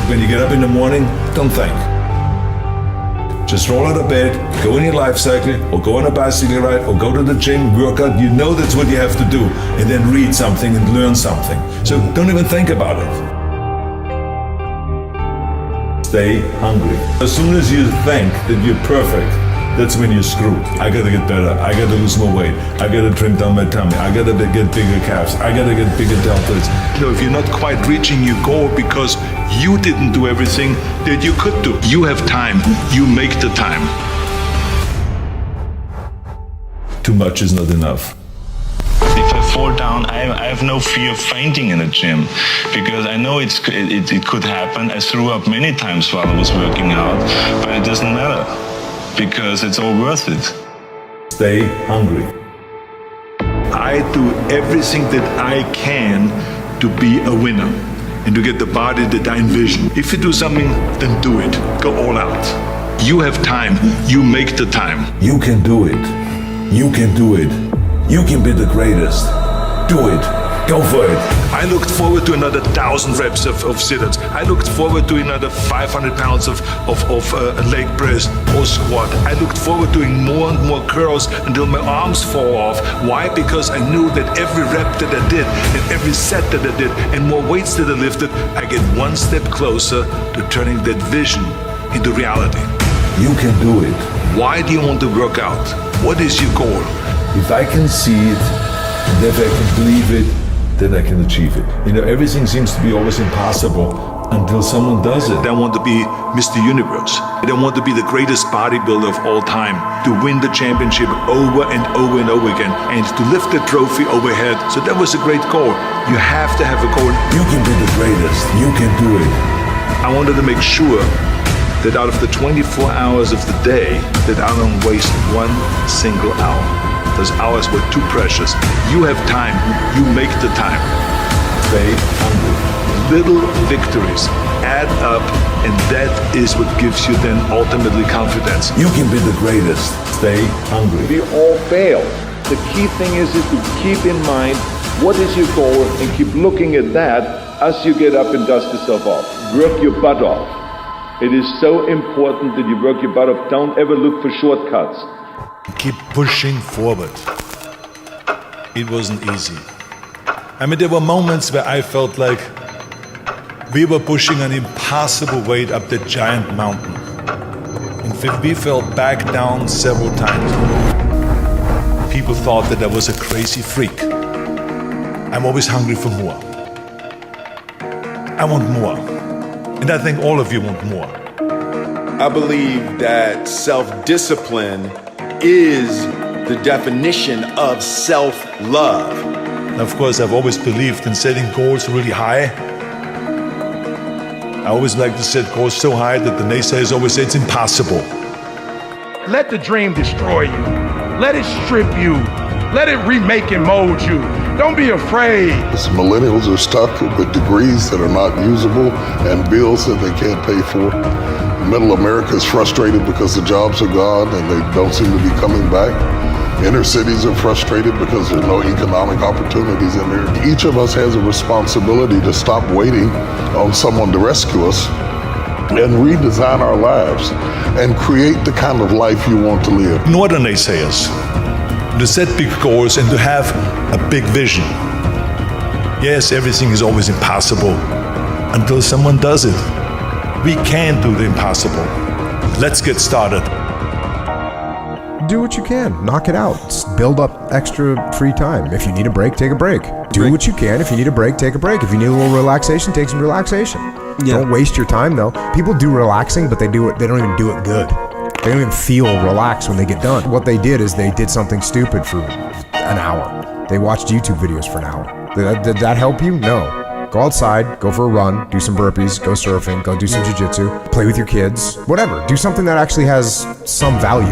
When you get up in the morning, don't think. Just roll out of bed, go in your life cycle, or go on a bicycle ride, or go to the gym, work out. You know that's what you have to do. And then read something and learn something. So don't even think about it. Stay hungry. As soon as you think that you're perfect, that's when you're screwed. I gotta get better. I gotta lose more weight. I gotta trim down my tummy. I gotta get bigger calves. I gotta get bigger deltoids. If you're not quite reaching your goal because you didn't do everything that you could do. You have time. You make the time. Too much is not enough. If I fall down, I have no fear of fainting in a gym because I know it could happen. I threw up many times while I was working out, but it doesn't matter because it's all worth it. Stay hungry. I do everything that I can to be a winner and to get the body that I envision. If you do something, then do it. Go all out. You have time. You make the time. You can do it. You can do it. You can be the greatest. Do it. Go for it. I looked forward to another 1,000 reps of sit-ups. I looked forward to another 500 pounds of leg press or squat. I looked forward to doing more and more curls until my arms fall off. Why? Because I knew that every rep that I did and every set that I did and more weights that I lifted, I get one step closer to turning that vision into reality. You can do it. Why do you want to work out? What is your goal? If I can see it, and if I can believe it, then I can achieve it. Everything seems to be always impossible until someone does it. I want to be Mr. Universe. I want to be the greatest bodybuilder of all time, to win the championship over and over and over again, and to lift the trophy overhead. So that was a great goal. You have to have a goal. You can be the greatest. You can do it. I wanted to make sure that out of the 24 hours of the day, that I don't waste one single hour. Those hours were too precious. You have time. You make the time. Stay hungry. Little victories add up, and that is what gives you then ultimately confidence. You can be the greatest. Stay hungry. We all fail. The key thing is to keep in mind what is your goal and keep looking at that as you get up and dust yourself off. Work your butt off. It is so important that you work your butt off. Don't ever look for shortcuts. Keep pushing forward. It wasn't easy. There were moments where I felt like we were pushing an impossible weight up that giant mountain. And we fell back down several times. People thought that I was a crazy freak. I'm always hungry for more. I want more. And I think all of you want more. I believe that self-discipline is the definition of self-love. Of course, I've always believed in setting goals really high. I always like to set goals so high that the naysayers always say it's impossible. Let the dream destroy you. Let it strip you. Let it remake and mold you. Don't be afraid. Millennials are stuck with degrees that are not usable and bills that they can't pay for. Middle America is frustrated because the jobs are gone and they don't seem to be coming back. Inner cities are frustrated because there's no economic opportunities in there. Each of us has a responsibility to stop waiting on someone to rescue us and redesign our lives and create the kind of life you want to live. Ignore the naysayers. To set big goals and to have a big vision. Yes, everything is always impossible until someone does it. We can do the impossible. Let's get started. Do what you can. Knock it out. Build up extra free time. If you need a break, take a break. Do what you can. If you need a break, take a break. If you need a little relaxation, take some relaxation. Yeah. Don't waste your time though. People do relaxing, but they don't even do it good. They don't even feel relaxed when they get done. What they did is they did something stupid for an hour. They watched YouTube videos for an hour. Did that help you? No. Go outside, go for a run, do some burpees, go surfing, go do some jiu-jitsu, play with your kids, whatever. Do something that actually has some value.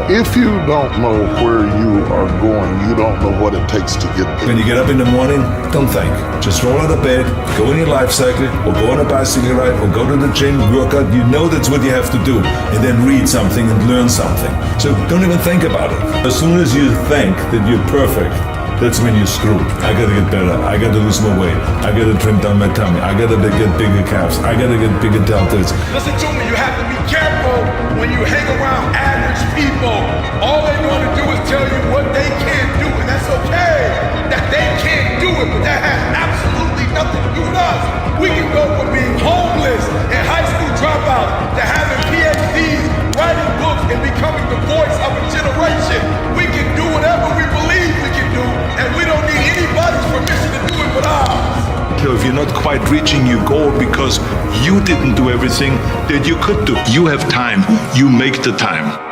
If you don't know where you are going, you don't know what it takes to get there. When you get up in the morning, don't think. Just roll out of bed, go in your life cycle, or go on a bicycle ride, or go to the gym, work out. You know that's what you have to do. And then read something and learn something. So don't even think about it. As soon as you think that you're perfect, that's when you're screwed. I gotta get better. I gotta lose more weight. I gotta trim down my tummy. I gotta get bigger calves. I gotta get bigger deltoids. Listen to me, you have to be careful when you hang around average people. All they want to do is tell you what they can't do, and that's okay. That they can't do it, but that has absolutely nothing to do with us. We can go from being homeless and high school dropouts to having PhDs, writing books, and becoming the voice of a generation. We can do whatever we believe we can do, and we don't need anybody's permission to do it but ours. So if you're not quite reaching your goal because you didn't do everything that you could do, you have time, you make the time.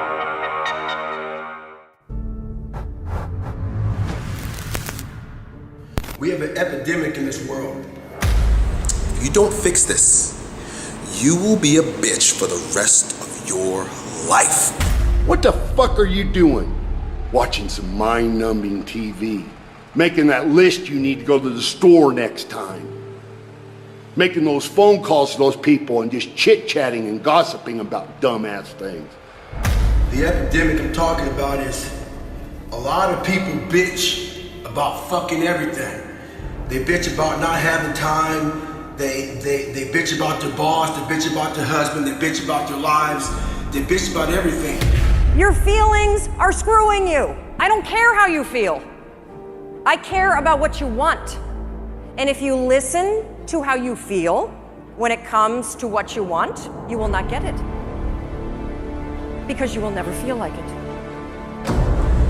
We have an epidemic in this world. If you don't fix this, you will be a bitch for the rest of your life. What the fuck are you doing? Watching some mind-numbing TV. Making that list you need to go to the store next time. Making those phone calls to those people and just chit-chatting and gossiping about dumbass things. The epidemic I'm talking about is a lot of people bitch about fucking everything. They bitch about not having time. They bitch about their boss. They bitch about their husband. They bitch about their lives. They bitch about everything. Your feelings are screwing you. I don't care how you feel. I care about what you want. And if you listen to how you feel when it comes to what you want, you will not get it. Because you will never feel like it.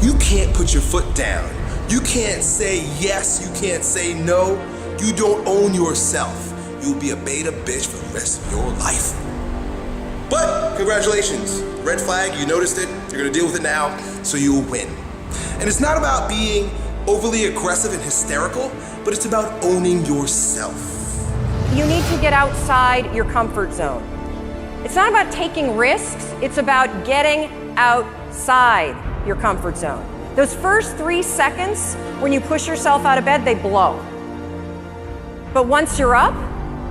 You can't put your foot down. You can't say yes. You can't say no. You don't own yourself. You'll be a beta bitch for the rest of your life. But congratulations. Red flag, you noticed it. You're gonna deal with it now, so you'll win. And it's not about being overly aggressive and hysterical, but it's about owning yourself. You need to get outside your comfort zone. It's not about taking risks, it's about getting outside your comfort zone. Those first 3 seconds when you push yourself out of bed, they blow. But once you're up,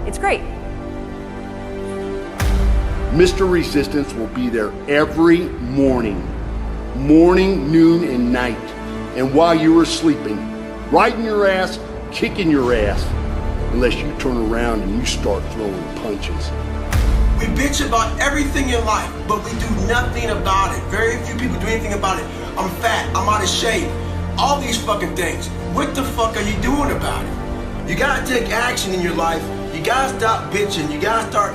it's great. Mr. Resistance will be there every morning. Morning, noon, and night. And while you are sleeping, riding your ass, kicking your ass, unless you turn around and you start throwing punches. We bitch about everything in life, but we do nothing about it. Very few people do anything about it. I'm fat, I'm out of shape, all these fucking things. What the fuck are you doing about it? You gotta take action in your life. You gotta stop bitching. You gotta start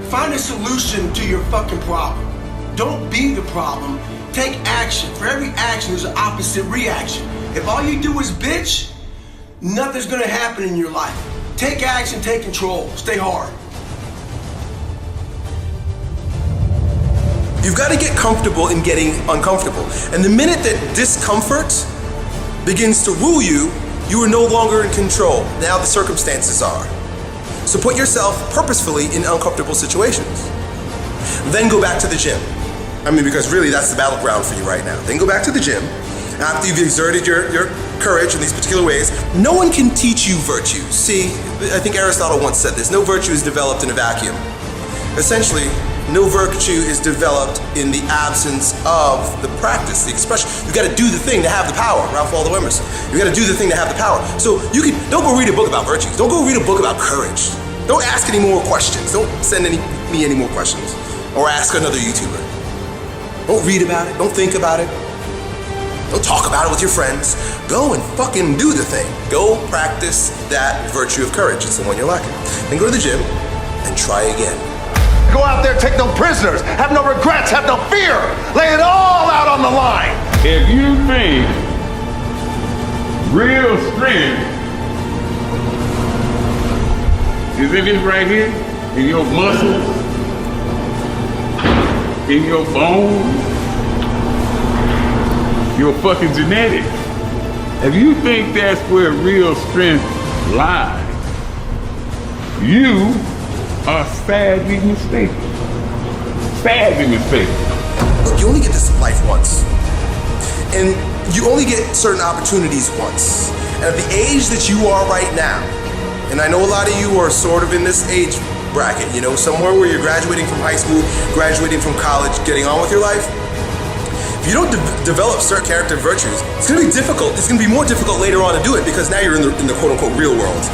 find a solution to your fucking problem. Don't be the problem. Take action. For every action, there's an opposite reaction. If all you do is bitch, nothing's gonna happen in your life. Take action, take control, stay hard. You've got to get comfortable in getting uncomfortable. And the minute that discomfort begins to rule you, you are no longer in control. Now the circumstances are. So put yourself purposefully in uncomfortable situations. Then go back to the gym. Because really that's the battleground for you right now. Then go back to the gym. After you've exerted your courage in these particular ways, no one can teach you virtue. See, I think Aristotle once said this, no virtue is developed in a vacuum. Essentially, no virtue is developed in the absence of the practice, the expression. You gotta do the thing to have the power, Ralph Waldo Emerson. You gotta do the thing to have the power. So don't go read a book about virtues. Don't go read a book about courage. Don't ask any more questions. Don't send me any more questions. Or ask another YouTuber. Don't read about it. Don't think about it. Don't talk about it with your friends. Go and fucking do the thing. Go practice that virtue of courage. It's the one you're lacking. Then go to the gym and try again. Go out there, take no prisoners, have no regrets, have no fear. Lay it all out on the line. If you think real strength is in this right here, in your muscles, in your bones, your fucking genetics, if you think that's where real strength lies, you are sadly mistaken. Sadly mistaken. Look, you only get this life once. And you only get certain opportunities once. And at the age that you are right now, and I know a lot of you are sort of in this age bracket, somewhere where you're graduating from high school, graduating from college, getting on with your life. If you don't develop certain character virtues, it's going to be difficult. It's going to be more difficult later on to do it because now you're in the quote-unquote real world.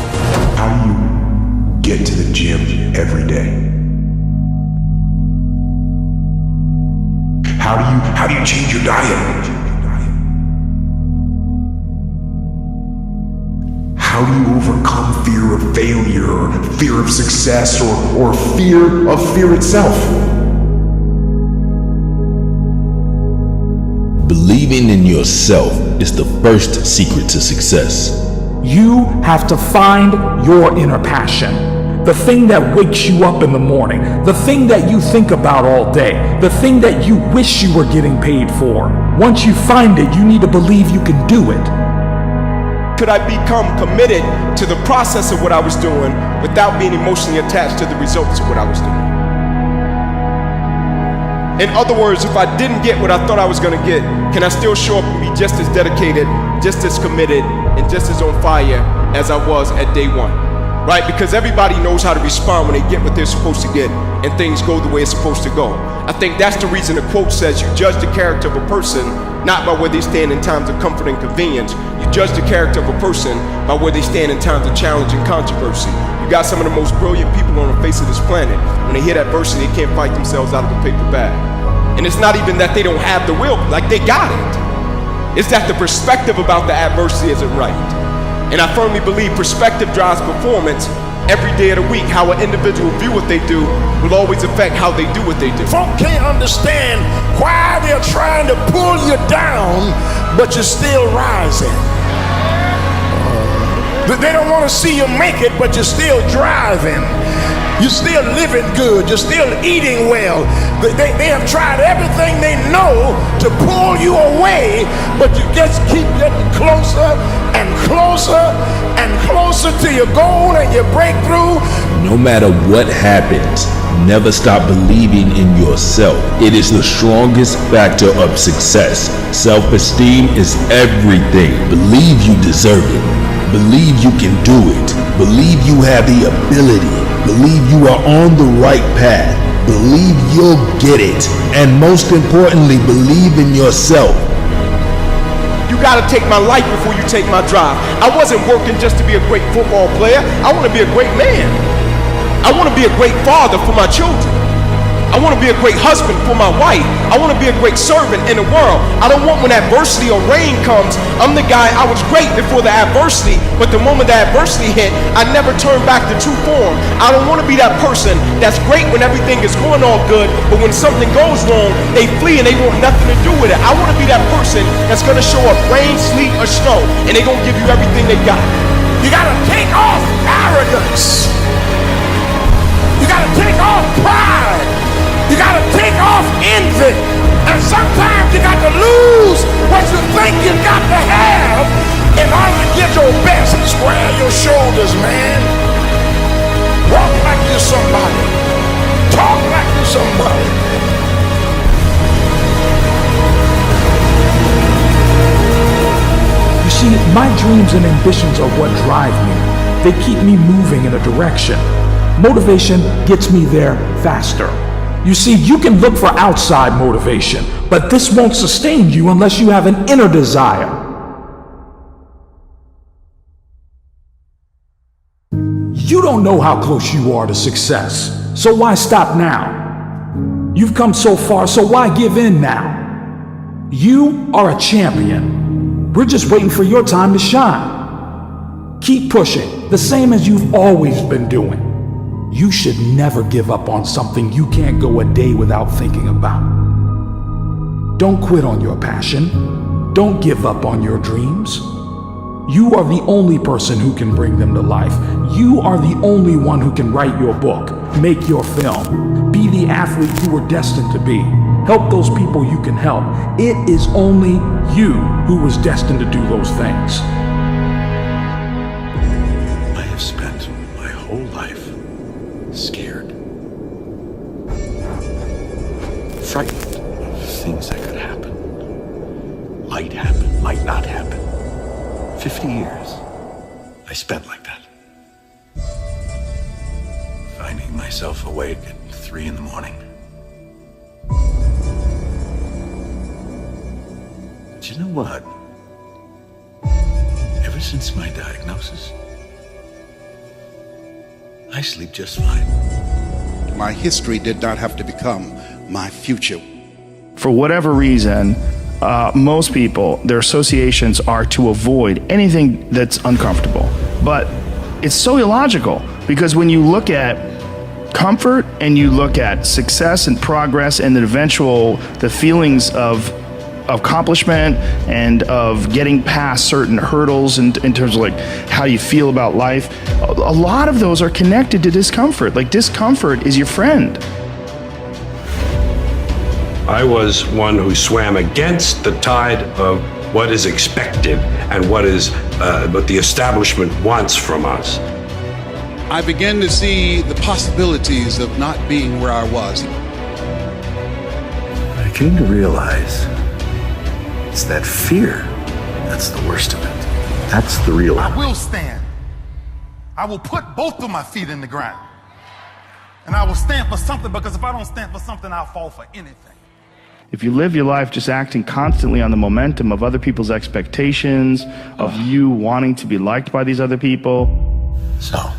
How do you get to the gym every day? How do you change your diet? How do you overcome fear of failure, or fear of success, or fear of fear itself? Believing in yourself is the first secret to success. You have to find your inner passion. The thing that wakes you up in the morning, the thing that you think about all day, the thing that you wish you were getting paid for. Once you find it, you need to believe you can do it. Could I become committed to the process of what I was doing without being emotionally attached to the results of what I was doing? In other words, if I didn't get what I thought I was going to get, can I still show up and be just as dedicated, just as committed, and just as on fire as I was at day one? Right? Because everybody knows how to respond when they get what they're supposed to get and things go the way it's supposed to go. I think that's the reason the quote says you judge the character of a person not by where they stand in times of comfort and convenience. You judge the character of a person by where they stand in times of challenge and controversy. You got some of the most brilliant people on the face of this planet. When they hit adversity, they can't fight themselves out of the paper bag. And it's not even that they don't have the will, like they got it. It's that the perspective about the adversity isn't right. And I firmly believe perspective drives performance every day of the week. How an individual view what they do will always affect how they do what they do. Folk can't understand why they're trying to pull you down, but you're still rising. They don't want to see you make it, but you're still driving. You're still living good. You're still eating well. They have tried everything they know to pull you away, but you just keep getting closer and closer and closer to your goal and your breakthrough. No matter what happens, never stop believing in yourself. It is the strongest factor of success. Self-esteem is everything. Believe you deserve it. Believe you can do it. Believe you have the ability. Believe you are on the right path. Believe you'll get it. And most importantly, believe in yourself. You gotta take my life before you take my drive. I wasn't working just to be a great football player. I want to be a great man. I want to be a great father for my children. I want to be a great husband for my wife. I want to be a great servant in the world. I don't want when adversity or rain comes, I'm the guy, I was great before the adversity, but the moment the adversity hit, I never turned back to true form. I don't want to be that person that's great when everything is going all good, but when something goes wrong, they flee and they want nothing to do with it. I want to be that person that's going to show up rain, sleet, or snow, and they're going to give you everything they got. You got to take off arrogance. You got to take off pride. You gotta take off envy. And sometimes you got to lose what you think you got to have in order to get your best. Square your shoulders, man. Walk like you're somebody. Talk like you're somebody. You see, my dreams and ambitions are what drive me. They keep me moving in a direction. Motivation gets me there faster. You see, you can look for outside motivation, but this won't sustain you unless you have an inner desire. You don't know how close you are to success, so why stop now? You've come so far, so why give in now? You are a champion. We're just waiting for your time to shine. Keep pushing, the same as you've always been doing. You should never give up on something you can't go a day without thinking about. Don't quit on your passion. Don't give up on your dreams. You are the only person who can bring them to life. You are the only one who can write your book, make your film, be the athlete you were destined to be. Help those people you can help. It is only you who was destined to do those things. I have spent my whole life scared, frightened of things that could happen, might not happen. 50 years I spent like that, finding myself awake at 3 in the morning, But you know what? Ever since my diagnosis, I sleep just fine. My history did not have to become my future. For whatever reason, most people, their associations are to avoid anything that's uncomfortable. But it's so illogical, because when you look at comfort and you look at success and progress and the feelings of accomplishment and of getting past certain hurdles in terms of like how you feel about life, a lot of those are connected to discomfort. Like, discomfort is your friend. I was one who swam against the tide of what is expected and what the establishment wants from us. I began to see the possibilities of not being where I was. I came to realize it's that fear that's the worst of it. That's the real. I will stand. I will put both of my feet in the ground. And I will stand for something, because if I don't stand for something, I'll fall for anything. If you live your life just acting constantly on the momentum of other people's expectations, of you wanting to be liked by these other people. So,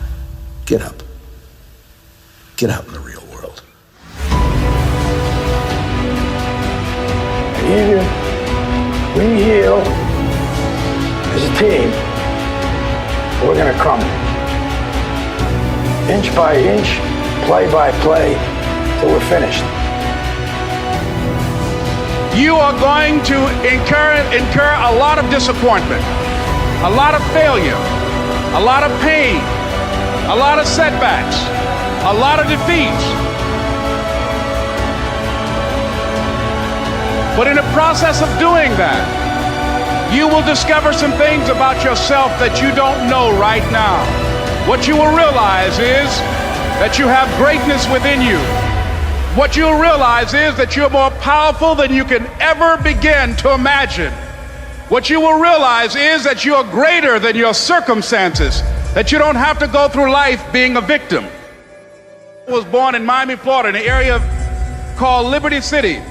get up. Get out in the real world. Either we heal as a team, or we're going to crumble. Inch by inch, play by play, till we're finished. You are going to incur a lot of disappointment, a lot of failure, a lot of pain, a lot of setbacks, a lot of defeats. But in the process of doing that, you will discover some things about yourself that you don't know right now. What you will realize is that you have greatness within you. What you'll realize is that you're more powerful than you can ever begin to imagine. What you will realize is that you're greater than your circumstances, that you don't have to go through life being a victim. I was born in Miami, Florida, in an area called Liberty City,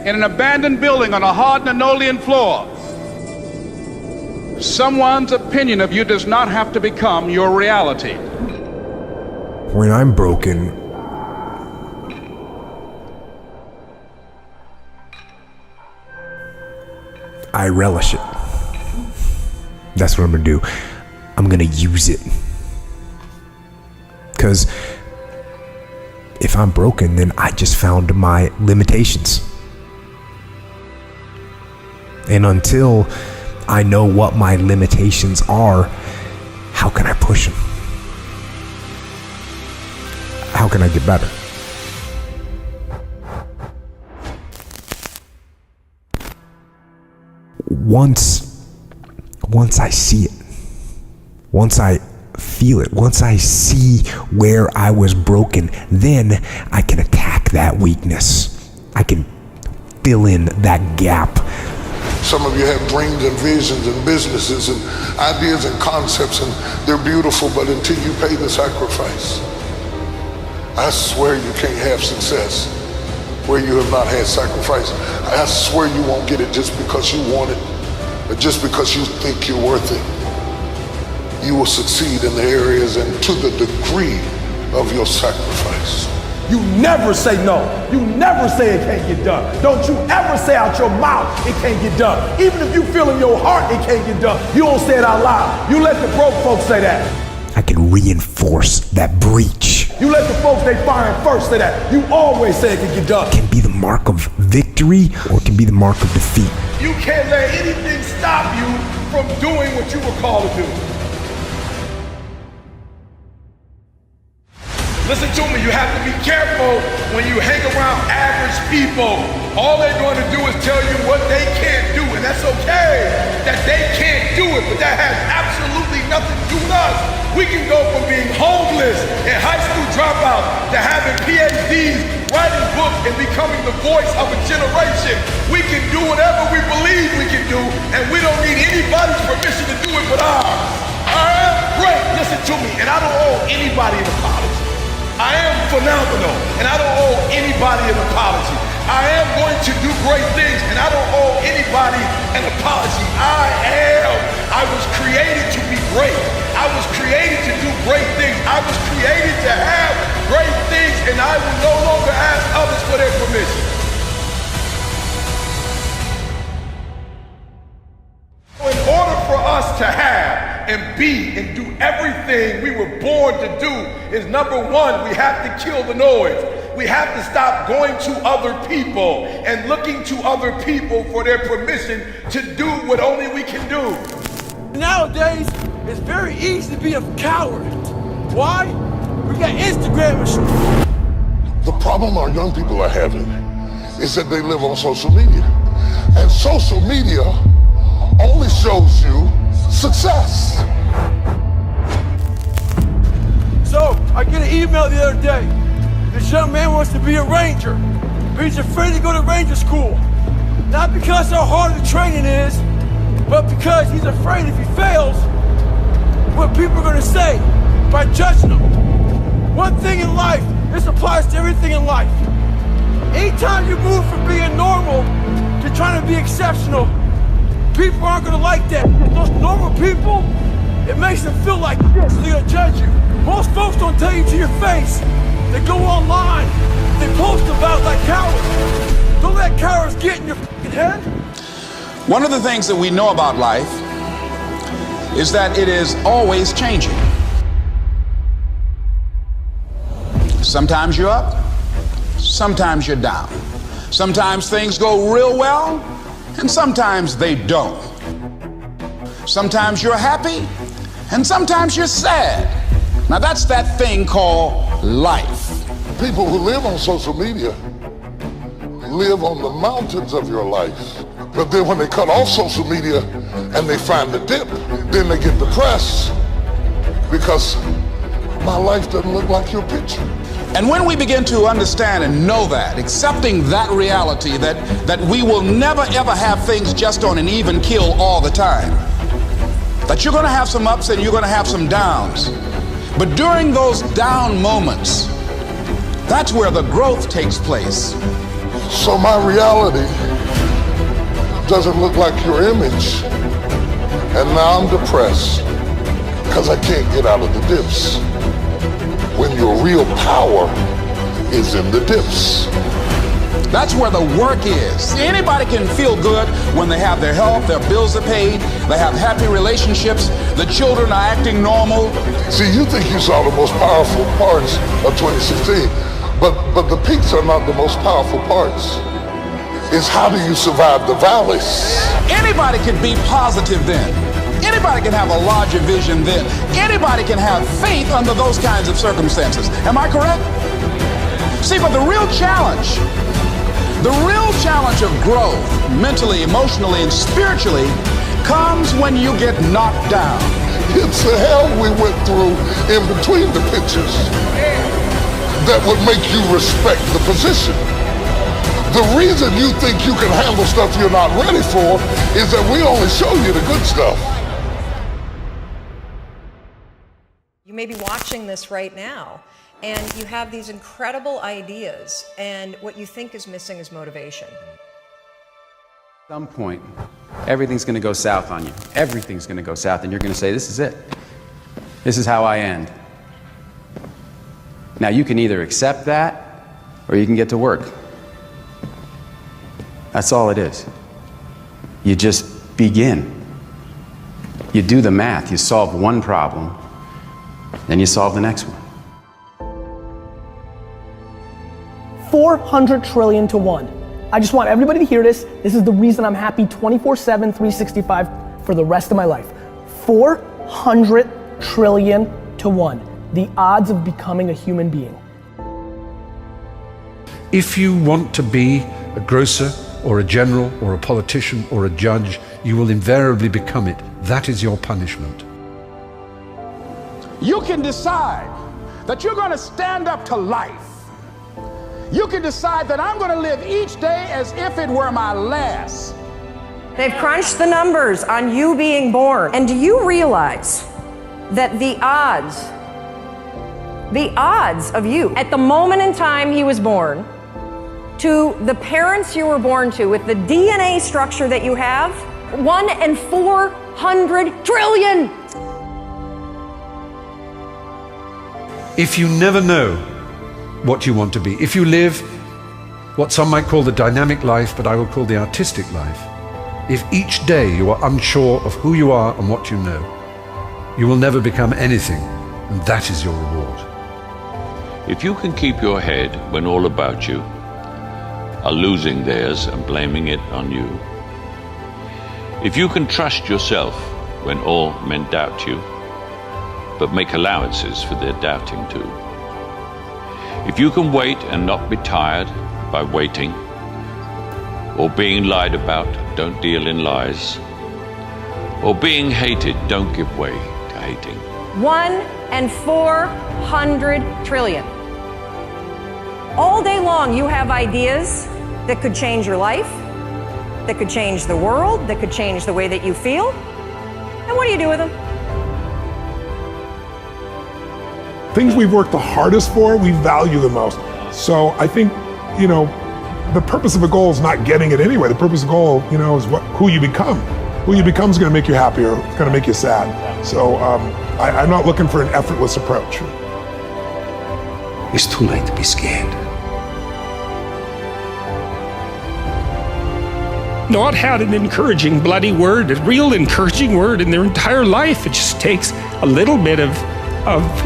in an abandoned building on a hard linoleum floor. Someone's opinion of you does not have to become your reality. When I'm broken, I relish it. That's what I'm gonna do. I'm gonna use it. Because if I'm broken, then I just found my limitations. And until I know what my limitations are, how can I push them? How can I get better? Once I see it, once I feel it, once I see where I was broken, then I can attack that weakness. I can fill in that gap. Some of you have dreams and visions and businesses and ideas and concepts, and they're beautiful, but until you pay the sacrifice, I swear you can't have success where you have not had sacrifice. I swear you won't get it just because you want it, but just because you think you're worth it. You will succeed in the areas and to the degree of your sacrifice. You never say no. You never say it can't get done. Don't you ever say out your mouth it can't get done. Even if you feel in your heart it can't get done, you don't say it out loud. You let the broke folks say that. I can reinforce that breach. You let the folks they firing first say that. You always say it can get done. Can be the mark of victory or it can be the mark of defeat. You can't let anything stop you from doing what you were called to do. Listen to me, you have to be careful when you hang around average people. All they're going to do is tell you what they can't do, and that's okay that they can't do it, but that has absolutely nothing to do with us. We can go from being homeless and high school dropouts to having PhDs, writing books, and becoming the voice of a generation. We can do whatever we believe we can do, and we don't need anybody's permission to do it but ours. All right? Great, listen to me, and I don't owe anybody an apology. I am phenomenal, and I don't owe anybody an apology. I am going to do great things, and I don't owe anybody an apology. I was created to be great. I was created to do great things. I was created to have great things, and I will no longer ask others for their permission. In order for us to have and be and do everything we were born to do is, number one, we have to kill the noise. We have to stop going to other people and looking to other people for their permission to do what only we can do. Nowadays, it's very easy to be a coward. Why? We got Instagram and The problem our young people are having is that they live on social media. And social media only shows you success. So, I get an email the other day. This young man wants to be a ranger, but he's afraid to go to ranger school. Not because how hard the training is, but because he's afraid if he fails, what people are going to say by judging him. One thing in life, this applies to everything in life. Anytime you move from being normal to trying to be exceptional, people aren't going to like that. Those normal people, it makes them feel like this, so they're going to judge you. Most folks don't tell you to your face. They go online, they post about like cowards. Don't let cowards get in your fucking head. One of the things that we know about life is that it is always changing. Sometimes you're up, sometimes you're down. Sometimes things go real well, and sometimes they don't. Sometimes you're happy, and sometimes you're sad. Now that's that thing called life. People who live on social media live on the mountains of your life. But then when they cut off social media and they find the dip, then they get depressed because my life doesn't look like your picture. And when we begin to understand and know that, accepting that reality that we will never ever have things just on an even keel all the time, that you're going to have some ups and you're going to have some downs, but during those down moments, that's where the growth takes place. So my reality doesn't look like your image, and now I'm depressed because I can't get out of the dips. When your real power is in the dips. That's where the work is. Anybody can feel good when they have their health, their bills are paid, they have happy relationships, the children are acting normal. See, you think you saw the most powerful parts of 2016, but the peaks are not the most powerful parts. It's how do you survive the valleys? Anybody can be positive then. Anybody can have a larger vision then. Anybody can have faith under those kinds of circumstances. Am I correct? See, but the real challenge of growth, mentally, emotionally, and spiritually, comes when you get knocked down. It's the hell we went through in between the pictures that would make you respect the position. The reason you think you can handle stuff you're not ready for is that we only show you the good stuff. You may be watching this right now, and you have these incredible ideas, and what you think is missing is motivation. At some point, everything's going to go south on you. Everything's going to go south, and you're going to say, this is it. This is how I end. Now, you can either accept that, or you can get to work. That's all it is. You just begin. You do the math. You solve one problem, then you solve the next one. 400 trillion to 1. I just want everybody to hear this. This is the reason I'm happy 24/7, 365 for the rest of my life. 400 trillion to 1. The odds of becoming a human being. If you want to be a grocer or a general or a politician or a judge, you will invariably become it. That is your punishment. You can decide that you're going to stand up to life. You can decide that I'm going to live each day as if it were my last. They've crunched the numbers on you being born. And do you realize that the odds of you, at the moment in time he was born, to the parents you were born to, with the DNA structure that you have, 1 in 400 trillion. If you never know what you want to be, if you live what some might call the dynamic life, but I will call the artistic life, if each day you are unsure of who you are and what you know, you will never become anything, and that is your reward. If you can keep your head when all about you are losing theirs and blaming it on you, if you can trust yourself when all men doubt you, but make allowances for their doubting too, if you can wait and not be tired by waiting, or being lied about, don't deal in lies, or being hated, don't give way to hating. 1 in 400 trillion. All day long you have ideas that could change your life, that could change the world, that could change the way that you feel. And what do you do with them? Things we've worked the hardest for, we value the most. So I think, you know, the purpose of a goal is not getting it anyway. The purpose of a goal, you know, is who you become. Who you become is going to make you happy or it's going to make you sad. So I'm not looking for an effortless approach. It's too late to be scared. Not had an encouraging bloody word, a real encouraging word in their entire life. It just takes a little bit of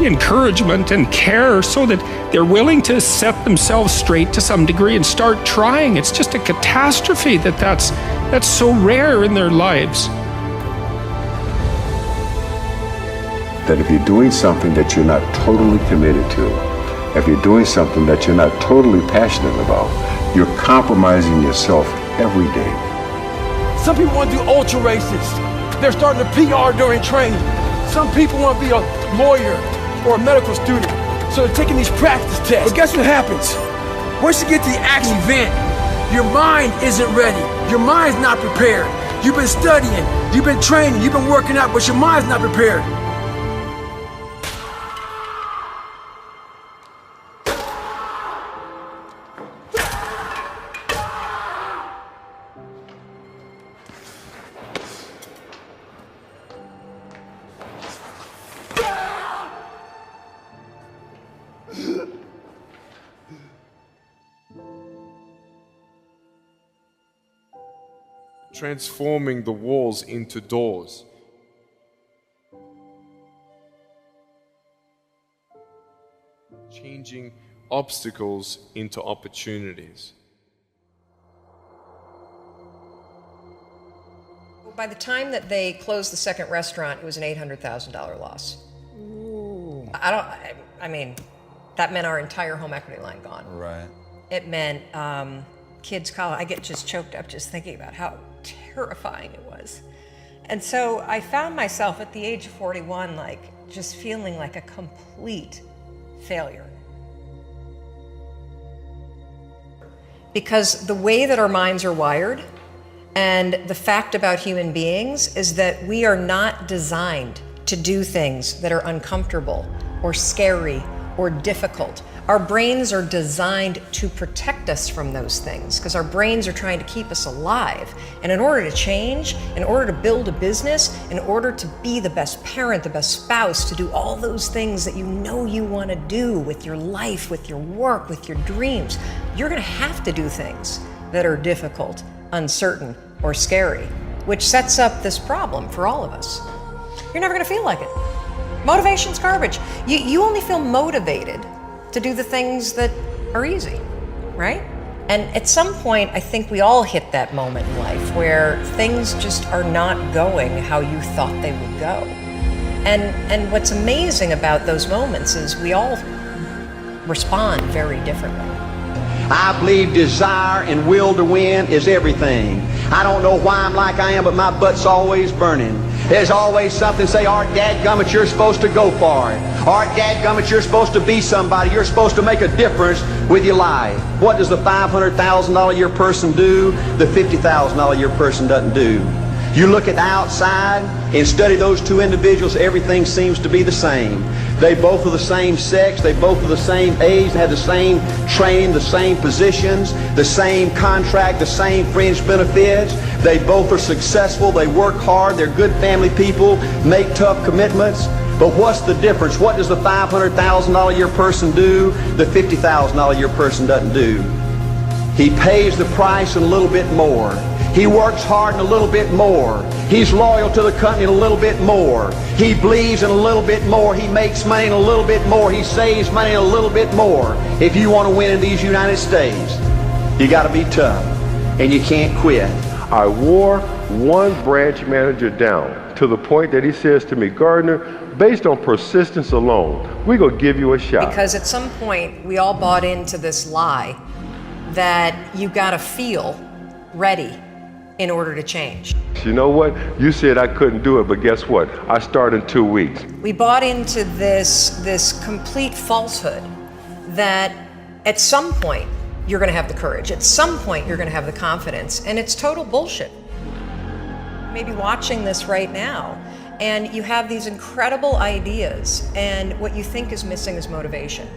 encouragement and care so that they're willing to set themselves straight to some degree and start trying. It's just a catastrophe that's so rare in their lives. That if you're doing something that you're not totally committed to, if you're doing something that you're not totally passionate about, you're compromising yourself every day. Some people want to do ultra races. They're starting to PR during training. Some people want to be a lawyer or a medical student, so they're taking these practice tests. But guess what happens? Once you get to the actual event, your mind isn't ready. Your mind's not prepared. You've been studying, you've been training, you've been working out, but your mind's not prepared. Transforming the walls into doors. Changing obstacles into opportunities. By the time that they closed the second restaurant, it was an $800,000 loss. Ooh. I mean, that meant our entire home equity line gone. Right. It meant kids' college. I get just choked up just thinking about how terrifying it was. And so I found myself at the age of 41, like, just feeling like a complete failure. Because the way that our minds are wired, and the fact about human beings is that we are not designed to do things that are uncomfortable or scary or difficult. Our brains are designed to protect us from those things because our brains are trying to keep us alive. And in order to change, in order to build a business, in order to be the best parent, the best spouse, to do all those things that you know you want to do with your life, with your work, with your dreams, you're going to have to do things that are difficult, uncertain, or scary, which sets up this problem for all of us. You're never going to feel like it. Motivation's garbage. You only feel motivated to do the things that are easy, right? And at some point, I think we all hit that moment in life where things just are not going how you thought they would go. And what's amazing about those moments is we all respond very differently. I believe desire and will to win is everything. I don't know why I'm like I am, but my butt's always burning. There's always something say, Art, dadgummit, you're supposed to go for it. Art, dadgummit, you're supposed to be somebody. You're supposed to make a difference with your life. What does the $500,000 a year person do? The $50,000 a year person doesn't do. You look at the outside and study those two individuals, everything seems to be the same. They both are the same sex, they both are the same age, they have the same training, the same positions, the same contract, the same fringe benefits. They both are successful, they work hard, they're good family people, make tough commitments. But what's the difference? What does the $500,000 a year person do the $50,000 a year person doesn't do? He pays the price and a little bit more. He works hard and a little bit more. He's loyal to the company and a little bit more. He believes in a little bit more. He makes money and a little bit more. He saves money and a little bit more. If you want to win in these United States, you got to be tough and you can't quit. I wore one branch manager down to the point that he says to me, Gardner, based on persistence alone, we're going to give you a shot. Because at some point, we all bought into this lie that you got to feel ready in order to change. You know what? You said I couldn't do it, but guess what? I start in 2 weeks. We bought into this complete falsehood that at some point you're going to have the courage, at some point you're going to have the confidence, and it's total bullshit. You may be watching this right now, and you have these incredible ideas, and what you think is missing is motivation.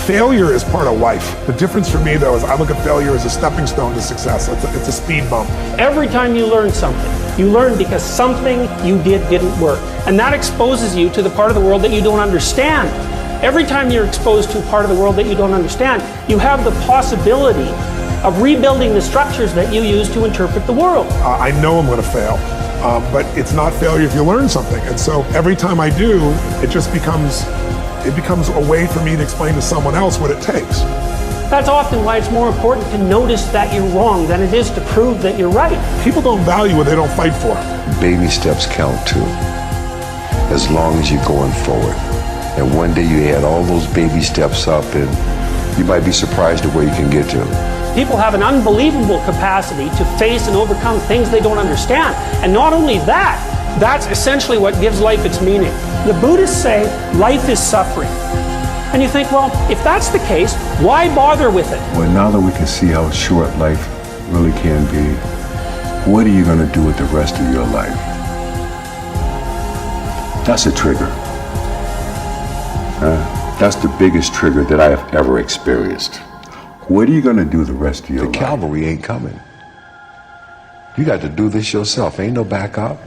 Failure is part of life. The difference for me, though, is I look at failure as a stepping stone to success. It's a speed bump. Every time you learn something, you learn because something you did didn't work. And that exposes you to the part of the world that you don't understand. Every time you're exposed to a part of the world that you don't understand, you have the possibility of rebuilding the structures that you use to interpret the world. I know I'm going to fail, but it's not failure if you learn something. And so every time I do, it just becomes a way for me to explain to someone else what it takes. That's often why it's more important to notice that you're wrong than it is to prove that you're right. People don't value what they don't fight for. Baby steps count too, as long as you're going forward. And one day you add all those baby steps up and you might be surprised at where you can get to. People have an unbelievable capacity to face and overcome things they don't understand. And not only that, that's essentially what gives life its meaning. The Buddhists say life is suffering. And you think, well, if that's the case, why bother with it? Well, now that we can see how short life really can be, what are you going to do with the rest of your life? That's a trigger. That's the biggest trigger that I have ever experienced. What are you going to do the rest of your life? The cavalry ain't coming. You got to do this yourself. Ain't no backup.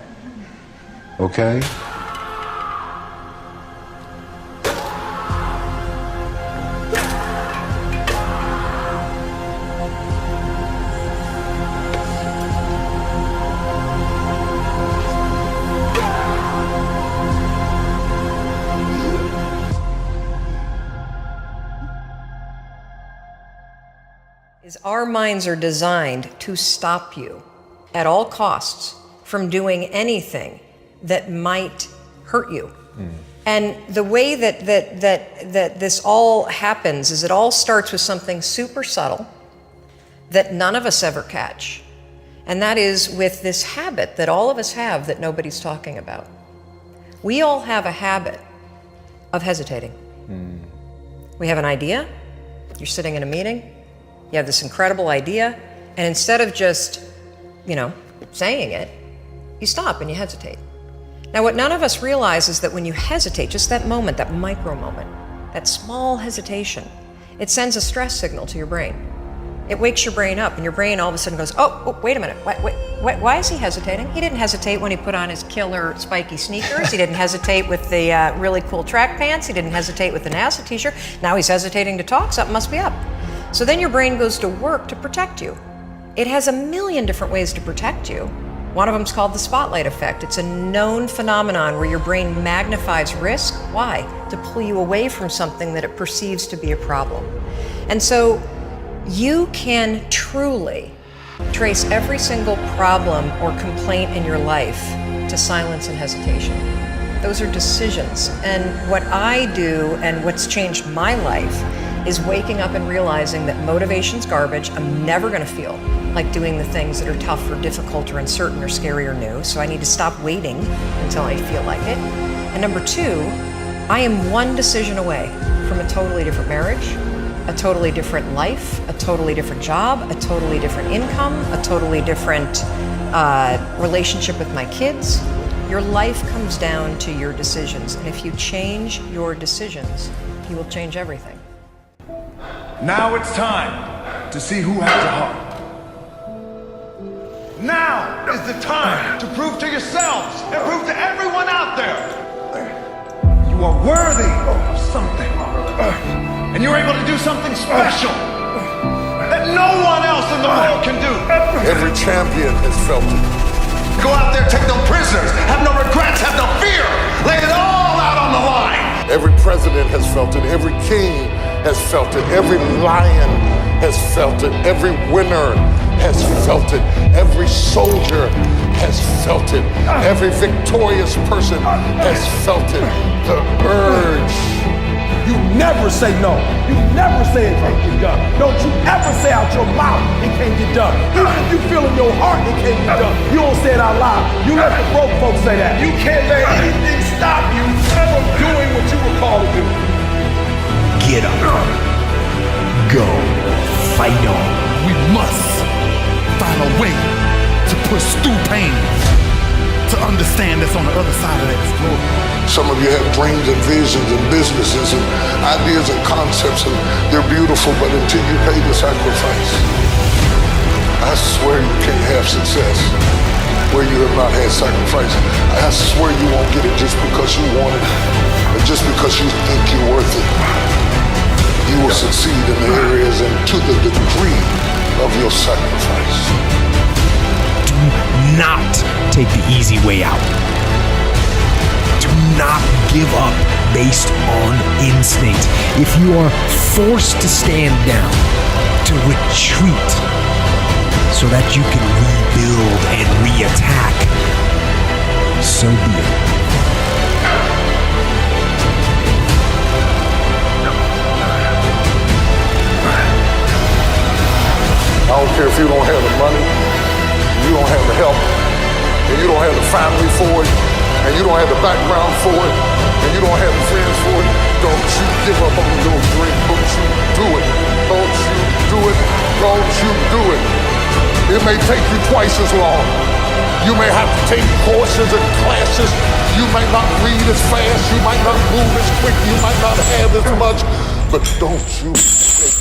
Okay? Our minds are designed to stop you at all costs from doing anything that might hurt you. And the way that this all happens is it all starts with something super subtle that none of us ever catch. And that is with this habit that all of us have that nobody's talking about. We all have a habit of hesitating. We have an idea, you're sitting in a meeting, you have this incredible idea, and instead of just, saying it, you stop and you hesitate. Now, what none of us realize is that when you hesitate, just that moment, that micro moment, that small hesitation, it sends a stress signal to your brain. It wakes your brain up, and your brain all of a sudden goes, oh wait a minute, why is he hesitating? He didn't hesitate when he put on his killer spiky sneakers. He didn't hesitate with the really cool track pants. He didn't hesitate with the NASA t-shirt. Now he's hesitating to talk, something must be up. So then your brain goes to work to protect you. It has a million different ways to protect you. One of them is called the spotlight effect. It's a known phenomenon where your brain magnifies risk. Why? To pull you away from something that it perceives to be a problem. And so you can truly trace every single problem or complaint in your life to silence and hesitation. Those are decisions. And what I do and what's changed my life is waking up and realizing that motivation's garbage. I'm never gonna feel like doing the things that are tough or difficult or uncertain or scary or new, so I need to stop waiting until I feel like it. And number two, I am one decision away from a totally different marriage, a totally different life, a totally different job, a totally different income, a totally different relationship with my kids. Your life comes down to your decisions, and if you change your decisions, you will change everything. Now it's time to see who has a heart. Now is the time to prove to yourselves and prove to everyone out there you are worthy of something. And you're able to do something special that no one else in the world can do. Every champion has felt it. Go out there, take no prisoners, have no regrets, have no fear. Lay it all out on the line. Every president has felt it. Every king has felt it. Every lion has felt it. Every winner has felt it. Every soldier has felt it. Every victorious person has felt it. The urge. You never say no. You never say it can't get done. Don't you ever say out your mouth it can't get done. Even if you feel in your heart it can't get done, you don't say it out loud. You let the broke folks say that. You can't let anything stop you from doing what you were called to do. Get up. Go. Fight on. We must find a way to push through pain, to understand that's on the other side of that story. Some of you have dreams and visions and businesses and ideas and concepts, and they're beautiful, but until you pay the sacrifice, I swear you can't have success where you have not had sacrifice. I swear you won't get it just because you want it, or just because you think you're worth it. You will succeed in the areas and to the degree of your sacrifice. Do not take the easy way out. Do not give up based on instinct. If you are forced to stand down, to retreat so that you can rebuild and re-attack, so be it. I don't care if you don't have the money, you don't have the help, and you don't have the family for it, and you don't have the background for it, and you don't have the friends for it. Don't you give up on your dream. Don't you do it. Don't you do it. Don't you do it. It may take you twice as long. You may have to take courses and classes. You might not read as fast. You might not move as quick. You might not have as much. But don't you quit.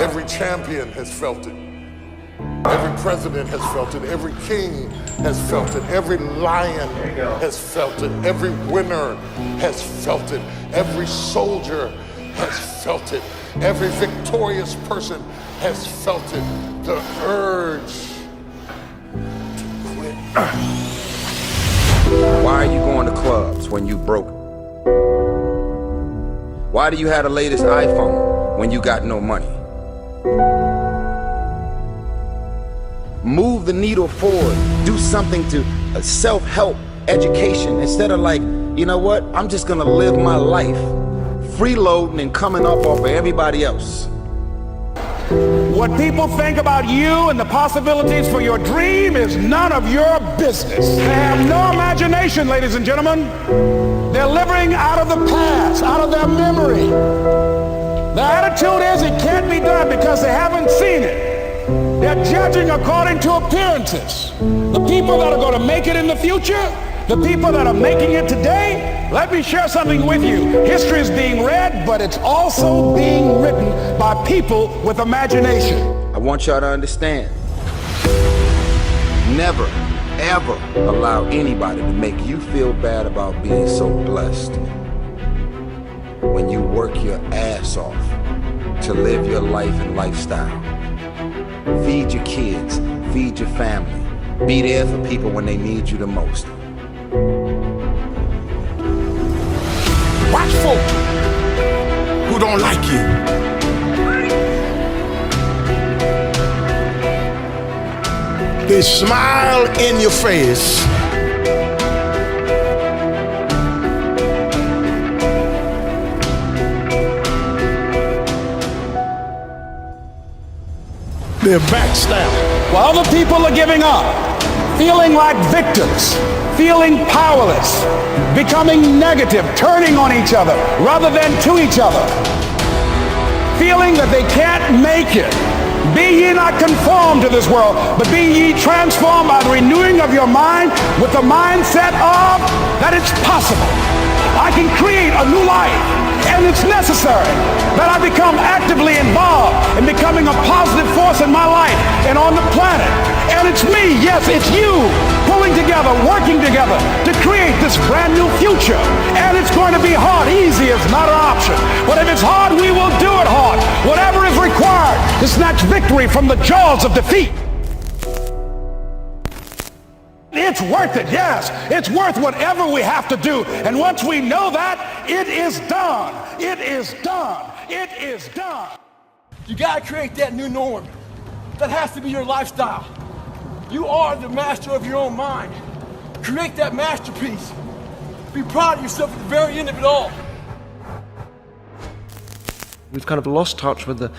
Every champion has felt it. Every president has felt it. Every king has felt it. Every lion has felt it. Every winner has felt it. Every soldier has felt it. Every victorious person has felt it. The urge to quit. Why are you going to clubs when you broke? Why do you have the latest iPhone when you got no money? Move the needle forward. Do something to self-help education instead of like, you know what? I'm just gonna live my life freeloading and coming up off of everybody else. What people think about you and the possibilities for your dream is none of your business. They have no imagination, ladies and gentlemen. They're living out of the past, out of their memory. The attitude is it can't be done because they haven't seen it. They're judging according to appearances. The people that are going to make it in the future, the people that are making it today, let me share something with you. History is being read, but it's also being written by people with imagination. I want y'all to understand. Never, ever allow anybody to make you feel bad about being so blessed. When you work your ass off to live your life and lifestyle. Feed your kids, feed your family. Be there for people when they need you the most. Watch folk who don't like you. They smile in your face. They're backstabbing. While other people are giving up, feeling like victims, feeling powerless, becoming negative, turning on each other rather than to each other, feeling that they can't make it. Be ye not conformed to this world, but be ye transformed by the renewing of your mind with the mindset of that it's possible. I can create a new life, and it's necessary that I become actively involved in becoming a positive force in my life and on the planet. And it's me, yes, it's you, pulling together, working together to create this brand new future. And it's going to be hard. Easy is not an option. But if it's hard, we will do it hard. Whatever is required to snatch victory from the jaws of defeat. It's worth it, yes. It's worth whatever we have to do. And once we know that, it is done. It is done. It is done. You gotta create that new norm. That has to be your lifestyle. You are the master of your own mind. Create that masterpiece. Be proud of yourself at the very end of it all. We've kind of lost touch with the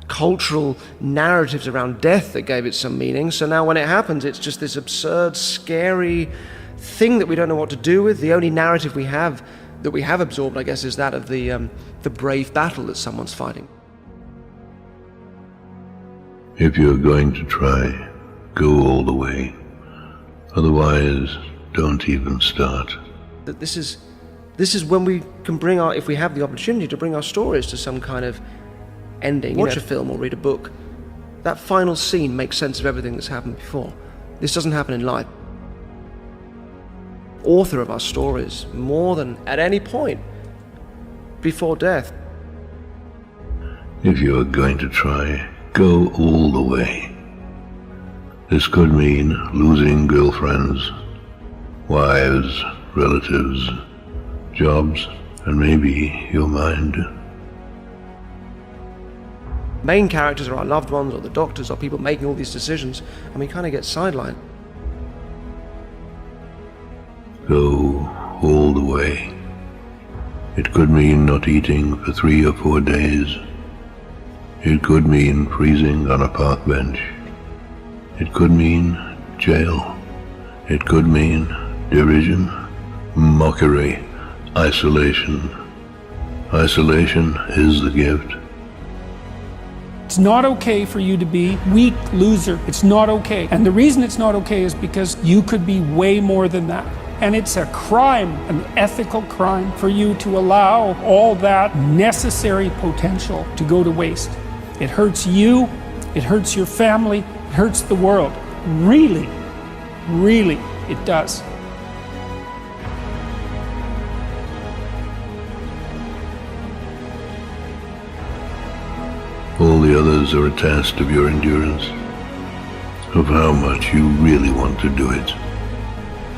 cultural narratives around death that gave it some meaning. So now when it happens, it's just this absurd, scary thing that we don't know what to do with. The only narrative we have absorbed, I guess, is that of the brave battle that someone's fighting. If you're going to try, go all the way. Otherwise, don't even start. That this is when we can bring our, if we have the opportunity to bring our stories to some kind of ending. Watch a film or read a book. That final scene makes sense of everything that's happened before. This doesn't happen in life. Author of our stories more than at any point before death. If you're going to try, go all the way. This could mean losing girlfriends, wives, relatives, jobs, and maybe your mind. Main characters are our loved ones or the doctors or people making all these decisions, and we kind of get sidelined. Go all the way. It could mean not eating for 3 or 4 days. It could mean freezing on a park bench. It could mean jail. It could mean derision, mockery, isolation. Isolation is the gift. It's not okay for you to be weak, loser. It's not okay. And the reason it's not okay is because you could be way more than that. And it's a crime, an ethical crime, for you to allow all that necessary potential to go to waste. It hurts you, it hurts your family, it hurts the world. Really, really, it does. All the others are a test of your endurance, of how much you really want to do it.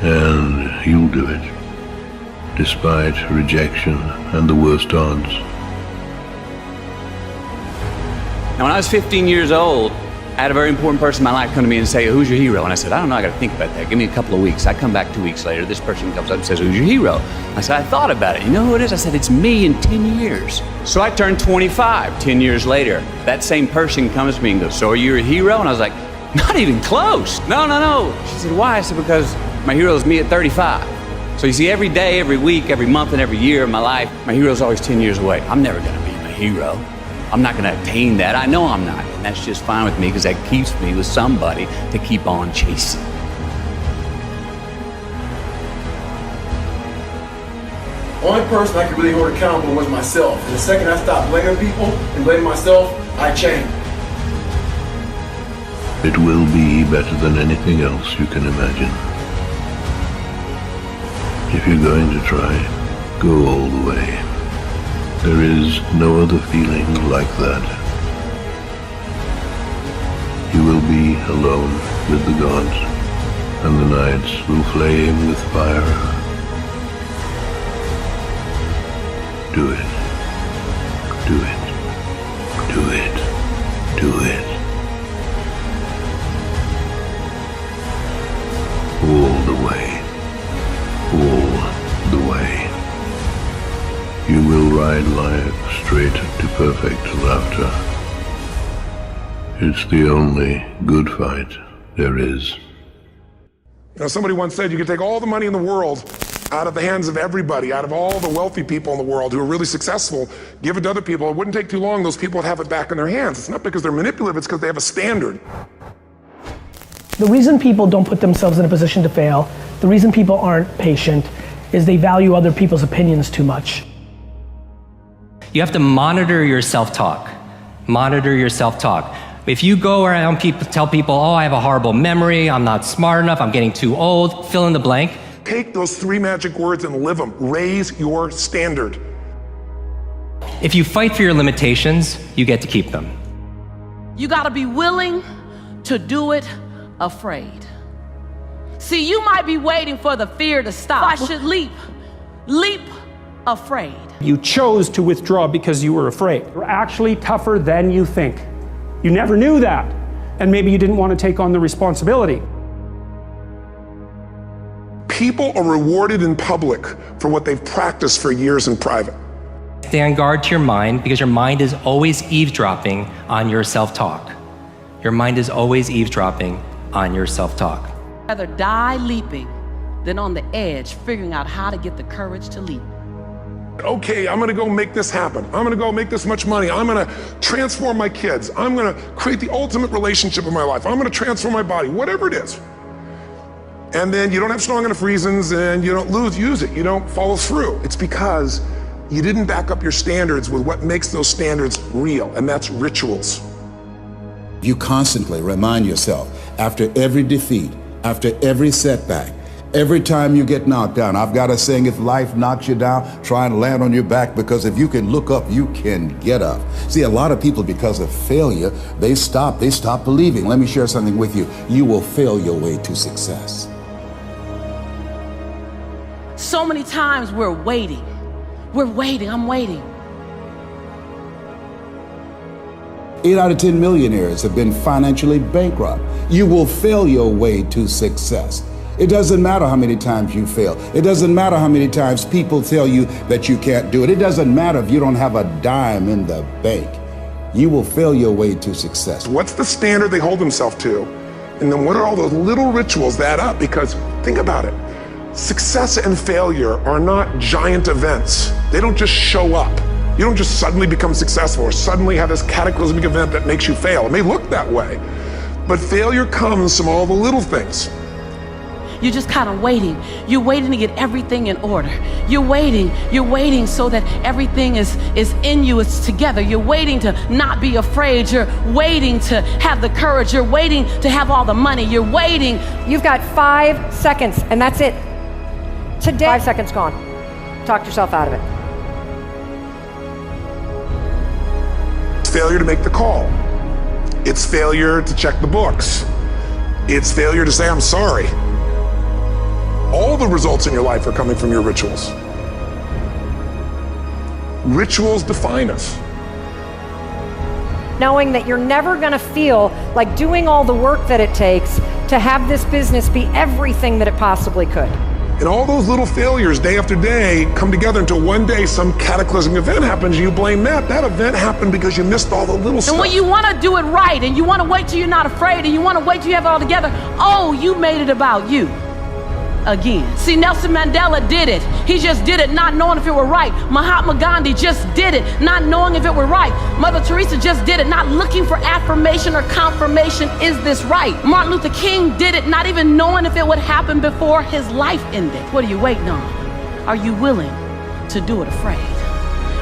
And you'll do it, despite rejection and the worst odds. Now, when I was 15 years old, I had a very important person in my life come to me and say, "Who's your hero?" And I said, "I don't know, I gotta think about that. Give me a couple of weeks." I come back 2 weeks later, this person comes up and says, "Who's your hero?" I said, "I thought about it. You know who it is?" I said, "It's me in 10 years. So I turned 25, 10 years later. That same person comes to me and goes, "So are you a hero?" And I was like, "Not even close. No, no, no." She said, "Why?" I said, "Because my hero is me at 35. So you see, every day, every week, every month, and every year of my life, my hero's always 10 years away. I'm never gonna be my hero. I'm not gonna attain that. I know I'm not. And that's just fine with me because that keeps me with somebody to keep on chasing." The only person I could really hold accountable was myself. And the second I stopped blaming people and blaming myself, I changed. It will be better than anything else you can imagine. If you're going to try, go all the way. There is no other feeling like that. You will be alone with the gods, and the nights will flame with fire. Do it. Do it. Do it. Do it. All the way. All the way. You will ride life straight to perfect laughter. It's the only good fight there is. You know, somebody once said you can take all the money in the world out of the hands of everybody, out of all the wealthy people in the world who are really successful, give it to other people, it wouldn't take too long, those people would have it back in their hands. It's not because they're manipulative, it's because they have a standard. The reason people don't put themselves in a position to fail, the reason people aren't patient, is they value other people's opinions too much. You have to monitor your self-talk. Monitor your self-talk. If you go around tell people, oh, I have a horrible memory, I'm not smart enough, I'm getting too old, fill in the blank. Take those 3 magic words and live them. Raise your standard. If you fight for your limitations, you get to keep them. You gotta be willing to do it afraid. See, you might be waiting for the fear to stop. I should leap afraid. You chose to withdraw because you were afraid. You're actually tougher than you think. You never knew that, and maybe you didn't want to take on the responsibility. People are rewarded in public for what they've practiced for years in private. Stay on guard to your mind, because your mind is always eavesdropping on your self-talk. Your mind is always eavesdropping on your self-talk. I'd rather die leaping than on the edge figuring out how to get the courage to leap. Okay, I'm gonna go make this happen. I'm gonna go make this much money. I'm gonna transform my kids. I'm gonna create the ultimate relationship of my life. I'm gonna transform my body, whatever it is. And then you don't have strong enough reasons and you don't use it. You don't follow through. It's because you didn't back up your standards with what makes those standards real, and that's rituals. You constantly remind yourself, after every defeat, after every setback, every time you get knocked down, I've got a saying, if life knocks you down, try and land on your back, because if you can look up, you can get up. See, a lot of people, because of failure, they stop believing. Let me share something with you. You will fail your way to success. So many times we're waiting. I'm waiting. 8 out of 10 millionaires have been financially bankrupt. You will fail your way to success. It doesn't matter how many times you fail. It doesn't matter how many times people tell you that you can't do it. It doesn't matter if you don't have a dime in the bank. You will fail your way to success. What's the standard they hold themselves to? And then what are all those little rituals that add up? Because think about it. Success and failure are not giant events. They don't just show up. You don't just suddenly become successful or suddenly have this cataclysmic event that makes you fail. It may look that way, but failure comes from all the little things. You're just kind of waiting. You're waiting to get everything in order. You're waiting so that everything is in you, it's together. You're waiting to not be afraid. You're waiting to have the courage. You're waiting to have all the money. You're waiting. You've got 5 seconds, and that's it. Today, 5 seconds gone. Talk yourself out of it. It's failure to make the call. It's failure to check the books. It's failure to say, I'm sorry. All the results in your life are coming from your rituals. Rituals define us. Knowing that you're never going to feel like doing all the work that it takes to have this business be everything that it possibly could. And all those little failures day after day come together until one day some cataclysmic event happens and you blame that. That event happened because you missed all the little stuff. And when you want to do it right and you want to wait till you're not afraid and you want to wait till you have it all together, oh, you made it about you. Again. See, Nelson Mandela did it. He just did it not knowing if it were right. Mahatma Gandhi just did it not knowing if it were right. Mother Teresa just did it not looking for affirmation or confirmation. Is this right? Martin Luther King did it not even knowing if it would happen before his life ended. What are you waiting on? Are you willing to do it afraid?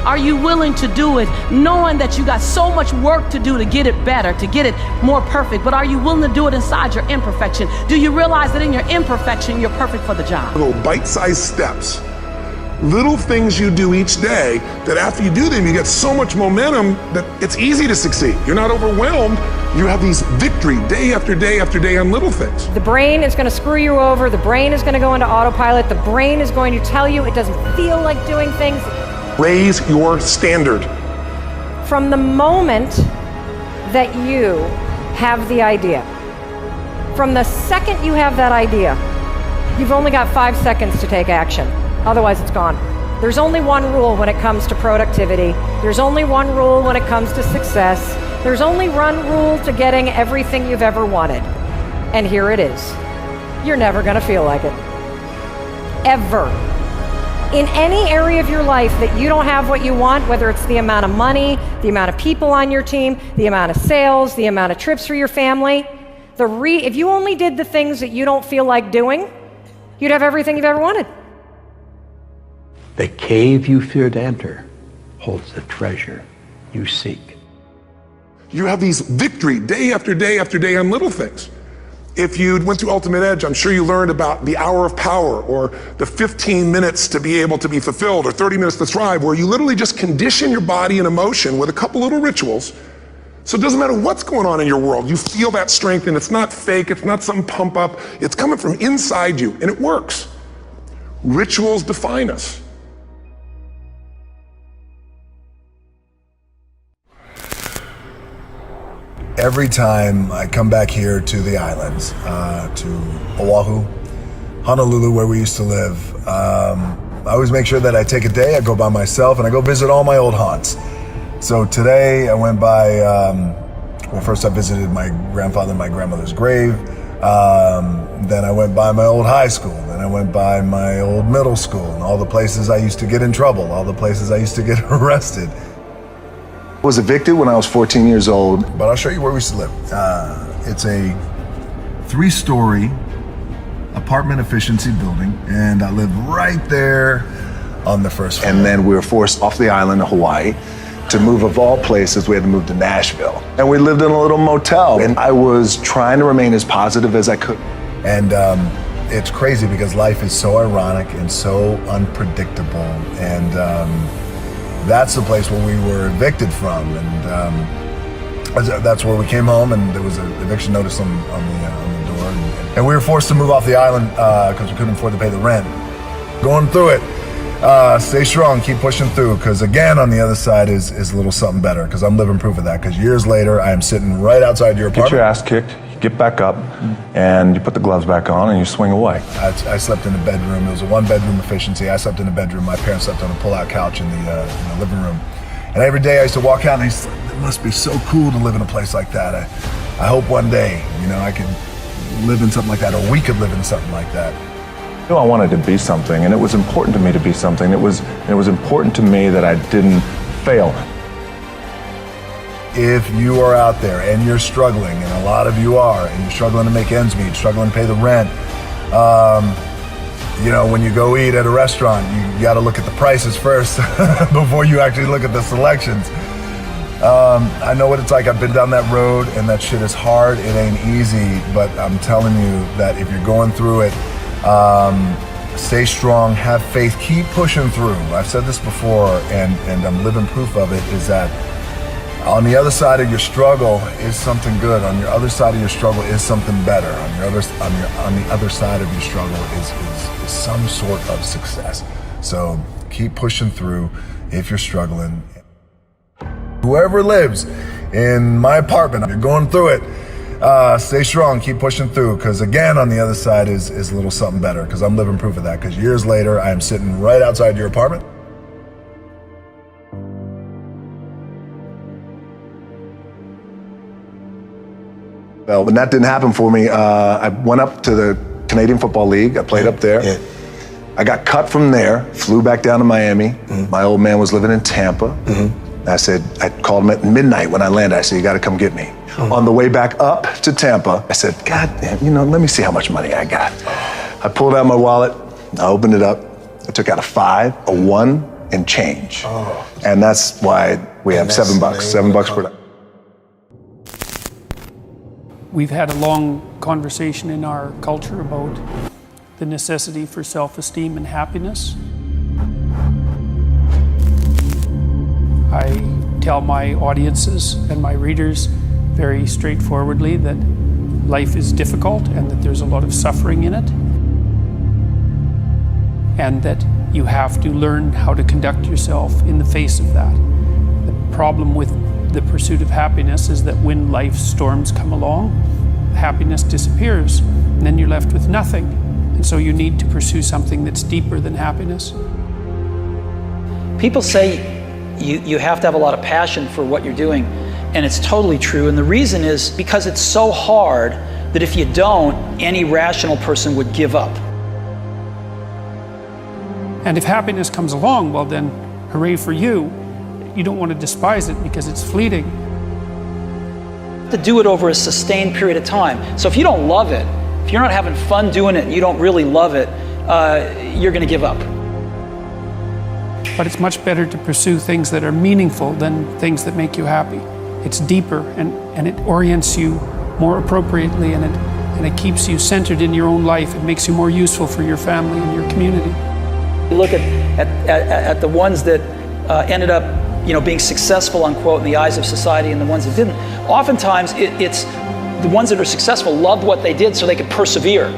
Are you willing to do it knowing that you got so much work to do to get it better, to get it more perfect? But are you willing to do it inside your imperfection? Do you realize that in your imperfection, you're perfect for the job? Little bite-sized steps. Little things you do each day that after you do them, you get so much momentum that it's easy to succeed. You're not overwhelmed. You have these victory day after day after day on little things. The brain is going to screw you over. The brain is going to go into autopilot. The brain is going to tell you it doesn't feel like doing things. Raise your standard. From the moment that you have the idea, from the second you have that idea, you've only got 5 seconds to take action. Otherwise, it's gone. There's only one rule when it comes to productivity. There's only one rule when it comes to success. There's only one rule to getting everything you've ever wanted. And here it is. You're never going to feel like it. Ever. in any area of your life that you don't have what you want, whether it's the amount of money, the amount of people on your team, the amount of sales, the amount of trips for your family, if you only did the things that you don't feel like doing, you'd have everything you've ever wanted. The cave you fear to enter holds the treasure you seek. You have these victory day after day after day on little things. If you went through Ultimate Edge, I'm sure you learned about the hour of power, or the 15 minutes to be able to be fulfilled, or 30 minutes to thrive, where you literally just condition your body and emotion with a couple little rituals. So it doesn't matter what's going on in your world, you feel that strength, and it's not fake, it's not some pump up, it's coming from inside you, and it works. Rituals define us. Every time I come back here to the islands, to Oahu, Honolulu, where we used to live, I always make sure that I take a day, I go by myself, and I go visit all my old haunts. So today I went by, well, first I visited my grandfather and my grandmother's grave, then I went by my old high school, then I went by my old middle school, and all the places I used to get in trouble, all the places I used to get arrested. I was evicted when I was 14 years old, but I'll show you where we used to live. It's a 3-story apartment efficiency building, and I lived right there on the first floor. And then we were forced off the island of Hawaii to move, of all places, we had to move to Nashville. And we lived in a little motel, and I was trying to remain as positive as I could. And it's crazy because life is so ironic and so unpredictable, and that's the place where we were evicted from, and that's where we came home, and there was an eviction notice on the door, and we were forced to move off the island because we couldn't afford to pay the rent. Going through it, stay strong, keep pushing through, because again, on the other side is a little something better, because I'm living proof of that, because years later, I am sitting right outside your apartment. Get your ass kicked, you get back up, and you put the gloves back on, and you swing away. I slept in a bedroom. It was a 1-bedroom efficiency. I slept in a bedroom. My parents slept on a pull-out couch in the living room. And every day I used to walk out, and I used to think, it must be so cool to live in a place like that. I hope one day, I could live in something like that, or we could live in something like that. I knew I wanted to be something, and it was important to me to be something. It was important to me that I didn't fail. If you are out there and you're struggling, and a lot of you are, and you're struggling to make ends meet, struggling to pay the rent, when you go eat at a restaurant, you got to look at the prices first before you actually look at the selections. I know what it's like. I've been down that road, and that shit is hard. It ain't easy, but I'm telling you that if you're going through it, stay strong, have faith, keep pushing through. I've said this before, and I'm living proof of it, is that on the other side of your struggle is something good. On your other side of your struggle is something better. On the other side of your struggle is some sort of success. So keep pushing through if you're struggling. Whoever lives in my apartment, if you're going through it, stay strong, keep pushing through, because again, on the other side is a little something better, because I'm living proof of that, because years later, I am sitting right outside your apartment. Well, when that didn't happen for me, I went up to the Canadian Football League. I played up there. Yeah. I got cut from there, flew back down to Miami. Mm-hmm. My old man was living in Tampa. Mm-hmm. I called him at midnight when I landed. I said, you got to come get me. Mm-hmm. On the way back up to Tampa, I said, God damn, let me see how much money I got. I pulled out my wallet, I opened it up, I took out a 5, a 1, and change. Oh. And that's why we have $7, $7 per day. We've had a long conversation in our culture about the necessity for self-esteem and happiness. I tell my audiences and my readers very straightforwardly that life is difficult and that there's a lot of suffering in it, and that you have to learn how to conduct yourself in the face of that. The problem with the pursuit of happiness is that when life's storms come along, happiness disappears, and then you're left with nothing. And so you need to pursue something that's deeper than happiness. People say you have to have a lot of passion for what you're doing, and it's totally true. And the reason is because it's so hard that if you don't, any rational person would give up. And if happiness comes along, well then, hooray for you. You don't want to despise it because it's fleeting. To do it over a sustained period of time. So if you don't love it, if you're not having fun doing it and you don't really love it, you're going to give up. But it's much better to pursue things that are meaningful than things that make you happy. It's deeper and it orients you more appropriately and it keeps you centered in your own life. It makes you more useful for your family and your community. You look at the ones that ended up, being successful, unquote, in the eyes of society, and the ones that didn't. Oftentimes, it's the ones that are successful loved what they did so they could persevere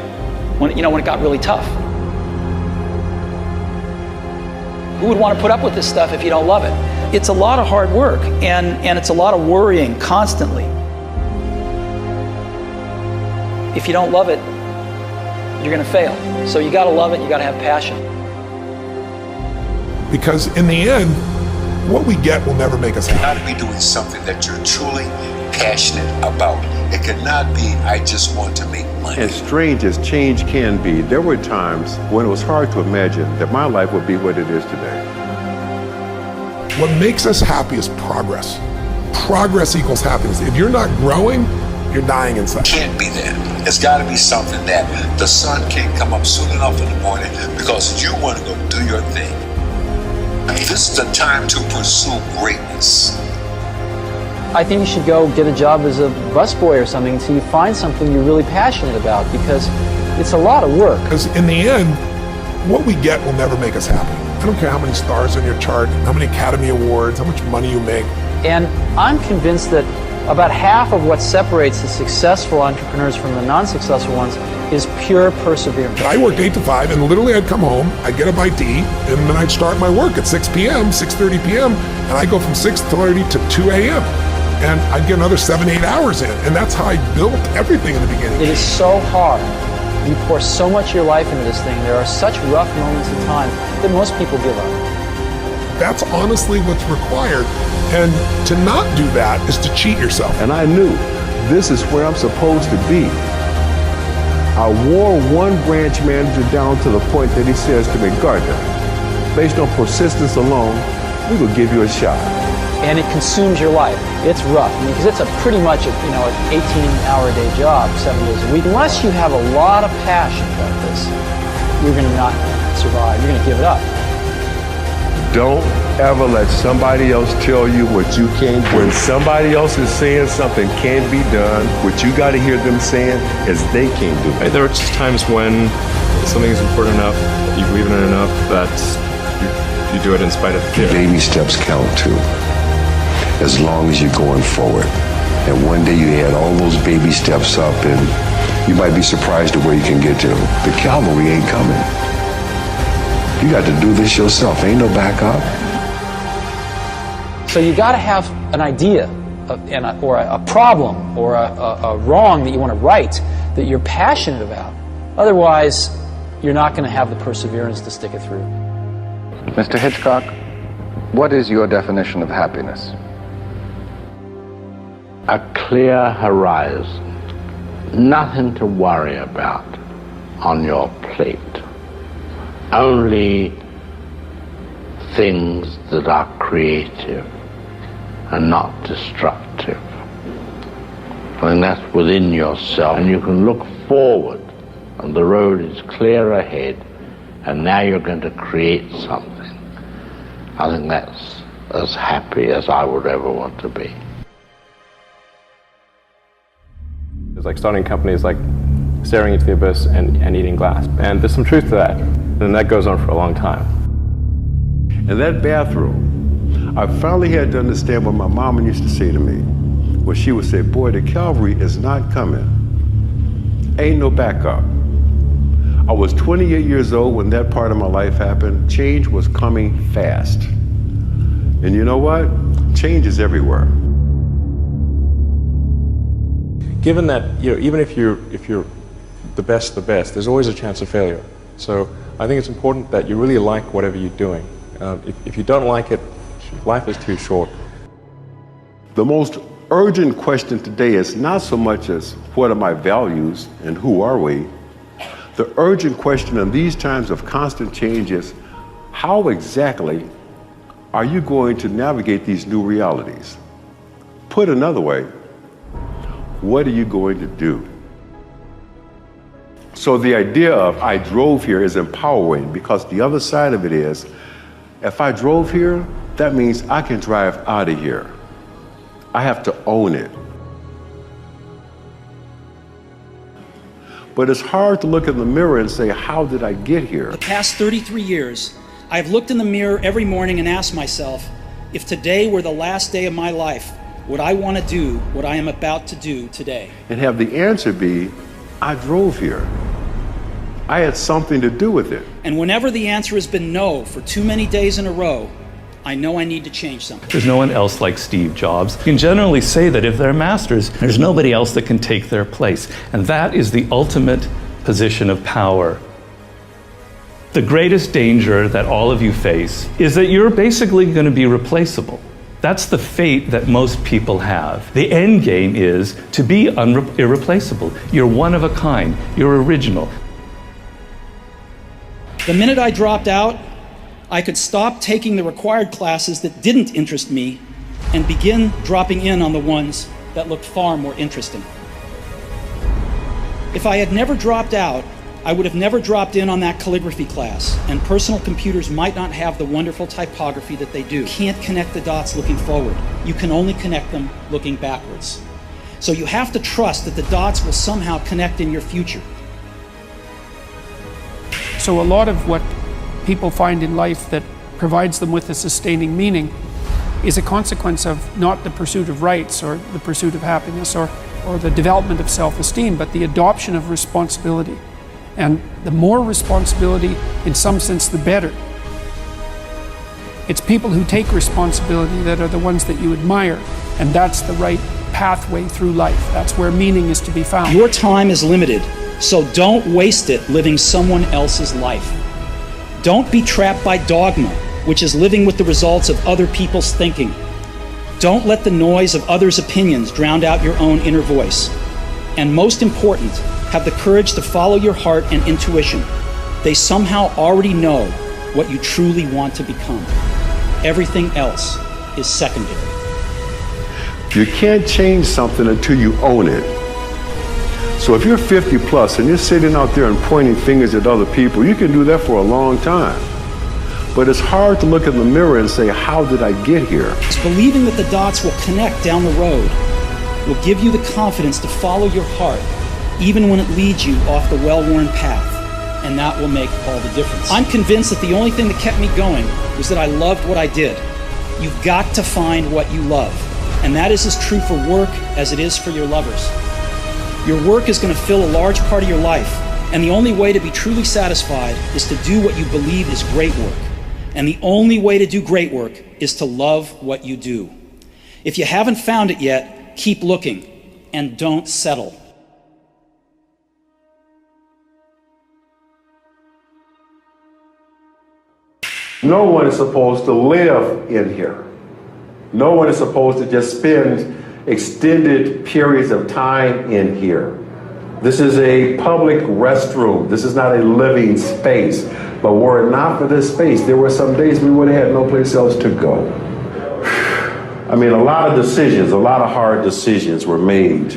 when it got really tough. Who would want to put up with this stuff if you don't love it? It's a lot of hard work, and it's a lot of worrying constantly. If you don't love it, you're going to fail. So you got to love it, you got to have passion. Because in the end, what we get will never make us happy. You got to be doing something that you're truly passionate about. It cannot be, I just want to make money. As strange as change can be, there were times when it was hard to imagine that my life would be what it is today. What makes us happy is progress. Progress equals happiness. If you're not growing, you're dying inside. Can't be that. It's got to be something that the sun can't come up soon enough in the morning because you want to go do your thing. This is the time to pursue greatness. I think you should go get a job as a busboy or something until you find something you're really passionate about, because it's a lot of work. Because in the end, what we get will never make us happy. I don't care how many stars on your chart, how many Academy Awards, how much money you make. And I'm convinced that about half of what separates the successful entrepreneurs from the non-successful ones is pure perseverance. I worked 8 to 5, and literally I'd come home, I'd get a bite to eat, and then I'd start my work at 6 p.m., 6:30 p.m., and I go from 6:30 to 2 a.m. And I'd get another 7-8 hours in, and that's how I built everything in the beginning. It is so hard. You pour so much of your life into this thing. There are such rough moments in time that most people give up. That's honestly what's required. And to not do that is to cheat yourself. And I knew this is where I'm supposed to be. I wore one branch manager down to the point that he says to me, Gardner, based on persistence alone, we will give you a shot. And it consumes your life. It's rough, because it's a pretty much an 18-hour-a-day job, 7 days a week. Unless you have a lot of passion about this, you're going to not survive. You're going to give it up. Don't ever let somebody else tell you what you can't do. When somebody else is saying something can't be done, what you got to hear them saying is they can't do it. There are just times when something is important enough, you believe in it enough, that you do it in spite of fear. Baby steps count too, as long as you're going forward. And one day you add all those baby steps up and you might be surprised at where you can get to. The cavalry ain't coming. You got to do this yourself, ain't no backup. So you got to have an idea or a problem or a wrong that you want to right that you're passionate about. Otherwise, you're not going to have the perseverance to stick it through. Mr. Hitchcock, what is your definition of happiness? A clear horizon, nothing to worry about on your plate. Only things that are creative and not destructive. I think that's within yourself, and you can look forward, and the road is clear ahead, and now you're going to create something. I think that's as happy as I would ever want to be. It's like starting companies like staring into the abyss and eating glass. And there's some truth to that. And that goes on for a long time. In that bathroom, I finally had to understand what my mama used to say to me. When she would say, boy, the cavalry is not coming. Ain't no backup. I was 28 years old when that part of my life happened. Change was coming fast. And you know what? Change is everywhere. Given that, even if you're the best, there's always a chance of failure. So I think it's important that you really like whatever you're doing. If you don't like it, life is too short. The most urgent question today is not so much as what are my values and who are we? The urgent question in these times of constant change is, how exactly are you going to navigate these new realities? Put another way, what are you going to do? So the idea of I drove here is empowering, because the other side of it is, if I drove here, that means I can drive out of here. I have to own it. But it's hard to look in the mirror and say, how did I get here? The past 33 years, I've looked in the mirror every morning and asked myself, if today were the last day of my life, would I want to do what I am about to do today? And have the answer be, I drove here. I had something to do with it. And whenever the answer has been no for too many days in a row, I know I need to change something. There's no one else like Steve Jobs. You can generally say that if they're masters, there's nobody else that can take their place. And that is the ultimate position of power. The greatest danger that all of you face is that you're basically going to be replaceable. That's the fate that most people have. The end game is to be irreplaceable. You're one of a kind. You're original. The minute I dropped out, I could stop taking the required classes that didn't interest me and begin dropping in on the ones that looked far more interesting. If I had never dropped out, I would have never dropped in on that calligraphy class, and personal computers might not have the wonderful typography that they do. You can't connect the dots looking forward. You can only connect them looking backwards. So you have to trust that the dots will somehow connect in your future. So a lot of what people find in life that provides them with a sustaining meaning is a consequence of not the pursuit of rights or the pursuit of happiness or the development of self-esteem, but the adoption of responsibility. And the more responsibility, in some sense, the better. It's people who take responsibility that are the ones that you admire, and that's the right pathway through life. That's where meaning is to be found. Your time is limited, so don't waste it living someone else's life. Don't be trapped by dogma, which is living with the results of other people's thinking. Don't let the noise of others' opinions drown out your own inner voice. And most important, have the courage to follow your heart and intuition. They somehow already know what you truly want to become. Everything else is secondary. You can't change something until you own it. So if you're 50 plus and you're sitting out there and pointing fingers at other people, you can do that for a long time. But it's hard to look in the mirror and say, how did I get here? It's believing that the dots will connect down the road will give you the confidence to follow your heart, even when it leads you off the well-worn path, and that will make all the difference. I'm convinced that the only thing that kept me going was that I loved what I did. You've got to find what you love, and that is as true for work as it is for your lovers. Your work is going to fill a large part of your life, and the only way to be truly satisfied is to do what you believe is great work. And the only way to do great work is to love what you do. If you haven't found it yet, keep looking and don't settle. No one is supposed to live in here. No one is supposed to just spend extended periods of time in here. This is a public restroom. This is not a living space. But were it not for this space, there were some days we would have had no place else to go. I mean, a lot of decisions, a lot of hard decisions were made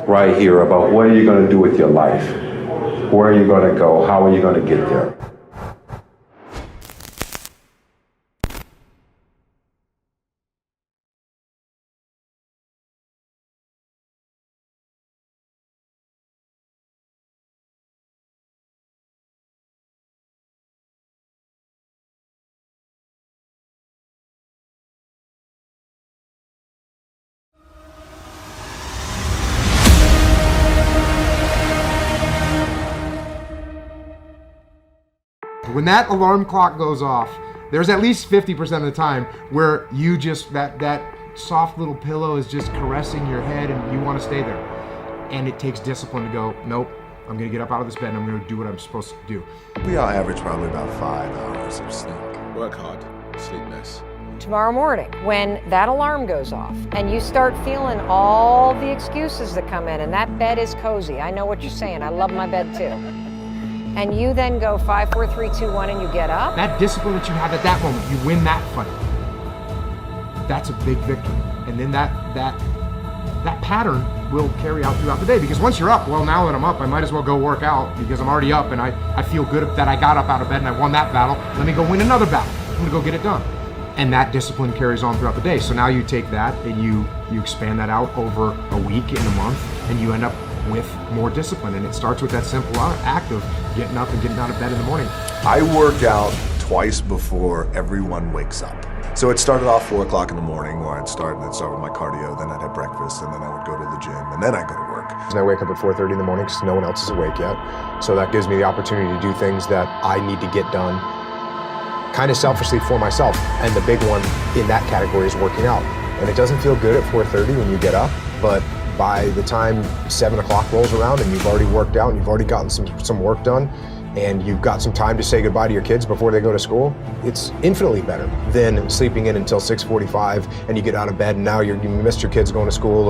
right here about what are you going to do with your life? Where are you going to go? How are you going to get there? When that alarm clock goes off, there's at least 50% of the time where you just, that soft little pillow is just caressing your head and you want to stay there. And it takes discipline to go, nope, I'm gonna get up out of this bed and I'm gonna do what I'm supposed to do. We all average probably about 5 hours of sleep. Work hard, sleep less. Tomorrow morning, when that alarm goes off and you start feeling all the excuses that come in and that bed is cozy, I know what you're saying, I love my bed too. and you then go 5, 4, 3, 2, 1, and you get up. That discipline that you have at that moment, you win that fight. That's a big victory. And then that pattern will carry out throughout the day, because once you're up, well, now that I'm up, I might as well go work out because I'm already up and I feel good that I got up out of bed and I won that battle. Let me go win another battle. I'm gonna go get it done. And that discipline carries on throughout the day. So now you take that and you expand that out over a week and a month, and you end up with more discipline. And it starts with that simple act of getting up and getting out of bed in the morning. I work out twice before everyone wakes up. So it started off 4 o'clock in the morning where I'd start with my cardio, then I'd have breakfast, and then I would go to the gym, and then I'd go to work. And I wake up at 4:30 in the morning because no one else is awake yet. So that gives me the opportunity to do things that I need to get done kind of selfishly for myself. And the big one in that category is working out. And it doesn't feel good at 4:30 when you get up, but by the time 7 o'clock rolls around and you've already worked out and you've already gotten some work done, and you've got some time to say goodbye to your kids before they go to school, it's infinitely better than sleeping in until 6:45 and you get out of bed and now you missed your kids going to school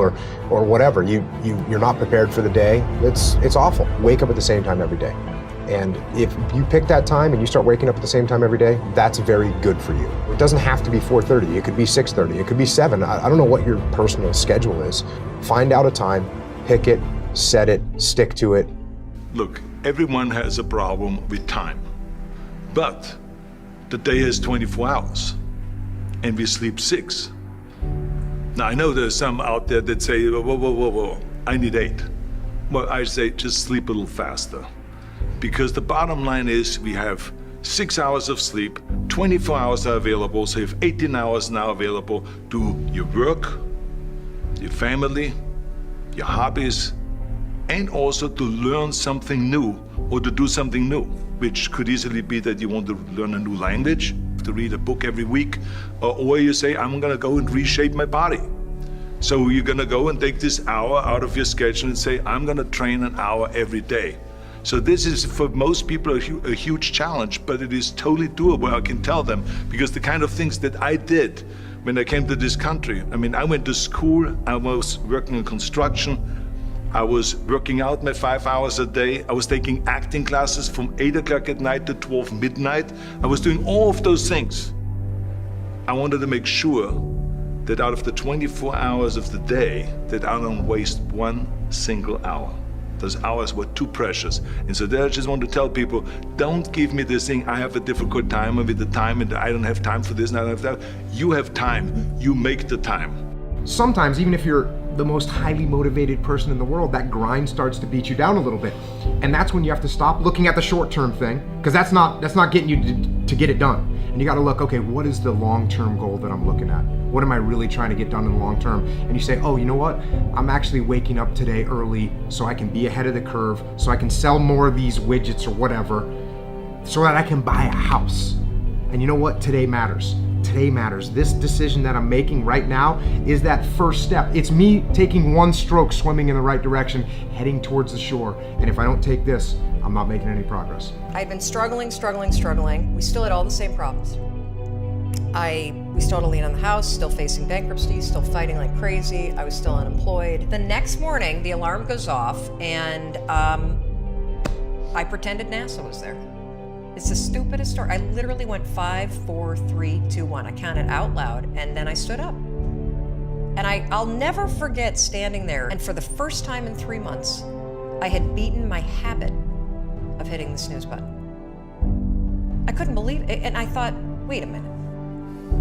or whatever. You're not prepared for the day. It's awful. Wake up at the same time every day. And if you pick that time and you start waking up at the same time every day, that's very good for you. It doesn't have to be 4:30, it could be 6:30, it could be 7. I don't know what your personal schedule is. Find out a time, pick it, set it, stick to it. Look, everyone has a problem with time, but the day has 24 hours and we sleep 6. Now I know there's some out there that say, whoa, I need 8. Well, I say just sleep a little faster, because the bottom line is we have 6 hours of sleep, 24 hours are available, so you have 18 hours now available to your work, your family, your hobbies, and also to learn something new or to do something new, which could easily be that you want to learn a new language, to read a book every week, or you say, I'm gonna go and reshape my body. So you're gonna go and take this hour out of your schedule and say, I'm gonna train an hour every day. So this is, for most people, a huge challenge, but it is totally doable, I can tell them, because the kind of things that I did when I came to this country, I mean, I went to school, I was working in construction, I was working out my 5 hours a day. I was taking acting classes from 8 o'clock at night to 12 midnight. I was doing all of those things. I wanted to make sure that out of the 24 hours of the day, that I don't waste one single hour. Those hours were too precious. And so there I just want to tell people, don't give me this thing, I have a difficult time with the time and I don't have time for this and I don't have that. You have time, you make the time. Sometimes, even if you're the most highly motivated person in the world, that grind starts to beat you down a little bit. And that's when you have to stop looking at the short-term thing, because that's not getting you to get it done. And you gotta look, okay, what is the long-term goal that I'm looking at? What am I really trying to get done in the long term? And you say, oh, you know what? I'm actually waking up today early so I can be ahead of the curve, so I can sell more of these widgets or whatever, so that I can buy a house. And you know what? Today matters. Today matters. This decision that I'm making right now is that first step. It's me taking one stroke, swimming in the right direction, heading towards the shore. And if I don't take this, I'm not making any progress. I'd been struggling. We still had all the same problems. We still had a lien on the house, still facing bankruptcy, still fighting like crazy. I was still unemployed. The next morning, the alarm goes off, and I pretended NASA was there. It's the stupidest story. I literally went 5, 4, 3, 2, 1. I counted out loud, and then I stood up. And I'll never forget standing there, and for the first time in 3 months, I had beaten my habit of hitting the snooze button. I couldn't believe it, and I thought, wait a minute.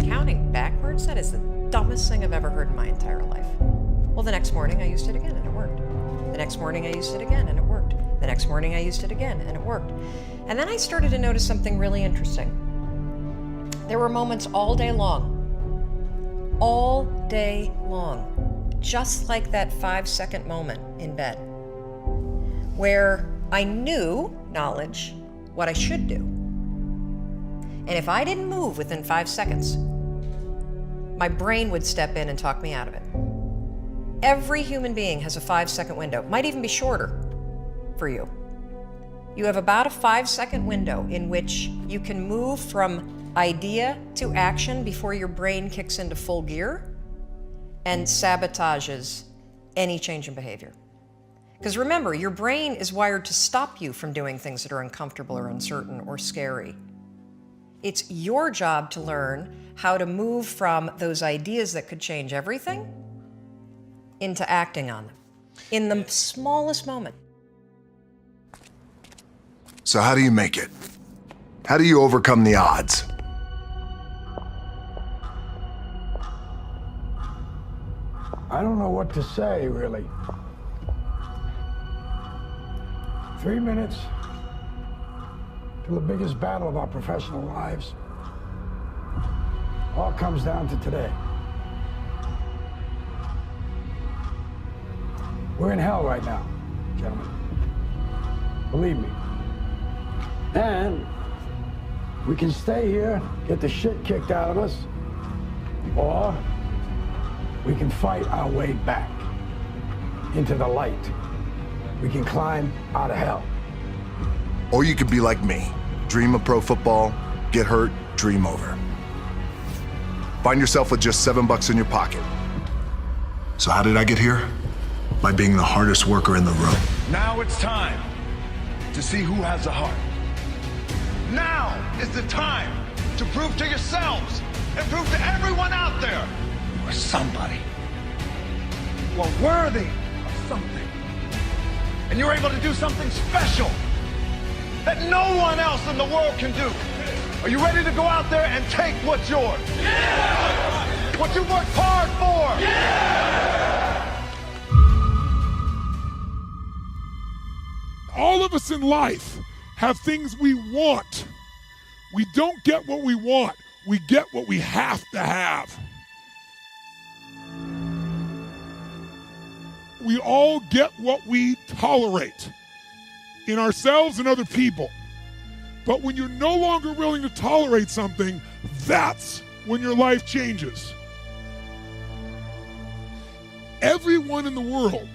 Counting backwards? That is the dumbest thing I've ever heard in my entire life. Well, the next morning I used it again, and it worked. The next morning I used it again, and it worked. The next morning I used it again, and it worked. And then I started to notice something really interesting. There were moments all day long, just like that 5-second moment in bed, where I knew, knowledge, what I should do. And if I didn't move within 5 seconds, my brain would step in and talk me out of it. Every human being has a 5-second window, might even be shorter for you. You have about a 5-second window in which you can move from idea to action before your brain kicks into full gear and sabotages any change in behavior. Because remember, your brain is wired to stop you from doing things that are uncomfortable or uncertain or scary. It's your job to learn how to move from those ideas that could change everything into acting on them in the smallest moment. So how do you make it? How do you overcome the odds? I don't know what to say, really. 3 minutes to the biggest battle of our professional lives. All comes down to today. We're in hell right now, gentlemen. Believe me. And we can stay here, get the shit kicked out of us, or we can fight our way back into the light. We can climb out of hell. Or you could be like me. Dream of pro football, get hurt, dream over. Find yourself with just $7 in your pocket. So how did I get here? By being the hardest worker in the room. Now it's time to see who has the heart. Now is the time to prove to yourselves and prove to everyone out there you are somebody. You are worthy of something. And you're able to do something special that no one else in the world can do. Are you ready to go out there and take what's yours? Yeah! What you worked hard for? Yeah! All of us in life have things we want. We don't get what we want. We get what we have to have. We all get what we tolerate in ourselves and other people. But when you're no longer willing to tolerate something, that's when your life changes. Everyone in the world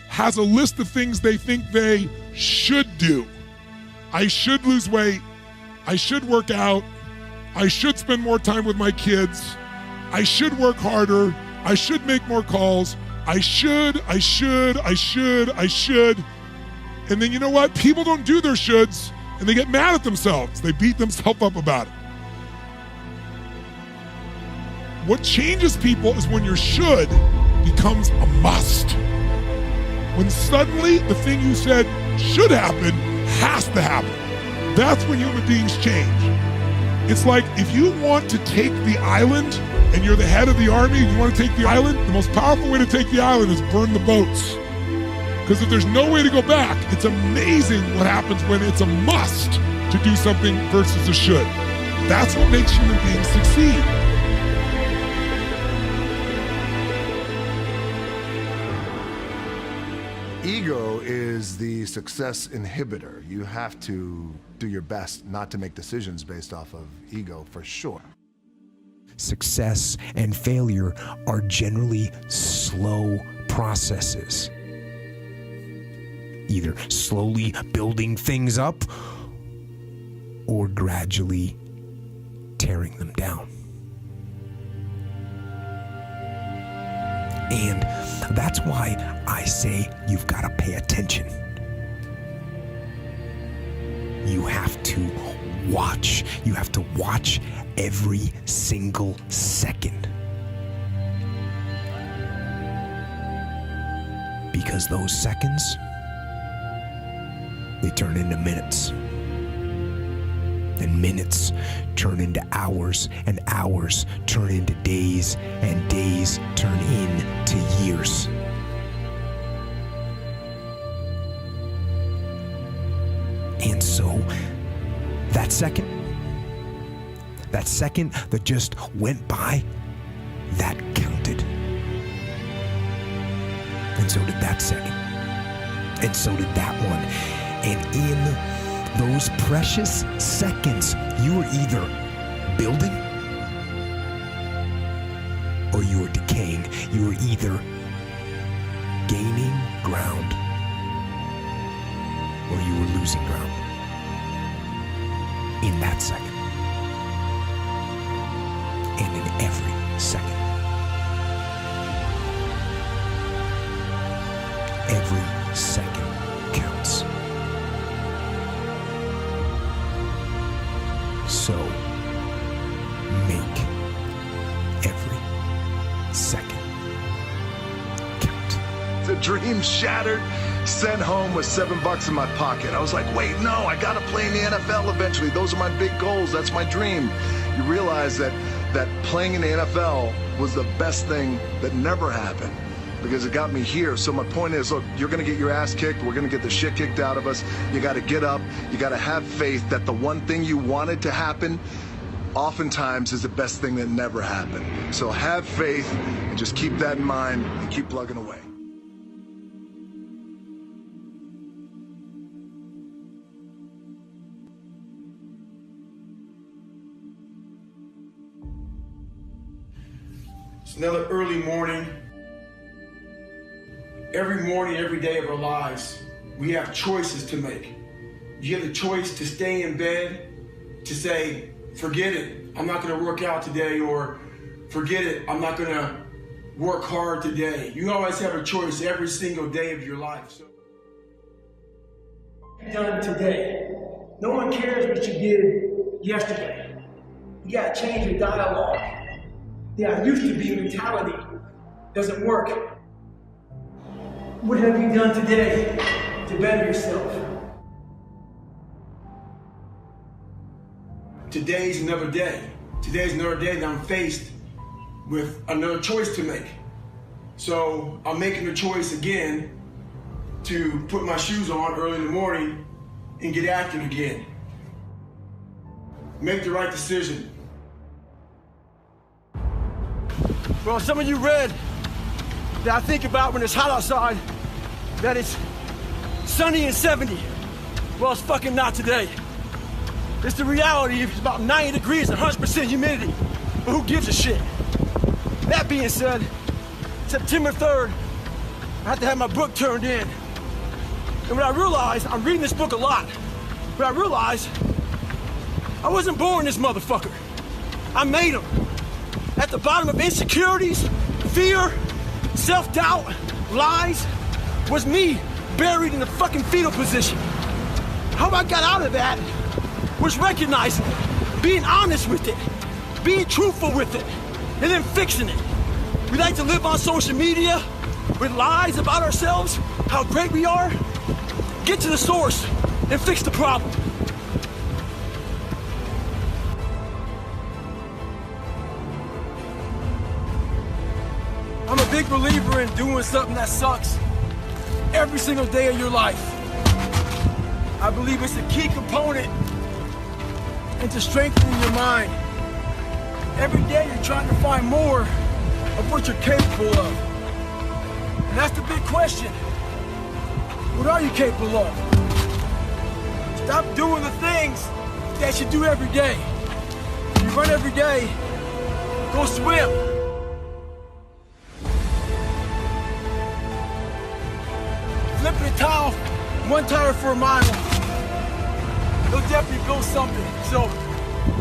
has a list of things they think they should do. I should lose weight. I should work out. I should spend more time with my kids. I should work harder. I should make more calls. I should. And then you know what? People don't do their shoulds and they get mad at themselves. They beat themselves up about it. What changes people is when your should becomes a must. When suddenly the thing you said should happen has to happen. That's when human beings change. It's like if you want to take the island and you're the head of the army and you want to take the island, the most powerful way to take the island is burn the boats. Because if there's no way to go back, it's amazing what happens when it's a must to do something versus a should. That's what makes human beings succeed. Ego is the success inhibitor. You have to do your best not to make decisions based off of ego, for sure. Success and failure are generally slow processes. Either slowly building things up or gradually tearing them down. And that's why I say you've got to pay attention. You have to watch. You have to watch every single second. Because those seconds, they turn into minutes. And minutes turn into hours, and hours turn into days, and days turn into years. And so, that second that just went by, that counted. And so did that second. And so did that one. And in those precious seconds, you are either building or you are decaying. You are either gaining ground or you are losing ground. In that second. And in every second. Every second counts. So, make every second count. The dream shattered, sent home with $7 in my pocket. I was like, wait, no, I gotta play in the NFL eventually. Those are my big goals, that's my dream. You realize that playing in the NFL was the best thing that never happened because it got me here. So my point is, look, you're gonna get your ass kicked, we're gonna get the shit kicked out of us. You gotta get up, you gotta have faith that the one thing you wanted to happen oftentimes is the best thing that never happened. So have faith and just keep that in mind and keep plugging away. It's another early morning. Every morning, every day of our lives, we have choices to make. You have the choice to stay in bed, to say, forget it, I'm not gonna work out today, or forget it, I'm not gonna work hard today. You always have a choice every single day of your life. So, done today. No one cares what you did yesterday. You gotta change your dialogue. Yeah, I used to be mentality doesn't work. What have you done today to better yourself? Today's another day. Today's another day that I'm faced with another choice to make. So I'm making the choice again to put my shoes on early in the morning and get active again. Make the right decision. Well, some of you read that I think about when it's hot outside, that it's sunny and 70. Well, it's fucking not today. It's the reality. It's about 90 degrees and 100% humidity. But who gives a shit? That being said, September 3rd, I had to have my book turned in. And what I realized, I'm reading this book a lot, but I realized I wasn't born this motherfucker. I made him. At the bottom of insecurities, fear, self-doubt, lies, was me buried in the fucking fetal position. How I got out of that was recognizing it, being honest with it, being truthful with it, and then fixing it. We like to live on social media with lies about ourselves, how great we are. Get to the source and fix the problem. I'm a big believer in doing something that sucks every single day of your life. I believe it's a key component into strengthening your mind. Every day you're trying to find more of what you're capable of. And that's the big question. What are you capable of? Stop doing the things that you do every day. If you run every day, go swim. Flipping a towel, one tire for a mile. It'll definitely build something. So,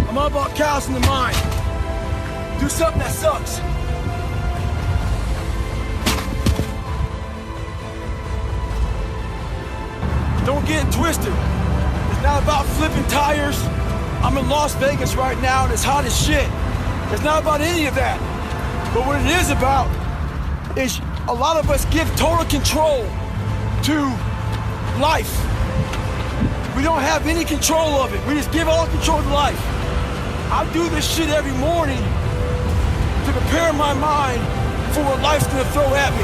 I'm all about callousing the mind. Do something that sucks. Don't get it twisted. It's not about flipping tires. I'm in Las Vegas right now and it's hot as shit. It's not about any of that. But what it is about is a lot of us give total control to life. We don't have any control of it. We just give all control to life. I do this shit every morning to prepare my mind for what life's gonna throw at me.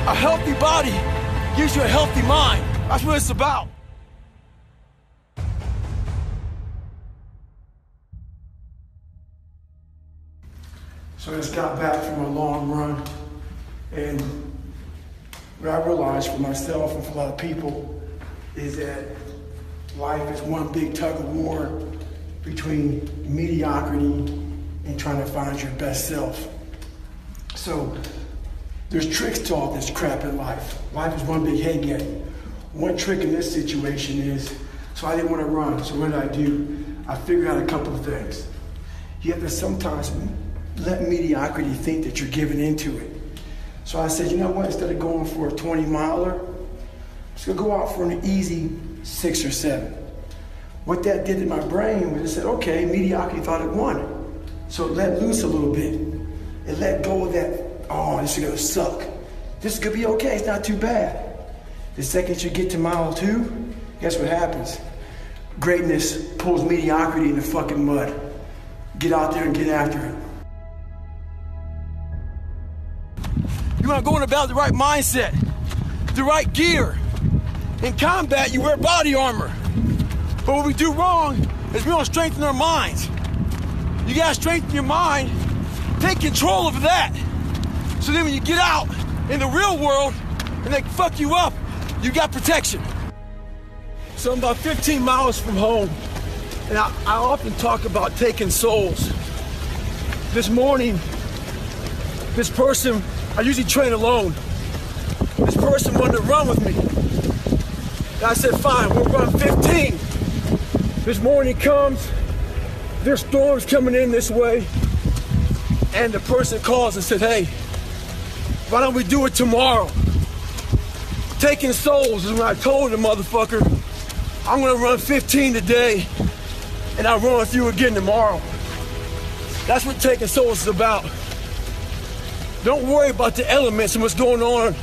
A healthy body gives you a healthy mind. That's what it's about. So I just got back from a long run, and what I realized for myself and for a lot of people is that life is one big tug of war between mediocrity and trying to find your best self. So there's tricks to all this crap in life. Life is one big head game. One trick in this situation is, so I didn't want to run, so what did I do? I figured out a couple of things. You have to sometimes let mediocrity think that you're giving into it. So I said, you know what, instead of going for a 20-miler, I'm just gonna go out for an easy 6 or 7. What that did to my brain was it said, okay, mediocrity thought it won. So it let loose a little bit. It let go of that, oh, this is gonna suck. This could be okay, it's not too bad. The second you get to mile 2, guess what happens? Greatness pulls mediocrity in the fucking mud. Get out there and get after it. You wanna go in about the right mindset, the right gear. In combat, you wear body armor. But what we do wrong is we don't strengthen our minds. You gotta strengthen your mind, take control of that. So then when you get out in the real world and they fuck you up, you got protection. So I'm about 15 miles from home, and I often talk about taking souls. This morning, this person, I usually train alone. This person wanted to run with me. And I said, fine, we'll run 15. This morning comes, there's storms coming in this way, and the person calls and said, hey, why don't we do it tomorrow? Taking souls is when I told the motherfucker, I'm gonna run 15 today, and I'll run with you again tomorrow. That's what taking souls is about. Don't worry about the elements and what's going on.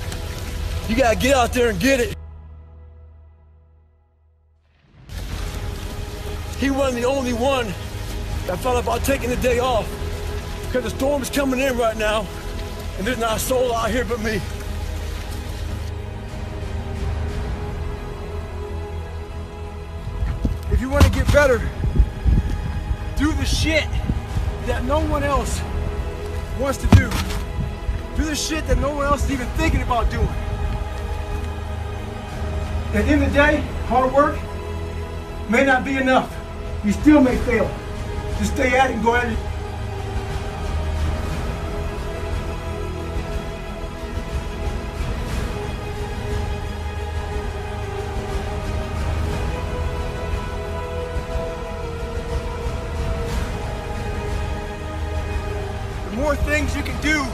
You gotta get out there and get it. He wasn't the only one that thought about taking the day off, because the storm is coming in right now, and there's not a soul out here but me. If you want to get better, do the shit that no one else wants to do. Do the shit that no one else is even thinking about doing. At the end of the day, hard work may not be enough. You still may fail. Just stay at it and go at it. The more things you can do,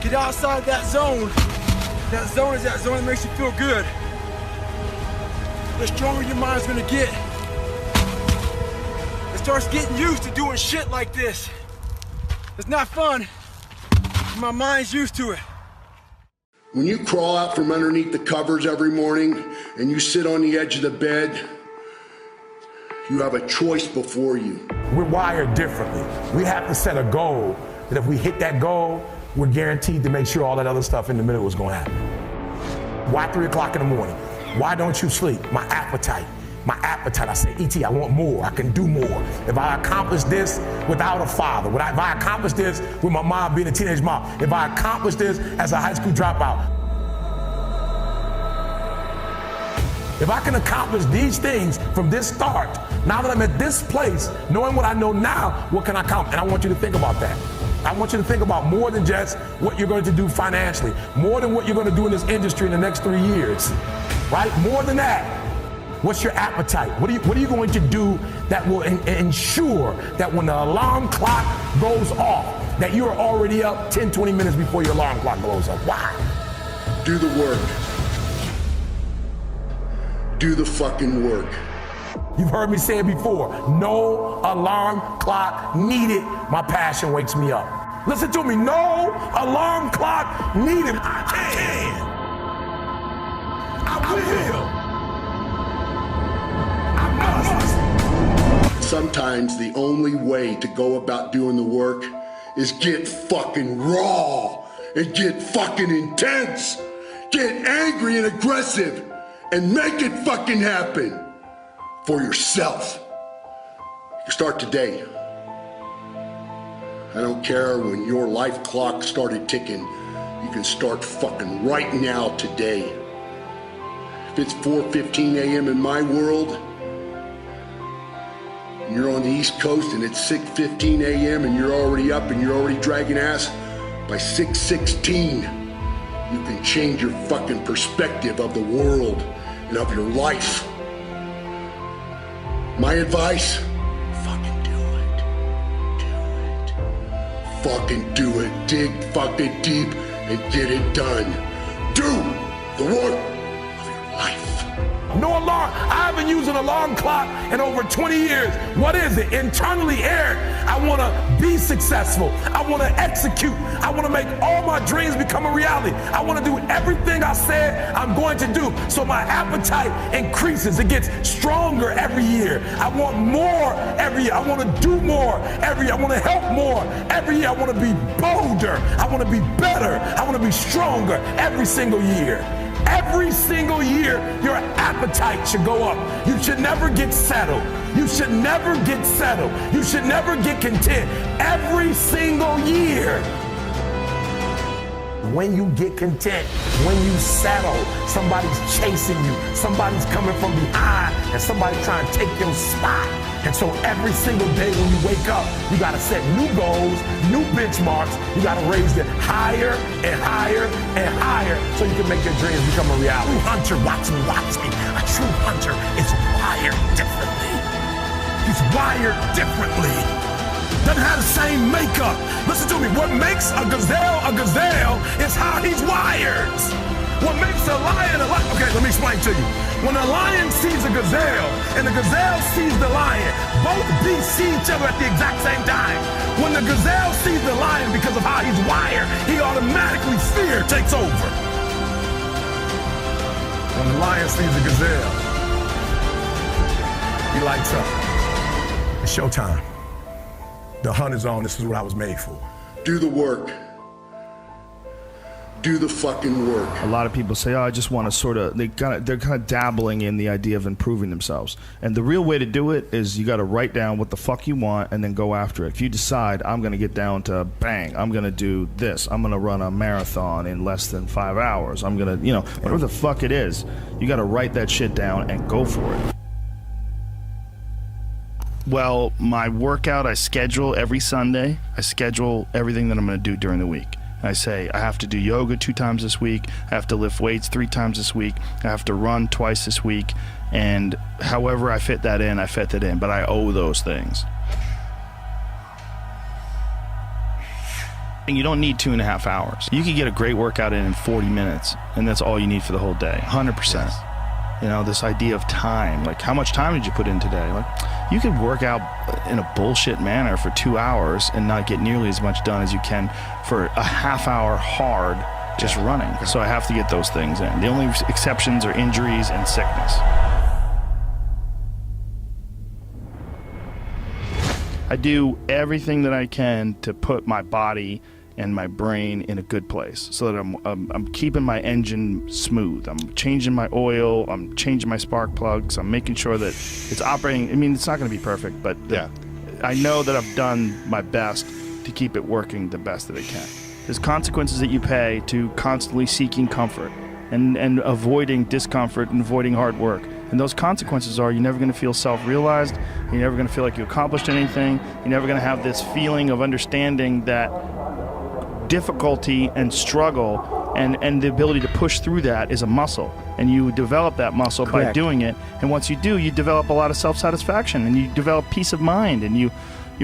get outside that zone. That zone is that zone that makes you feel good. The stronger your mind's gonna get. It starts getting used to doing shit like this. It's not fun. My mind's used to it. When you crawl out from underneath the covers every morning and you sit on the edge of the bed, you have a choice before you. We're wired differently. We have to set a goal that if we hit that goal, we're guaranteed to make sure all that other stuff in the middle is going to happen. Why 3 o'clock in the morning? Why don't you sleep? My appetite. I say, E.T., I want more. I can do more. If I accomplish this without a father, if I accomplish this with my mom being a teenage mom, if I accomplish this as a high school dropout, if I can accomplish these things from this start, now that I'm at this place, knowing what I know now, what can I accomplish? And I want you to think about that. I want you to think about more than just what you're going to do financially, more than what you're going to do in this industry in the next 3 years, right? More than that. What's your appetite? What are you going to do that will ensure that when the alarm clock goes off, that you're already up 10, 20 minutes before your alarm clock goes up? Why? Do the work. Do the fucking work. You've heard me say it before. No alarm clock needed. My passion wakes me up. Listen to me. No alarm clock needed. I can. I will. Sometimes the only way to go about doing the work is get fucking raw and get fucking intense. Get angry and aggressive and make it fucking happen for yourself. You start today. I don't care when your life clock started ticking. You can start fucking right now today. If it's 4:15 a.m. in my world, you're on the East Coast and it's 6:15 a.m. and you're already up and you're already dragging ass, by 6:16, you can change your fucking perspective of the world and of your life. My advice, fucking do it. Do it. fucking do it. Dig fucking deep and get it done. Do the work of your life. No alarm. I haven't used an alarm clock in over 20 years. What is it? Internally, Eric, I want to be successful. I want to execute. I want to make all my dreams become a reality. I want to do everything I said I'm going to do. So my appetite increases. It gets stronger every year. I want more every year. I want to do more every year. I want to help more every year. I want to be bolder. I want to be better. I want to be stronger every single year. Every single year, your appetite should go up. You should never get settled. You should never get settled. You should never get content. Every single year. When you get content, when you settle, somebody's chasing you, somebody's coming from behind, and somebody's trying to take your spot. And so every single day when you wake up, you gotta set new goals, new benchmarks. You gotta raise it higher and higher and higher so you can make your dreams become a reality. A true hunter, watch me. A true hunter is wired differently. He's wired differently. Doesn't have the same makeup. Listen to me, what makes a gazelle is how he's wired. What makes a lion a lion? Okay, let me explain to you. When a lion sees a gazelle and the gazelle sees the lion, both beasts see each other at the exact same time. When the gazelle sees the lion because of how he's wired, he automatically fear takes over. When the lion sees the gazelle, he lights up. It's showtime. The hunt is on. This is what I was made for. Do the work. Do the fucking work. A lot of people say, "Oh, I just want to sort of." They're kind of dabbling in the idea of improving themselves. And the real way to do it is you got to write down what the fuck you want and then go after it. If you decide, I'm going to get down to bang, I'm going to do this. I'm going to run a marathon in less than 5 hours. I'm going to, whatever the fuck it is, you got to write that shit down and go for it. Well, my workout I schedule every Sunday. I schedule everything that I'm going to do during the week. I say I have to do yoga 2 times this week. I have to lift weights 3 times this week. I have to run twice this week. And however I fit that in, I fit that in. But I owe those things. And you don't need 2.5 hours. You can get a great workout in 40 minutes, and that's all you need for the whole day. 100%. Yes. This idea of time. Like, how much time did you put in today? Like, you could work out in a bullshit manner for 2 hours and not get nearly as much done as you can for a half hour hard just running. So I have to get those things in. The only exceptions are injuries and sickness. I do everything that I can to put my body and my brain in a good place so that I'm keeping my engine smooth. I'm changing my oil, I'm changing my spark plugs, I'm making sure that it's operating. I mean, it's not gonna be perfect, but I know that I've done my best to keep it working the best that it can. There's consequences that you pay to constantly seeking comfort and avoiding discomfort and avoiding hard work. And those consequences are you're never gonna feel self-realized, you're never gonna feel like you accomplished anything, you're never gonna have this feeling of understanding that difficulty and struggle and the ability to push through that is a muscle, and you develop that muscle by doing it. And once you do, you develop a lot of self-satisfaction and you develop peace of mind, and you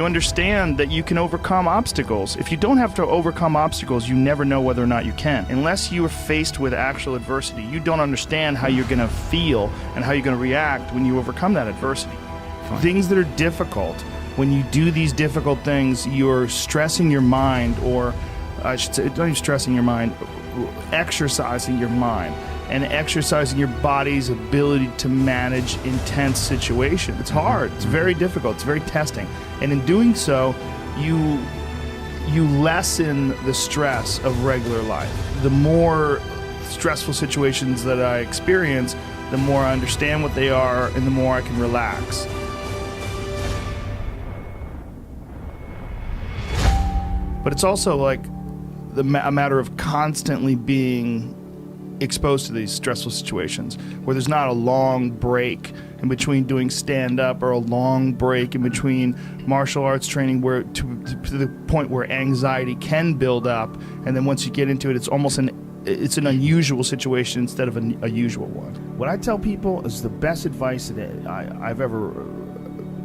understand that you can overcome obstacles. If you don't have to overcome obstacles, you never know whether or not you can. Unless you are faced with actual adversity, you don't understand how you're gonna feel and how you're gonna react when you overcome that adversity. Things that are difficult, when you do these difficult things, you're stressing your mind, or I should say, don't even stressing your mind, exercising your mind and exercising your body's ability to manage intense situations. It's hard, it's very difficult, it's very testing. And in doing so, you lessen the stress of regular life. The more stressful situations that I experience, the more I understand what they are and the more I can relax. But it's also like a matter of constantly being exposed to these stressful situations where there's not a long break in between doing stand-up or a long break in between martial arts training where to the point where anxiety can build up, and then once you get into it, it's almost an unusual situation instead of a usual one. What I tell people is the best advice that I've ever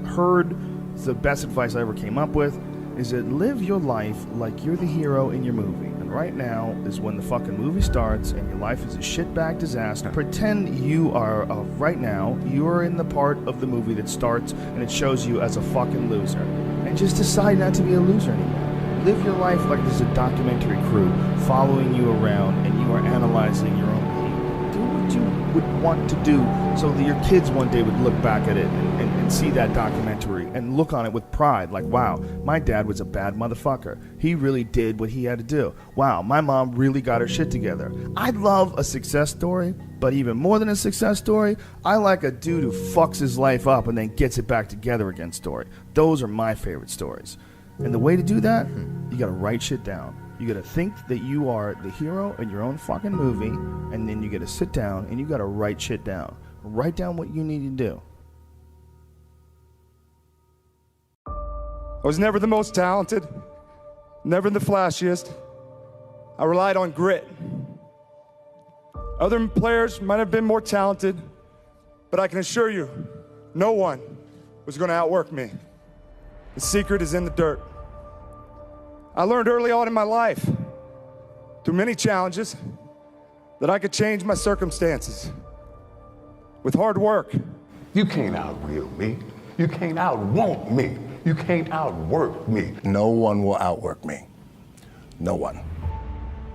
heard, it's the best advice I ever came up with, is that live your life like you're the hero in your movie. And right now is when the fucking movie starts and your life is a shitbag disaster. Pretend you are, right now, you are in the part of the movie that starts and it shows you as a fucking loser. And just decide not to be a loser anymore. Live your life like there's a documentary crew following you around and you are analyzing your own behavior. Do what you would want to do so that your kids one day would look back at it and see that documentary and look on it with pride, like, wow, my dad was a bad motherfucker. He really did what he had to do. Wow, my mom really got her shit together. I love a success story, but even more than a success story, I like a dude who fucks his life up and then gets it back together again story. Those are my favorite stories. And the way to do that, you gotta write shit down. You gotta think that you are the hero in your own fucking movie, and then you gotta sit down and you gotta write shit down. Write down what you need to do. I was never the most talented, never the flashiest. I relied on grit. Other players might have been more talented, but I can assure you, no one was going to outwork me. The secret is in the dirt. I learned early on in my life, through many challenges, that I could change my circumstances with hard work. You can't outwield me. You can't outwant me. You can't outwork me. No one will outwork me. No one.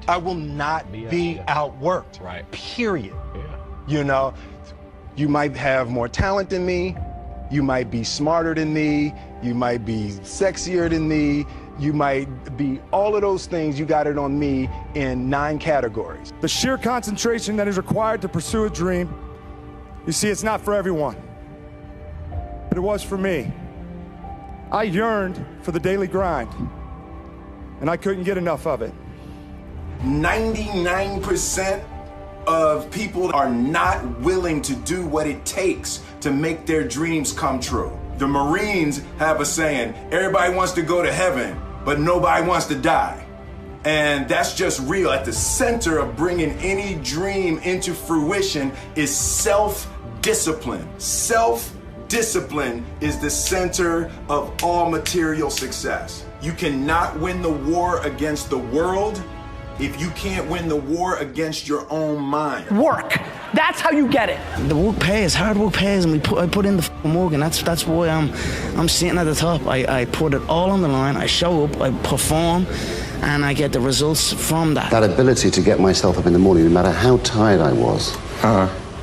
I will not be outworked. Right. Period. Yeah. You know, you might have more talent than me. You might be smarter than me. You might be sexier than me. You might be all of those things. You got it on me in 9 categories. The sheer concentration that is required to pursue a dream, you see, it's not for everyone, but it was for me. I yearned for the daily grind, and I couldn't get enough of it. 99% of people are not willing to do what it takes to make their dreams come true. The Marines have a saying, everybody wants to go to heaven, but nobody wants to die. And that's just real. At the center of bringing any dream into fruition is self-discipline. Self-discipline is the center of all material success. You cannot win the war against the world if you can't win the war against your own mind. Work. That's how you get it. The work pays. Hard work pays, and I put in the work, and that's why I'm sitting at the top. I put it all on the line. I show up. I perform, and I get the results from that. That ability to get myself up in the morning, no matter how tired I was,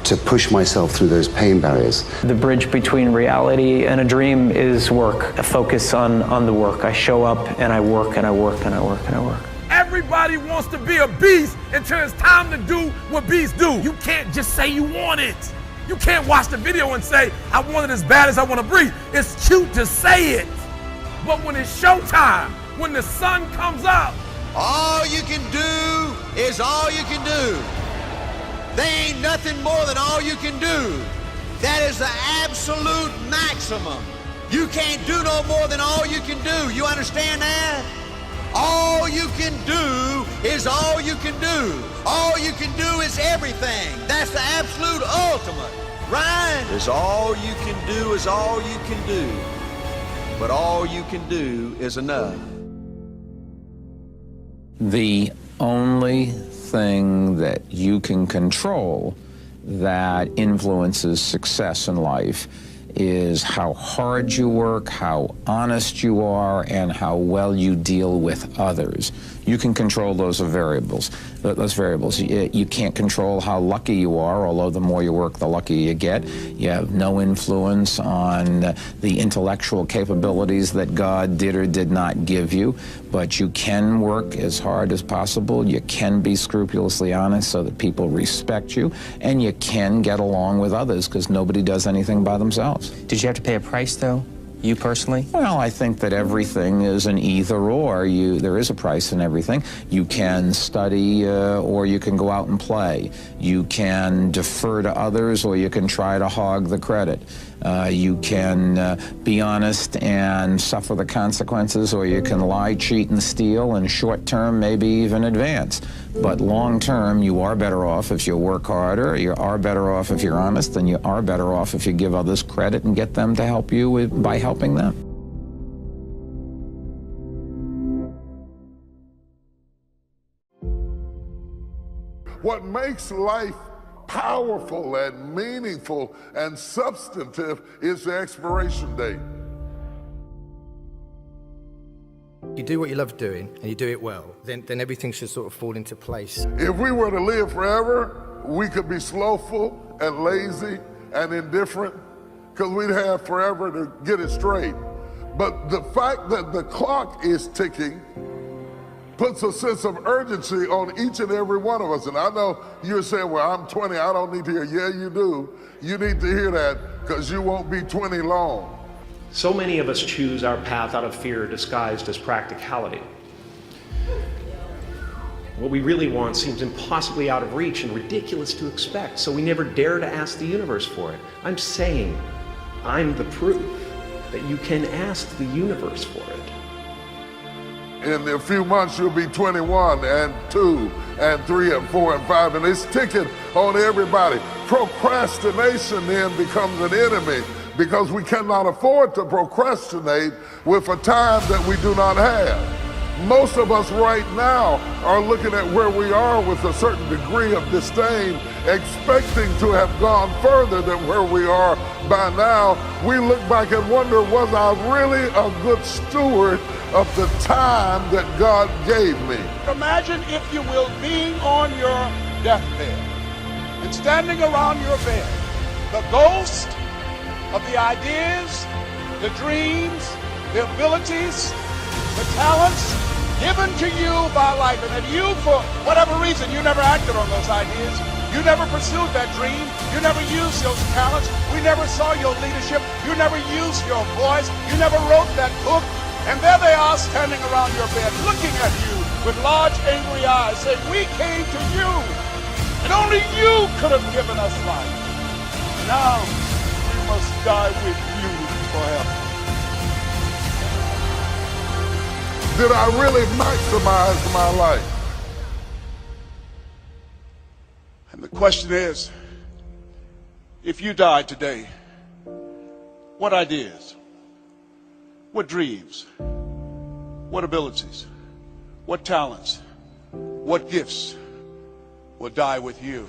to push myself through those pain barriers. The bridge between reality and a dream is work. A focus on the work. I show up and I work and I work and I work and I work. Everybody wants to be a beast until it's time to do what beasts do. You can't just say you want it. You can't watch the video and say, I want it as bad as I want to breathe. It's cute to say it. But when it's showtime, when the sun comes up, all you can do is all you can do. There ain't nothing more than all you can do. That is the absolute maximum. You can't do no more than all you can do. You understand that? All you can do is all you can do. All you can do is everything. That's the absolute ultimate, right? Is all you can do is all you can do. But all you can do is enough. The only thing that you can control that influences success in life is how hard you work, how honest you are, and how well you deal with others. You can control those variables. You can't control how lucky you are, although the more you work, the luckier you get. You have no influence on the intellectual capabilities that God did or did not give you, but you can work as hard as possible. You can be scrupulously honest so that people respect you, and you can get along with others because nobody does anything by themselves. Did you have to pay a price, though? You personally? Well, I think that everything is an either-or. There is a price in everything. You can study or you can go out and play. You can defer to others or you can try to hog the credit. You can be honest and suffer the consequences, or you can lie, cheat, and steal, and short-term, maybe even advance. But long-term, you are better off if you work harder, you are better off if you're honest, and you are better off if you give others credit and get them to help you by helping them. What makes life powerful and meaningful and substantive is the expiration date. You do what you love doing and you do it well, then everything should sort of fall into place. If we were to live forever, we could be slowful and lazy and indifferent because we'd have forever to get it straight. But the fact that the clock is ticking puts a sense of urgency on each and every one of us. And I know you're saying, well, I'm 20, I don't need to hear. Yeah, you do. You need to hear that because you won't be 20 long. So many of us choose our path out of fear disguised as practicality. What we really want seems impossibly out of reach and ridiculous to expect, so we never dare to ask the universe for it. I'm saying I'm the proof that you can ask the universe for it. In a few months, you'll be 21 and 2 and 3 and 4 and 5, and it's ticking on everybody. Procrastination then becomes an enemy because we cannot afford to procrastinate with a time that we do not have. Most of us right now are looking at where we are with a certain degree of disdain, expecting to have gone further than where we are by now. We look back and wonder, was I really a good steward of the time that God gave me? Imagine, if you will, being on your deathbed and standing around your bed, the ghost of the ideas, the dreams, the abilities, the talents given to you by life, and that you, for whatever reason, you never acted on those ideas. You never pursued that dream. You never used those talents. We never saw your leadership. You never used your voice. You never wrote that book. And there they are standing around your bed, looking at you with large, angry eyes, saying, we came to you, and only you could have given us life. Now, we must die with you forever. Did I really maximize my life? And the question is, if you died today, what ideas, what dreams, what abilities, what talents, what gifts will die with you?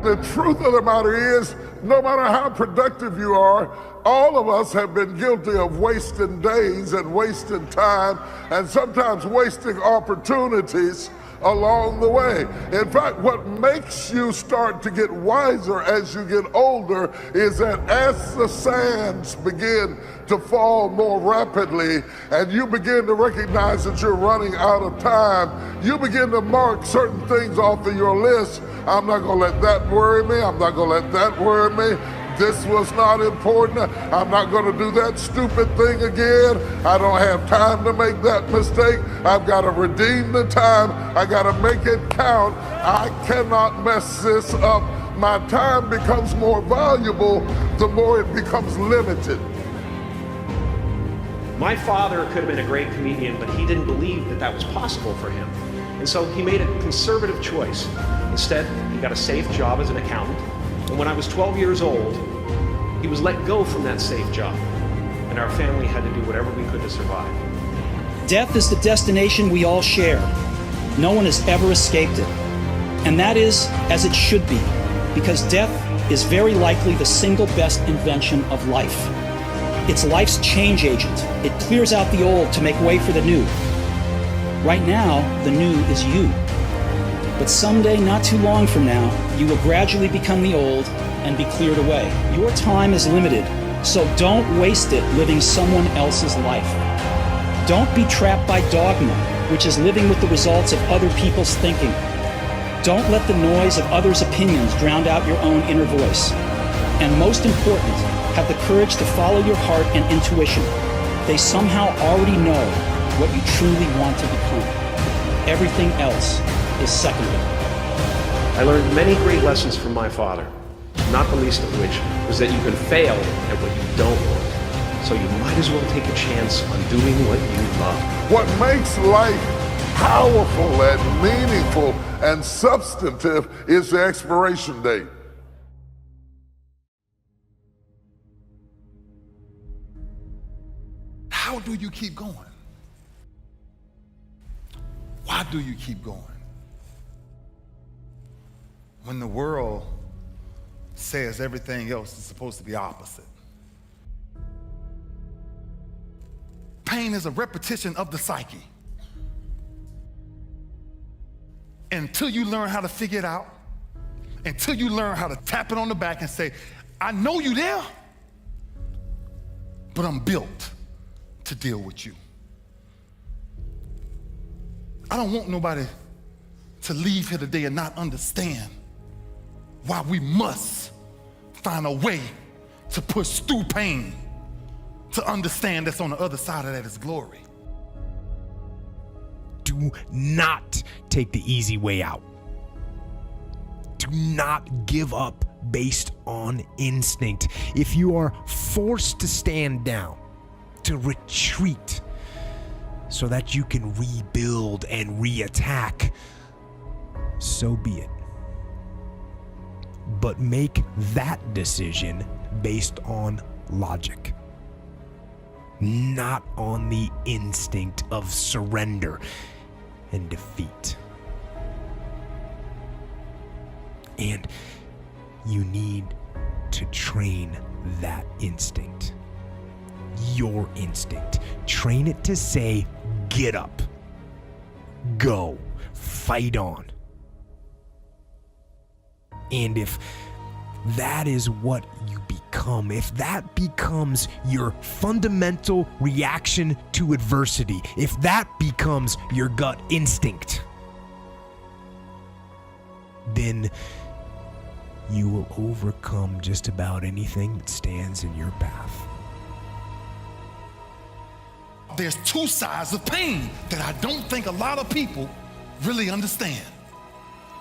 The truth of the matter is, no matter how productive you are, all of us have been guilty of wasting days and wasting time and sometimes wasting opportunities along the way. In fact, what makes you start to get wiser as you get older is that as the sands begin to fall more rapidly and you begin to recognize that you're running out of time, you begin to mark certain things off of your list. I'm not gonna let that worry me. I'm not gonna let that worry me. This was not important. I'm not going to do that stupid thing again. I don't have time to make that mistake. I've got to redeem the time. I got to make it count. I cannot mess this up. My time becomes more valuable the more it becomes limited. My father could have been a great comedian, but he didn't believe that that was possible for him. And so he made a conservative choice. Instead, he got a safe job as an accountant. And when I was 12 years old, he was let go from that safe job. And our family had to do whatever we could to survive. Death is the destination we all share. No one has ever escaped it. And that is as it should be, because death is very likely the single best invention of life. It's life's change agent. It clears out the old to make way for the new. Right now, the new is you. But someday, not too long from now, you will gradually become the old and be cleared away. Your time is limited, so don't waste it living someone else's life. Don't be trapped by dogma, which is living with the results of other people's thinking. Don't let the noise of others' opinions drown out your own inner voice. And most important, have the courage to follow your heart and intuition. They somehow already know what you truly want to become. Everything else is secondary. I learned many great lessons from my father, not the least of which was that you can fail at what you don't want. So you might as well take a chance on doing what you love. What makes life powerful and meaningful and substantive is the expiration date. How do do you keep going? Why do you keep going? When the world says everything else is supposed to be opposite. Pain is a repetition of the psyche. Until you learn how to figure it out, until you learn how to tap it on the back and say, I know you there, but I'm built to deal with you. I don't want nobody to leave here today and not understand why we must find a way to push through pain to understand that's on the other side of that is glory. Do not take the easy way out. Do not give up based on instinct. If you are forced to stand down, to retreat, so that you can rebuild and reattack, so be it. But make that decision based on logic, not on the instinct of surrender and defeat. And you need to train that instinct. Your instinct. Train it to say, get up, go, fight on. And if that is what you become, if that becomes your fundamental reaction to adversity, if that becomes your gut instinct, then you will overcome just about anything that stands in your path. There's two sides of pain that I don't think a lot of people really understand,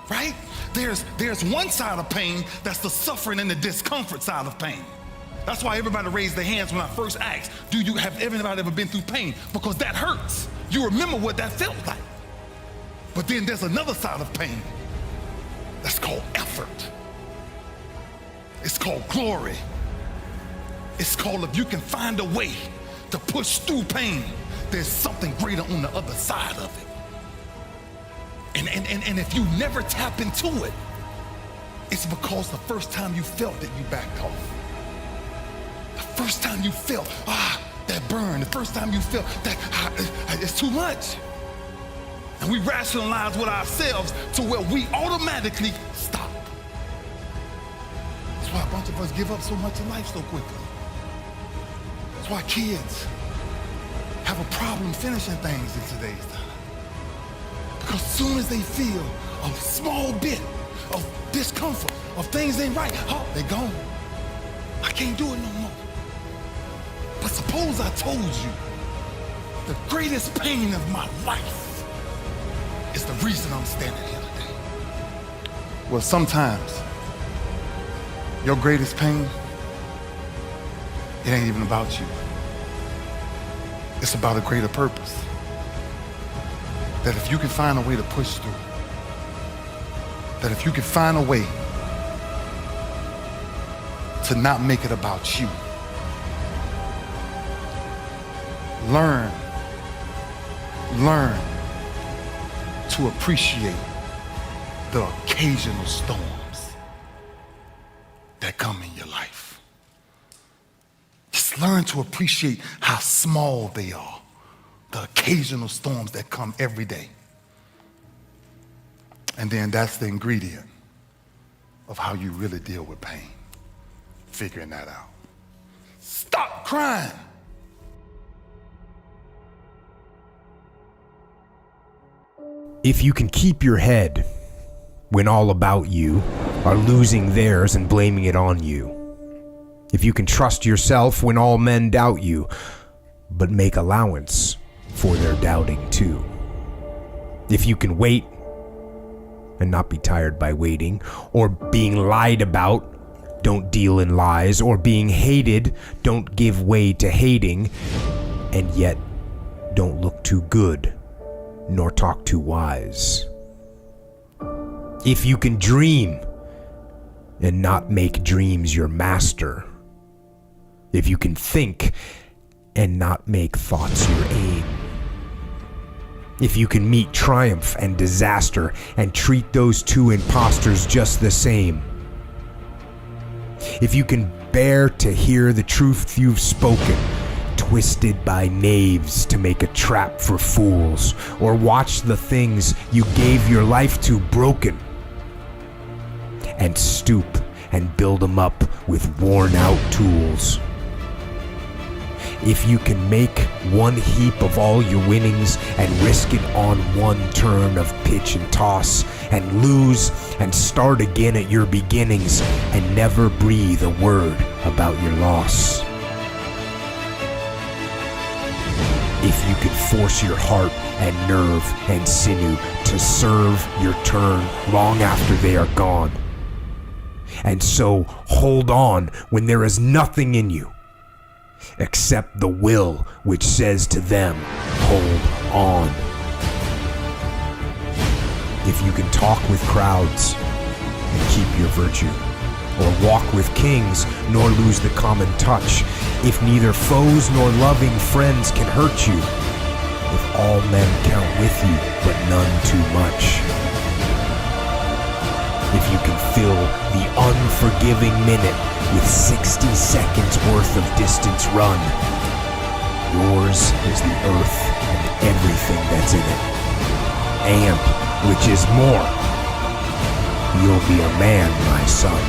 right? There's one side of pain that's the suffering and the discomfort side of pain. That's why everybody raised their hands when I first asked, have everybody ever been through pain? Because that hurts. You remember what that felt like. But then there's another side of pain that's called effort. It's called glory. It's called if you can find a way to push through pain, there's something greater on the other side of it. And if you never tap into it, it's because the first time you felt it, you backed off. The first time you felt, that burn, the first time you felt that it's too much. And we rationalize with ourselves to where we automatically stop. That's why a bunch of us give up so much in life so quickly. That's why kids have a problem finishing things in today's time. Because as soon as they feel a small bit of discomfort, of things ain't right, they're gone. I can't do it no more. But suppose I told you the greatest pain of my life is the reason I'm standing here today. Well, sometimes your greatest pain, it ain't even about you. It's about a greater purpose. That if you can find a way to push through, that if you can find a way to not make it about you, learn to appreciate the occasional storms that come in your life. Just learn to appreciate how small they are, the occasional storms that come every day. And then that's the ingredient of how you really deal with pain, figuring that out. Stop crying. If you can keep your head when all about you are losing theirs and blaming it on you. If you can trust yourself when all men doubt you, but make allowance for their doubting too. If you can wait and not be tired by waiting, or being lied about, don't deal in lies, or being hated, don't give way to hating, and yet don't look too good nor talk too wise. If you can dream and not make dreams your master. If you can think and not make thoughts your aim. If you can meet triumph and disaster and treat those two imposters just the same. If you can bear to hear the truth you've spoken, twisted by knaves to make a trap for fools, or watch the things you gave your life to broken, and stoop and build them up with worn out tools. If you can make one heap of all your winnings and risk it on one turn of pitch and toss, and lose and start again at your beginnings, and never breathe a word about your loss. If you can force your heart and nerve and sinew to serve your turn long after they are gone, and so hold on when there is nothing in you except the will which says to them, hold on. If you can talk with crowds and keep your virtue, or walk with kings nor lose the common touch, if neither foes nor loving friends can hurt you, if all men count with you but none too much, if you can fill the unforgiving minute with 60 seconds worth of distance run, yours is the earth and everything that's in it. And, which is more, you'll be a man, my son.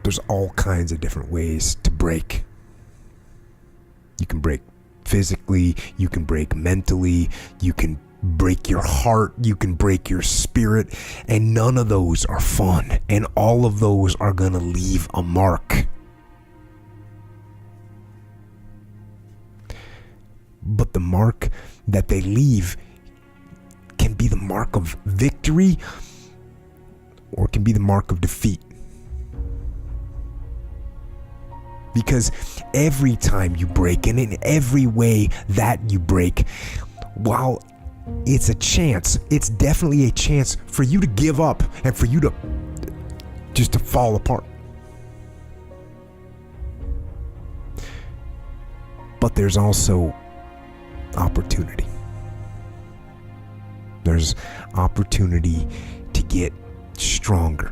There's all kinds of different ways to break. You can break physically, you can break mentally, you can break your heart, you can break your spirit, and none of those are fun, and all of those are gonna leave a mark. But the mark that they leave can be the mark of victory, or it can be the mark of defeat. Because every time you break, and in every way that you break, while it's a chance, it's definitely a chance for you to give up and for you to just to fall apart. But there's also opportunity. There's opportunity to get stronger,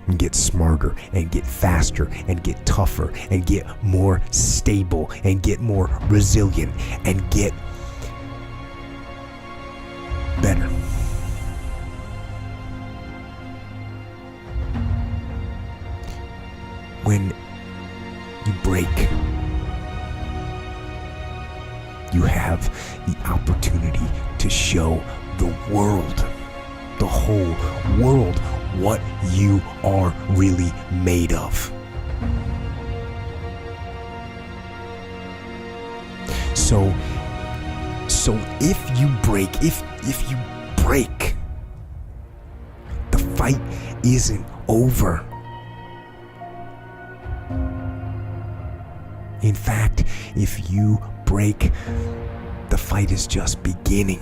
and get smarter, and get faster, and get tougher, and get more stable, and get more resilient, and get better. When you break, you have the opportunity to show the world, the whole world, what you are really made of. So if you break, if you break, the fight isn't over. In fact, if you break, the fight is just beginning.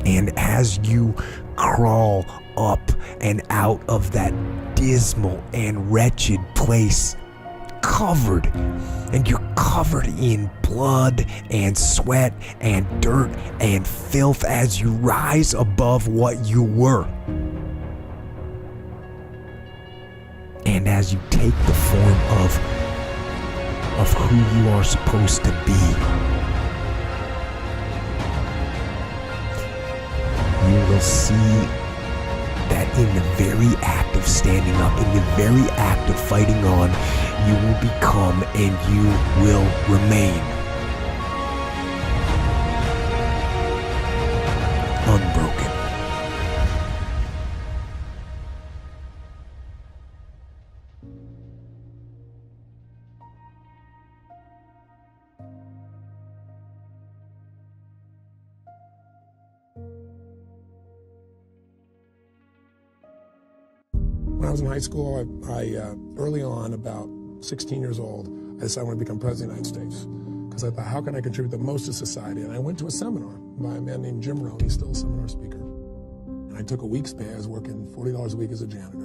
And as you crawl up and out of that dismal and wretched place, covered, and you're covered in blood and sweat and dirt and filth as you rise above what you were. And as you take the form of who you are supposed to be, you will see that in the very act of standing up, in the very act of fighting on, you will become and you will remain unbroken. When I was in high school, I early on, about 16 years old, I decided I want to become president of the United States. because I thought, how can I contribute the most to society? And I went to a seminar by a man named Jim Rohn. He's still a seminar speaker. And I took a week's pay. I was working $40 a week as a janitor.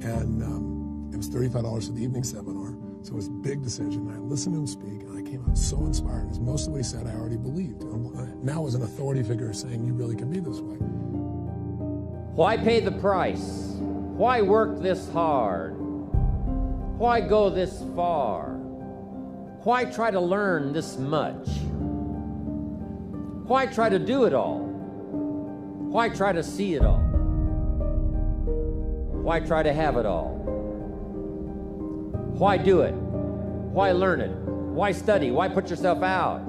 And it was $35 for the evening seminar. So it was a big decision. I listened to him speak, and I came out so inspired, because most of what he said I already believed. Now as an authority figure saying you really can be this way. Why pay the price? Why work this hard? Why go this far? Why try to learn this much? Why try to do it all? Why try to see it all? Why try to have it all? Why do it? Why learn it? Why study? Why put yourself out?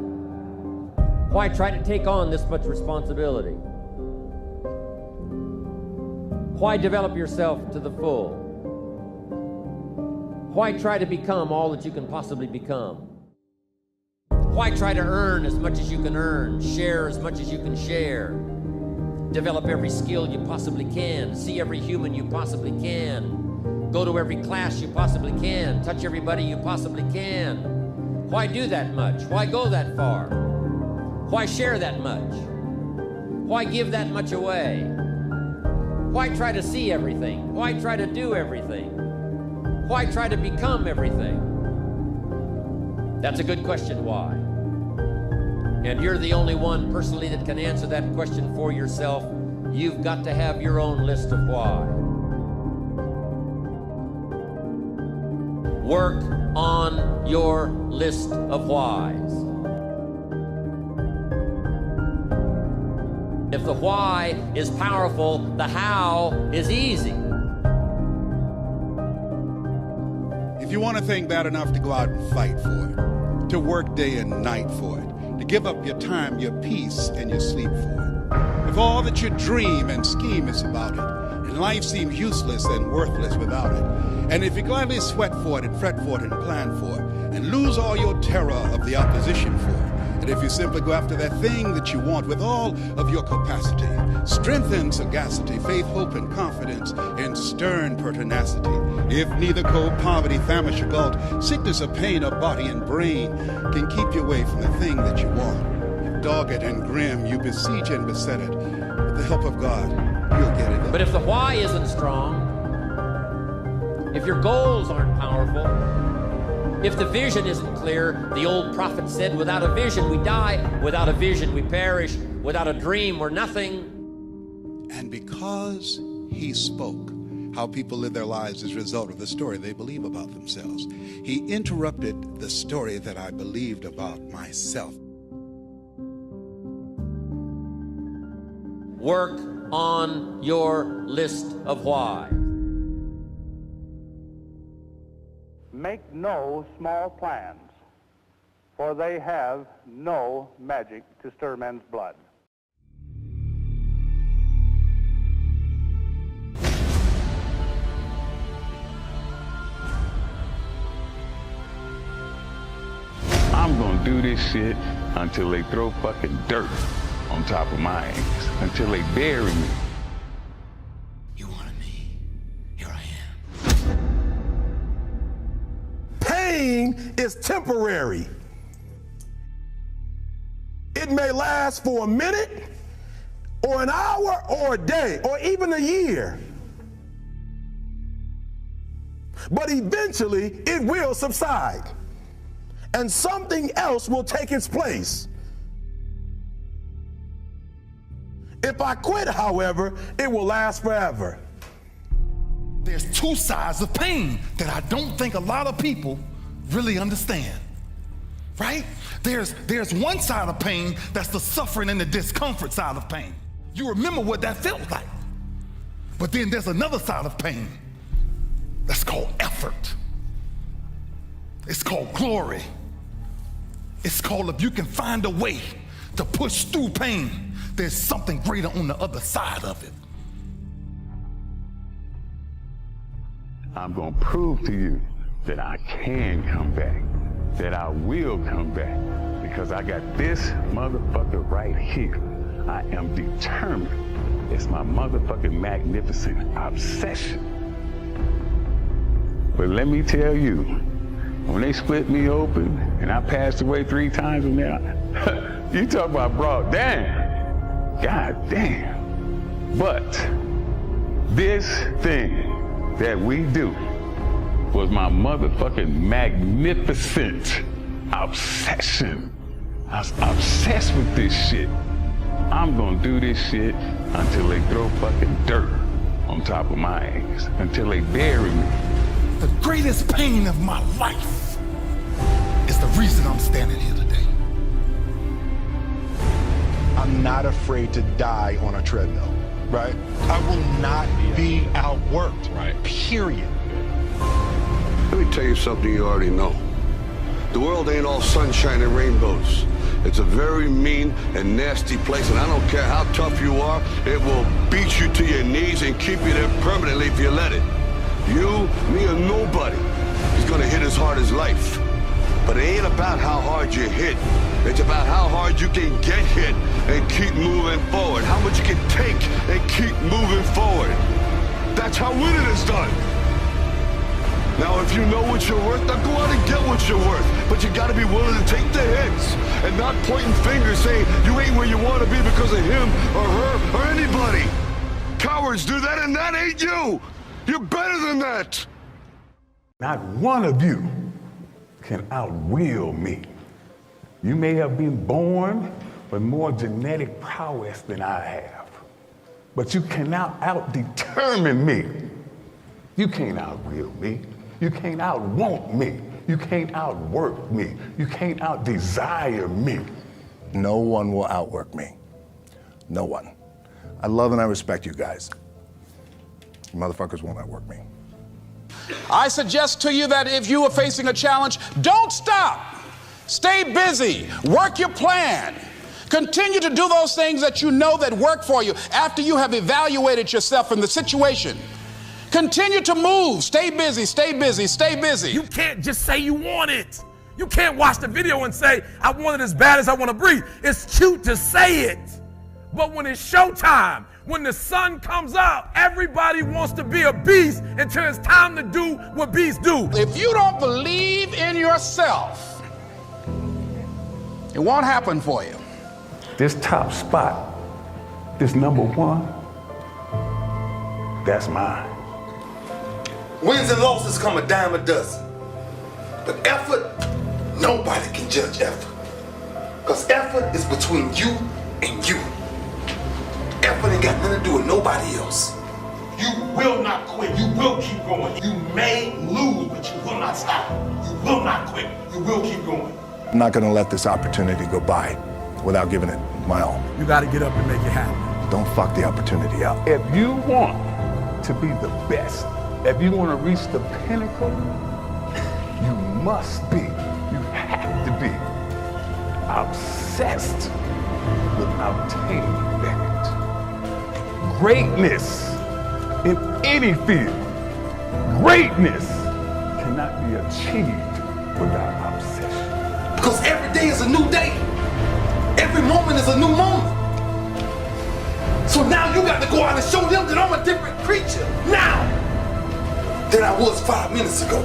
Why try to take on this much responsibility? Why develop yourself to the full? Why try to become all that you can possibly become? Why try to earn as much as you can earn, share as much as you can share, develop every skill you possibly can, see every human you possibly can, go to every class you possibly can, touch everybody you possibly can? Why do that much? Why go that far? Why share that much? Why give that much away? Why try to see everything? Why try to do everything? Why try to become everything? That's a good question, why? And you're the only one personally that can answer that question for yourself. You've got to have your own list of why. Work on your list of whys. If the why is powerful, the how is easy. If you want a thing bad enough to go out and fight for it, to work day and night for it, to give up your time, your peace, and your sleep for it, if all that you dream and scheme is about it, and life seems useless and worthless without it, and if you gladly sweat for it and fret for it and plan for it, and lose all your terror of the opposition for it, and if you simply go after that thing that you want with all of your capacity, strength and sagacity, faith, hope, and confidence, and stern pertinacity, if neither cold poverty, famish, or gulf, sickness or pain of body and brain can keep you away from the thing that you want, dogged and grim, you besiege and beset it. With the help of God, you'll get it done. But if the why isn't strong, if your goals aren't powerful, if the vision isn't clear, the old prophet said, without a vision we die, without a vision we perish, without a dream we're nothing. And because he spoke, how people live their lives as a result of the story they believe about themselves, he interrupted the story that I believed about myself. Work on your list of why. Make no small plans, for they have no magic to stir men's blood. I'm gonna do this shit until they throw fucking dirt on top of my ass, until they bury me. Pain is temporary. It may last for a minute, or an hour, or a day, or even a year. But eventually, it will subside, and something else will take its place. If I quit, however, it will last forever. There's two sides of pain that I don't think a lot of people really understand, right? There's one side of pain that's the suffering and the discomfort side of pain. You remember what that felt like. But then there's another side of pain that's called effort. It's called glory. It's called, if you can find a way to push through pain, there's something greater on the other side of it. I'm gonna prove to you that I can come back, that I will come back, because I got this motherfucker right here. I am determined. It's my motherfucking magnificent obsession. But let me tell you, When they split me open and I passed away 3 times from there, you talk about broad, damn, God damn. But this thing that we do was my motherfucking magnificent obsession. I was obsessed with this shit. I'm gonna do this shit until they throw fucking dirt on top of my ass, until they bury me. The greatest pain of my life is the reason I'm standing here today. I'm not afraid to die on a treadmill, right? I will not be outworked, right? Period. Let me tell you something you already know. The world ain't all sunshine and rainbows. It's a very mean and nasty place, and I don't care how tough you are, it will beat you to your knees and keep you there permanently if you let it. You, me, or nobody is gonna hit as hard as life. But it ain't about how hard you hit. It's about how hard you can get hit and keep moving forward. How much you can take and keep moving forward. That's how winning is done. Now, if you know what you're worth, now go out and get what you're worth. But you gotta be willing to take the hits and not pointing fingers saying you ain't where you want to be because of him or her or anybody. Cowards do that, and that ain't you. You're better than that. Not one of you can outwill me. You may have been born with more genetic prowess than I have, but you cannot out-determine me. You can't outwill me. You can't outwant me. You can't outwork me. You can't outdesire me. No one will outwork me. No one. I love and I respect you guys. You motherfuckers won't outwork me. I suggest to you that if you are facing a challenge, don't stop. Stay busy. Work your plan. Continue to do those things that you know that work for you after you have evaluated yourself in the situation. Continue to move. Stay busy, stay busy, stay busy. You can't just say you want it. You can't watch the video and say, I want it as bad as I want to breathe. It's cute to say it. But when it's showtime, when the sun comes up, everybody wants to be a beast until it's time to do what beasts do. If you don't believe in yourself, it won't happen for you. This top spot, this #1, that's mine. Wins and losses come a dime a dozen. But effort, nobody can judge effort. Because effort is between you and you. Effort ain't got nothing to do with nobody else. You will not quit. You will keep going. You may lose, but you will not stop. You will not quit. You will keep going. I'm not gonna let this opportunity go by without giving it my all. You gotta get up and make it happen. Don't fuck the opportunity up. If you want to be the best, if you want to reach the pinnacle, you must be, you have to be obsessed with obtaining that. Greatness in any field, greatness cannot be achieved without obsession. Because every day is a new day. Every moment is a new moment. So now you got to go out and show them that I'm a different creature now than I was 5 minutes ago.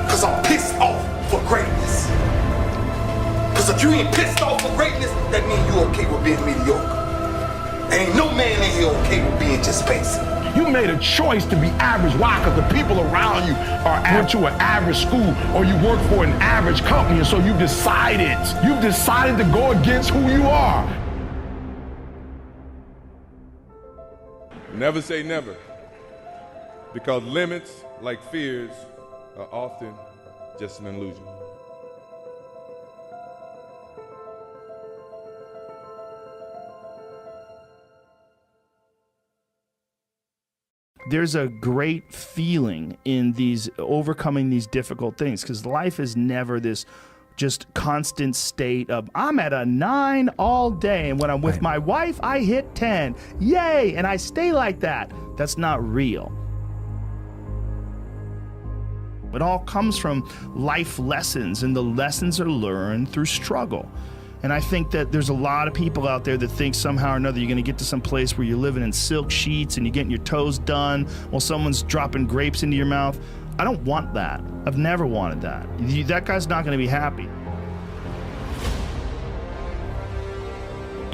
Because I'm pissed off for greatness. Because if you ain't pissed off for greatness, that means you okay with being mediocre. Ain't no man in here okay with being just basic. You made a choice to be average. Why? Because the people around you are at to an average school or you work for an average company, and so you've decided to go against who you are. Never say never, because limits, like fears, are often just an illusion. There's a great feeling in these overcoming these difficult things, because life is never this just constant state of I'm at a 9 all day, and when I'm with my wife I hit 10, yay, and I stay like that. That's not real. It all comes from life lessons, and the lessons are learned through struggle. And I think that there's a lot of people out there that think somehow or another you're gonna get to some place where you're living in silk sheets and you're getting your toes done while someone's dropping grapes into your mouth. I don't want that. I've never wanted that. That guy's not going to be happy.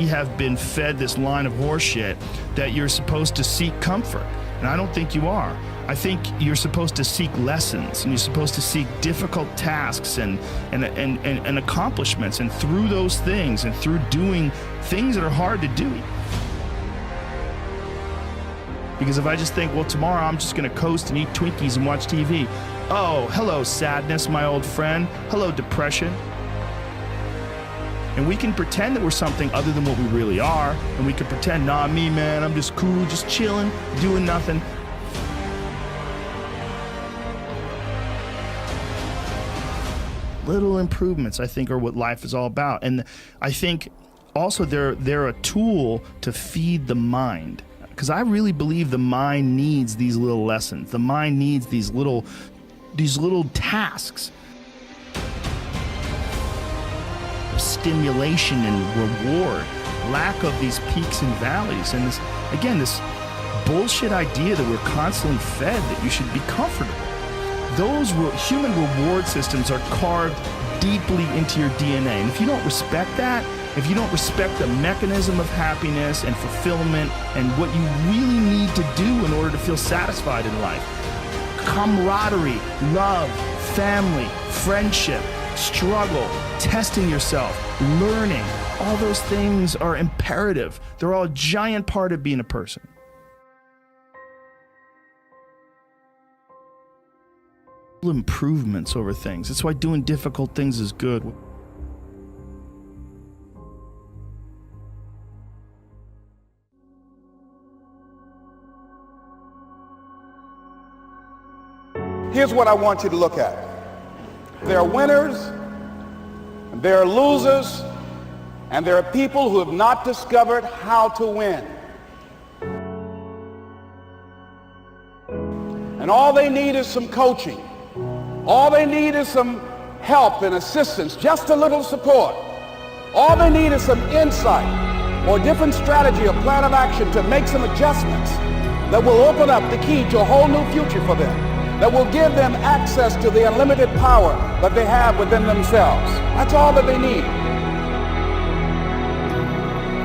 You have been fed this line of horseshit that you're supposed to seek comfort, and I don't think you are. I think you're supposed to seek lessons, and you're supposed to seek difficult tasks and accomplishments, and through those things and through doing things that are hard to do. Because if I just think, well, tomorrow I'm just going to coast and eat Twinkies and watch TV. Oh, hello, sadness, my old friend. Hello, depression. And we can pretend that we're something other than what we really are. And we can pretend, nah, me, man, I'm just cool, just chilling, doing nothing. Little improvements, I think, are what life is all about. And I think also they're a tool to feed the mind. Because I really believe the mind needs these little lessons. The mind needs these little tasks. Stimulation and reward, lack of these peaks and valleys, and this bullshit idea that we're constantly fed that you should be comfortable. Those human reward systems are carved deeply into your DNA, and if you don't respect that, if you don't respect the mechanism of happiness and fulfillment and what you really need to do in order to feel satisfied in life, camaraderie, love, family, friendship, struggle, testing yourself, learning, all those things are imperative. They're all a giant part of being a person. Improvements over things. That's why doing difficult things is good. Here's what I want you to look at. There are winners, and there are losers, and there are people who have not discovered how to win. And all they need is some coaching. All they need is some help and assistance, just a little support. All they need is some insight or different strategy or plan of action to make some adjustments that will open up the key to a whole new future for them, that will give them access to the unlimited power that they have within themselves. That's all that they need.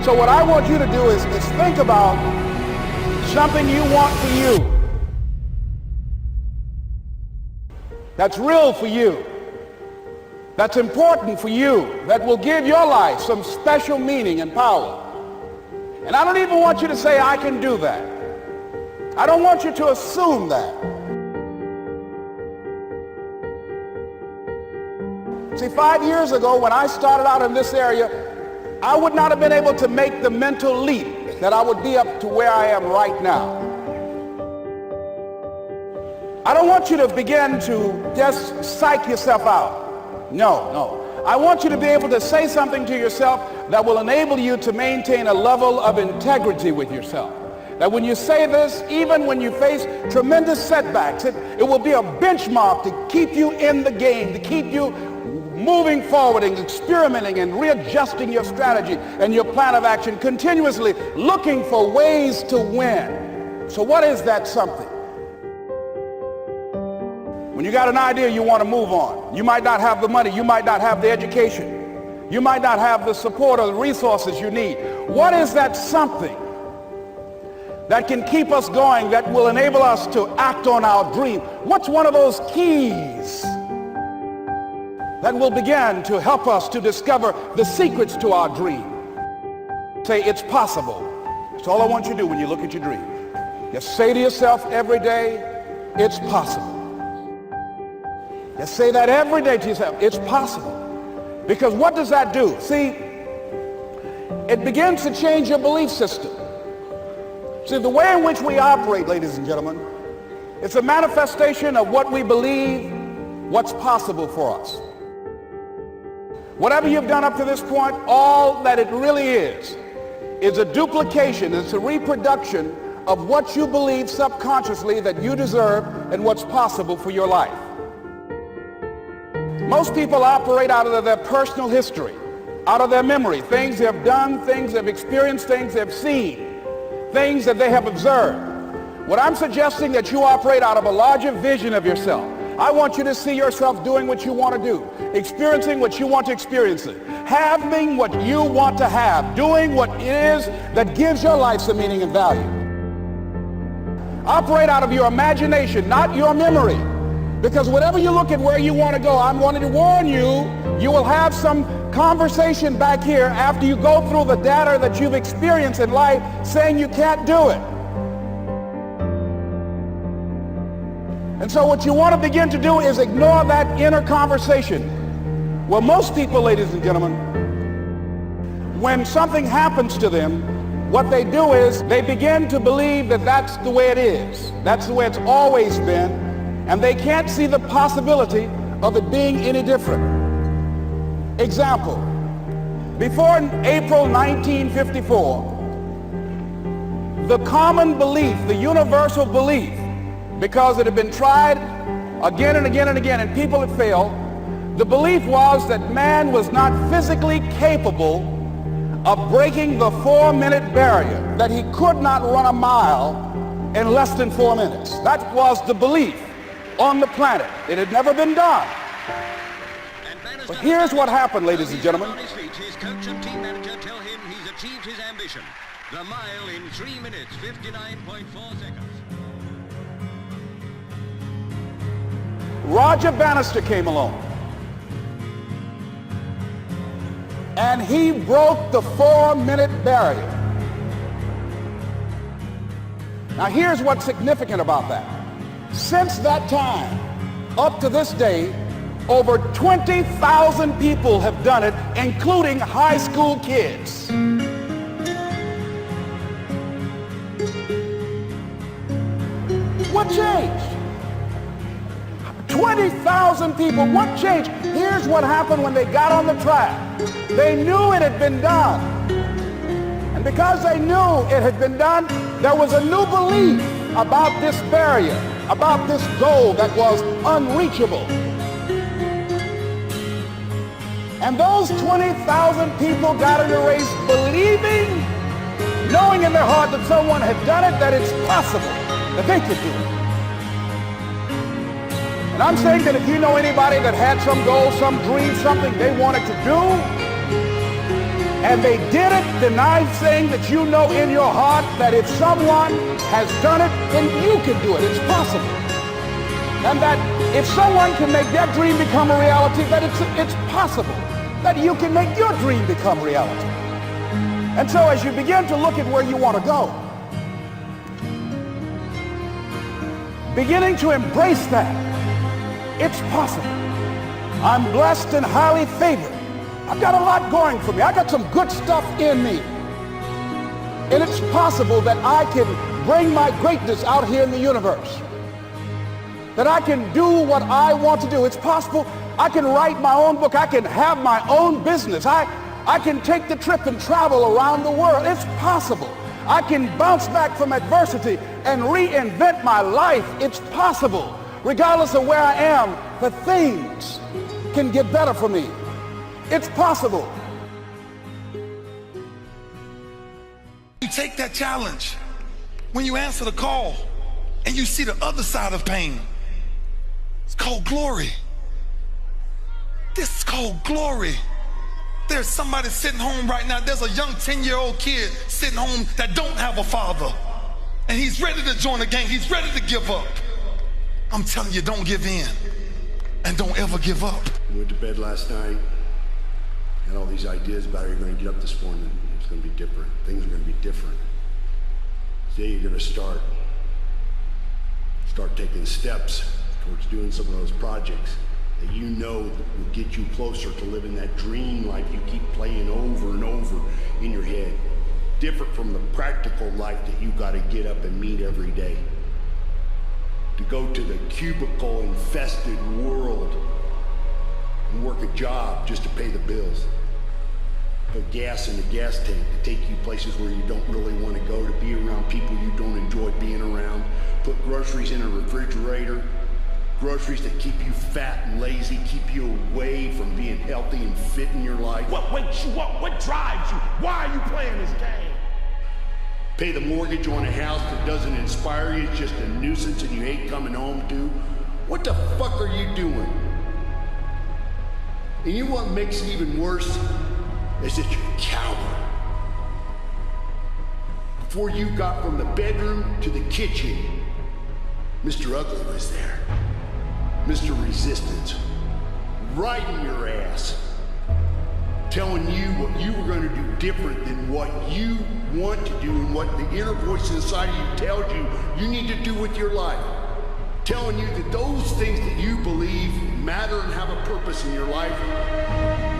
So what I want you to do is think about something you want for you, that's real for you, that's important for you, that will give your life some special meaning and power. And I don't even want you to say, I can do that. I don't want you to assume that. See, 5 years ago when I started out in this area, I would not have been able to make the mental leap that I would be up to where I am right now. I don't want you to begin to just psych yourself out. No. I want you to be able to say something to yourself that will enable you to maintain a level of integrity with yourself. That when you say this, even when you face tremendous setbacks, it will be a benchmark to keep you in the game, to keep you moving forward and experimenting and readjusting your strategy and your plan of action, continuously looking for ways to win. So what is that something? When you got an idea you want to move on, you might not have the money, you might not have the education, you might not have the support or the resources you need. What is that something that can keep us going, that will enable us to act on our dream? What's one of those keys that will begin to help us to discover the secrets to our dream? Say, it's possible. That's all I want you to do when you look at your dream. Just say to yourself every day, it's possible. Just say that every day to yourself, it's possible. Because what does that do? See, it begins to change your belief system. See, the way in which we operate, ladies and gentlemen, it's a manifestation of what we believe, what's possible for us. Whatever you've done up to this point, all that it really is a duplication, it's a reproduction of what you believe subconsciously that you deserve and what's possible for your life. Most people operate out of their personal history, out of their memory, things they have done, things they've experienced, things they've seen, things that they have observed. What I'm suggesting that you operate out of a larger vision of yourself. I want you to see yourself doing what you want to do, experiencing what you want to experience, having what you want to have, doing what it is that gives your life some meaning and value. Operate out of your imagination, not your memory. Because whatever you look at where you want to go, I'm wanting to warn you, you will have some conversation back here after you go through the data that you've experienced in life saying you can't do it. And so what you want to begin to do is ignore that inner conversation. Well, most people, ladies and gentlemen, when something happens to them, what they do is they begin to believe that that's the way it is. That's the way it's always been. And they can't see the possibility of it being any different. Example, before April 1954, the common belief, the universal belief, because it had been tried again and again and again and people had failed, the belief was that man was not physically capable of breaking the 4-minute barrier, that he could not run a mile in less than 4 minutes. That was the belief on the planet. It had never been done. But here's what happened, ladies and gentlemen. His coach and team manager tell him he's achieved his ambition. The mile in 3 minutes, 59.4 seconds. Roger Bannister came along. And he broke the 4-minute barrier. Now here's what's significant about that. Since that time, up to this day, over 20,000 people have done it, including high school kids. What changed? 20,000 people, what changed? Here's what happened when they got on the track. They knew it had been done. And because they knew it had been done, there was a new belief about this barrier, about this goal that was unreachable. And those 20,000 people got in the race believing, knowing in their heart that someone had done it, that it's possible, that they could do it. And I'm saying that if you know anybody that had some goal, some dream, something they wanted to do, and they did it, then I'm saying that you know in your heart that if someone has done it, then you can do it. It's possible. And that if someone can make their dream become a reality, that it's possible that you can make your dream become reality. And so as you begin to look at where you want to go, beginning to embrace that, it's possible. I'm blessed and highly favored. I've got a lot going for me. I got some good stuff in me. And it's possible that I can bring my greatness out here in the universe. That I can do what I want to do. It's possible I can write my own book. I can have my own business. I can take the trip and travel around the world. It's possible. I can bounce back from adversity and reinvent my life. It's possible. Regardless of where I am, the things can get better for me. It's possible. You take that challenge when you answer the call and you see the other side of pain. It's called glory. This is called glory. There's somebody sitting home right now. There's a young 10-year-old kid sitting home that don't have a father. And he's ready to join the gang. He's ready to give up. I'm telling you, don't give in. And don't ever give up. I went to bed last night. Had all these ideas about how you're going to get up this morning. It's going to be different. Things are going to be different. Today you're going to start taking steps towards doing some of those projects that you know will get you closer to living that dream life you keep playing over and over in your head. Different from the practical life that you got to get up and meet every day. To go to the cubicle-infested world and work a job just to pay the bills. Put gas in the gas tank to take you places where you don't really want to go, to be around people you don't enjoy being around. Put groceries in a refrigerator. Groceries that keep you fat and lazy, keep you away from being healthy and fit in your life. What wakes you up? What drives you? Why are you playing this game? Pay the mortgage on a house that doesn't inspire you, it's just a nuisance and you hate coming home to? What the fuck are you doing? And you know what makes it even worse? Is that you're a coward. Before you got from the bedroom to the kitchen, Mr. Ugly was there. Mr. Resistance, right in your ass, telling you what you were going to do different than what you want to do and what the inner voice inside of you tells you you need to do with your life. Telling you that those things that you believe matter and have a purpose in your life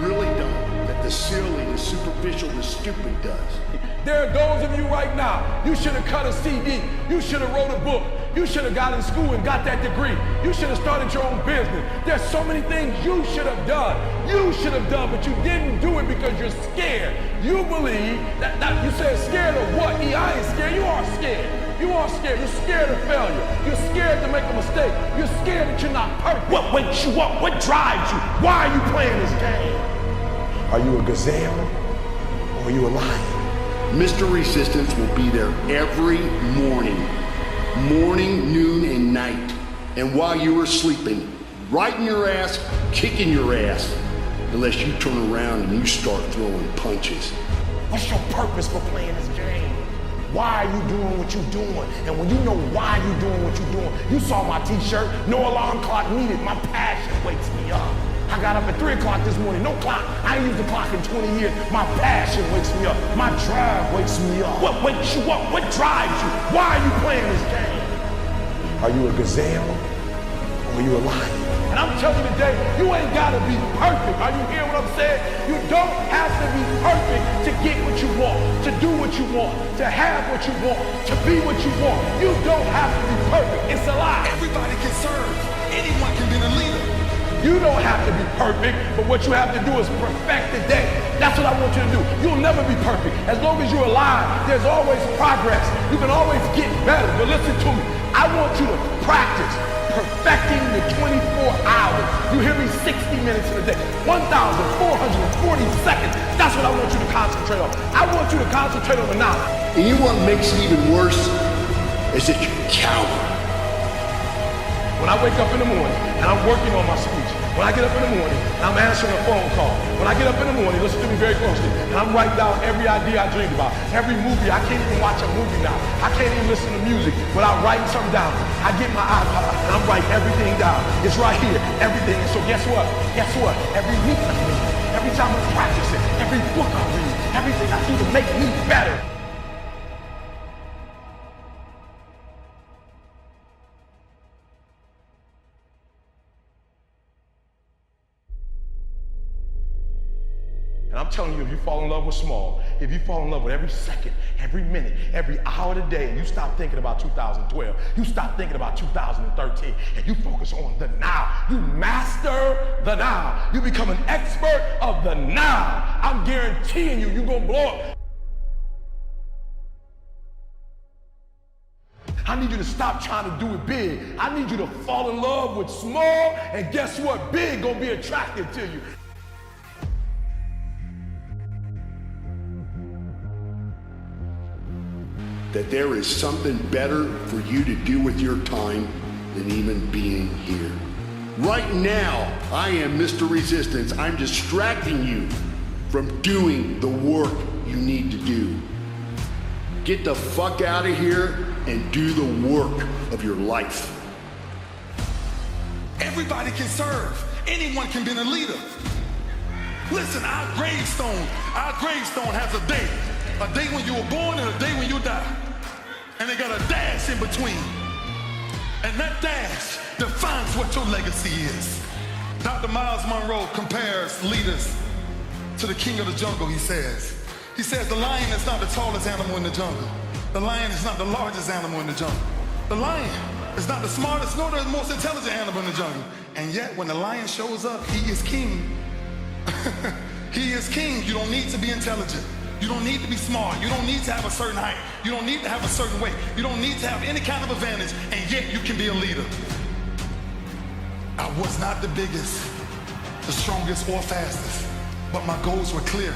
really don't. That the silly, the superficial, the stupid does. There are those of you right now, you should have cut a CD. You should have wrote a book. You should have got in school and got that degree. You should have started your own business. There's so many things you should have done. You should have done, but you didn't do it because you're scared. You believe that you said scared of what? I ain't scared. You are scared. You are scared. You're scared of failure. You're scared to make a mistake. You're scared that you're not perfect. What wakes you up? What drives you? Why are you playing this game? Are you a gazelle or are you a lion? Mr. Resistance will be there every morning, noon, and night. And while you are sleeping, right in your ass, kicking your ass, unless you turn around and you start throwing punches. What's your purpose for playing this game? Why are you doing what you're doing? And when you know why you're doing what you're doing, you saw my t-shirt, no alarm clock needed. My passion wakes me up. I got up at 3 o'clock this morning, no clock. I ain't used the clock in 20 years. My passion wakes me up. My drive wakes me up. What wakes you up? What drives you? Why are you playing this game? Are you a gazelle or are you a lion? And I'm telling you today, you ain't gotta be perfect. Are you hearing what I'm saying? You don't have to be perfect to get what you want, to do what you want, to have what you want, to be what you want. You don't have to be perfect. It's a lie. Everybody can serve. Anyone can be the leader. You don't have to be perfect, but what you have to do is perfect the day. That's what I want you to do. You'll never be perfect. As long as you're alive, there's always progress. You can always get better. But listen to me. I want you to practice perfecting the 24 hours. You hear me? 60 minutes in a day. 1,440 seconds. That's what I want you to concentrate on. I want you to concentrate on the now. And you know what makes it even worse? Is that you're a coward. When I wake up in the morning and I'm working on my speech, when I get up in the morning and I'm answering a phone call, when I get up in the morning, listen to me very closely, and I'm writing down every idea I dreamed about, every movie. I can't even watch a movie now. I can't even listen to music without writing something down. I get my iPod and I'm writing everything down. It's right here, everything. And so guess what? Guess what? Every week I read, every time I'm practicing, every book I read, everything I do to make me better. And I'm telling you, if you fall in love with small, if you fall in love with every second, every minute, every hour of the day, and you stop thinking about 2012, you stop thinking about 2013, and you focus on the now, you master the now. You become an expert of the now. I'm guaranteeing you, you're gonna blow up. I need you to stop trying to do it big. I need you to fall in love with small, and guess what? Big gonna be attractive to you. That there is something better for you to do with your time than even being here. Right now, I am Mr. Resistance. I'm distracting you from doing the work you need to do. Get the fuck out of here and do the work of your life. Everybody can serve. Anyone can be a leader. Listen, our gravestone has a day when you were born and a day when you die. And they got a dash in between. And that dash defines what your legacy is. Dr. Miles Monroe compares leaders to the king of the jungle, he says. He says the lion is not the tallest animal in the jungle. The lion is not the largest animal in the jungle. The lion is not the smartest nor the most intelligent animal in the jungle. And yet when the lion shows up, he is king. He is king. You don't need to be intelligent. You don't need to be smart. You don't need to have a certain height. You don't need to have a certain weight. You don't need to have any kind of advantage, and yet you can be a leader. I was not the biggest, the strongest, or fastest, but my goals were clear.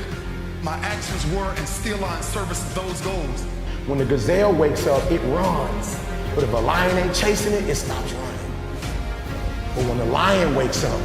My actions were and still are in service of those goals. When the gazelle wakes up, it runs. But if a lion ain't chasing it, it stops running. But when the lion wakes up,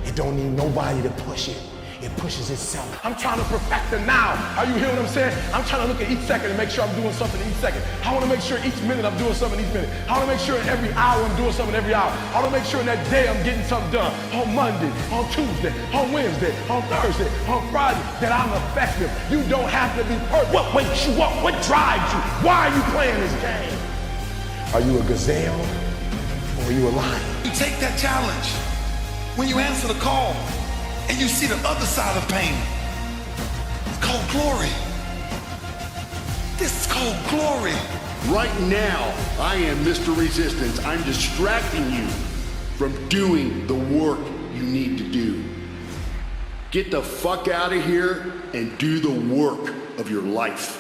it don't need nobody to push it. It pushes itself. I'm trying to perfect the now. Are you hearing what I'm saying? I'm trying to look at each second and make sure I'm doing something each second. I want to make sure each minute I'm doing something each minute. I want to make sure in every hour I'm doing something every hour. I want to make sure in that day I'm getting something done. On Monday, on Tuesday, on Wednesday, on Thursday, on Friday, that I'm effective. You don't have to be perfect. What wakes you up? What drives you? Why are you playing this game? Are you a gazelle or are you a lion? You take that challenge when you answer the call and you see the other side of pain. It's called glory. This is called glory. Right now, I am Mr. Resistance. I'm distracting you from doing the work you need to do. Get the fuck out of here and do the work of your life.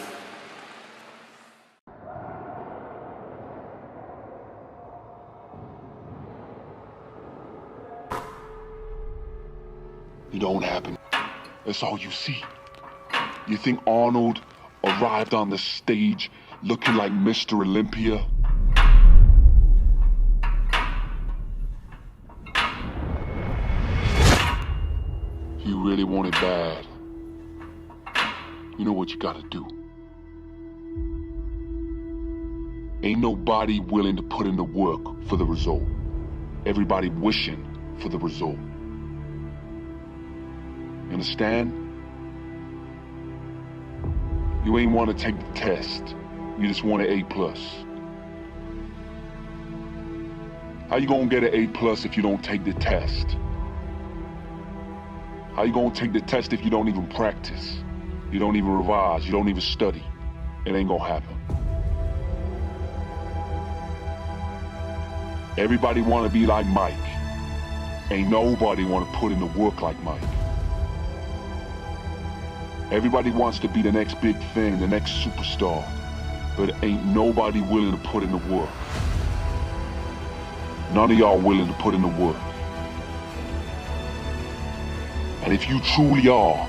It don't happen. That's all you see. You think Arnold arrived on the stage looking like Mr. Olympia? You really want it bad. You know what you gotta do. Ain't nobody willing to put in the work for the result. Everybody wishing for the result. You understand? You ain't want to take the test. You just want an A+. How you gonna get an A+ if you don't take the test? How you gonna take the test if you don't even practice? You don't even revise, you don't even study. It ain't gonna happen. Everybody wanna be like Mike. Ain't nobody wanna put in the work like Mike. Everybody wants to be the next big thing, the next superstar, but ain't nobody willing to put in the work. None of y'all willing to put in the work. And if you truly are,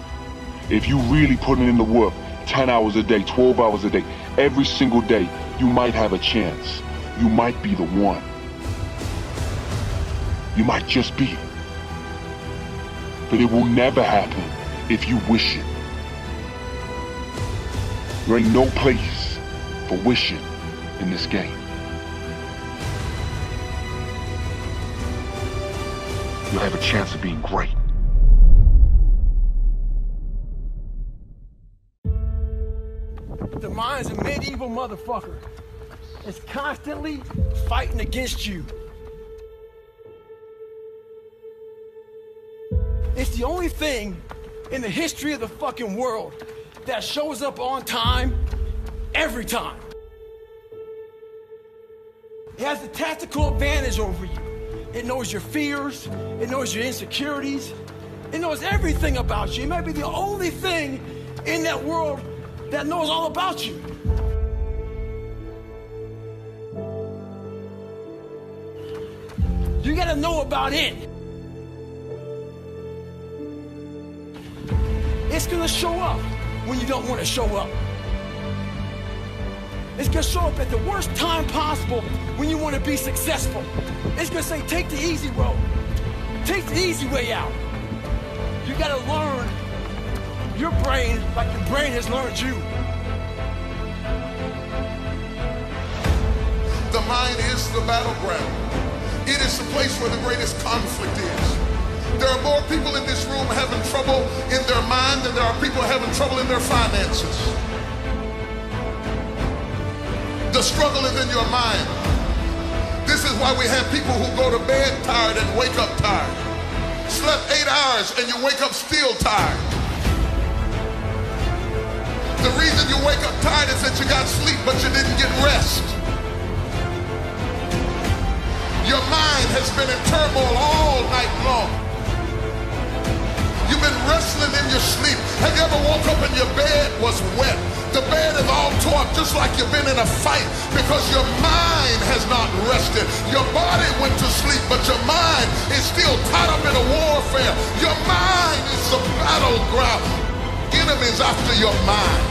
if you really putting in the work, 10 hours a day, 12 hours a day, every single day, you might have a chance. You might be the one. You might just be. But it will never happen if you wish it. There ain't no place for wishing in this game. You'll have a chance of being great. The mind's a medieval motherfucker. It's constantly fighting against you. It's the only thing in the history of the fucking world that shows up on time, every time. It has a tactical advantage over you. It knows your fears, it knows your insecurities, it knows everything about you. It may be the only thing in that world that knows all about you. You gotta know about it. It's gonna show up when you don't want to show up. It's gonna show up at the worst time possible when you want to be successful. It's gonna say, take the easy road. Take the easy way out. You gotta learn your brain like your brain has learned you. The mind is the battleground. It is the place where the greatest conflict is. There are more people in this room having trouble in their mind than there are people having trouble in their finances. The struggle is in your mind. This is why we have people who go to bed tired and wake up tired. Slept 8 hours and you wake up still tired. The reason you wake up tired is that you got sleep but you didn't get rest. Your mind has been in turmoil all night long. You've been wrestling in your sleep. Have you ever woke up and your bed was wet? The bed is all tore up just like you've been in a fight because your mind has not rested. Your body went to sleep, but your mind is still tied up in a warfare. Your mind is the battleground. Enemies after your mind.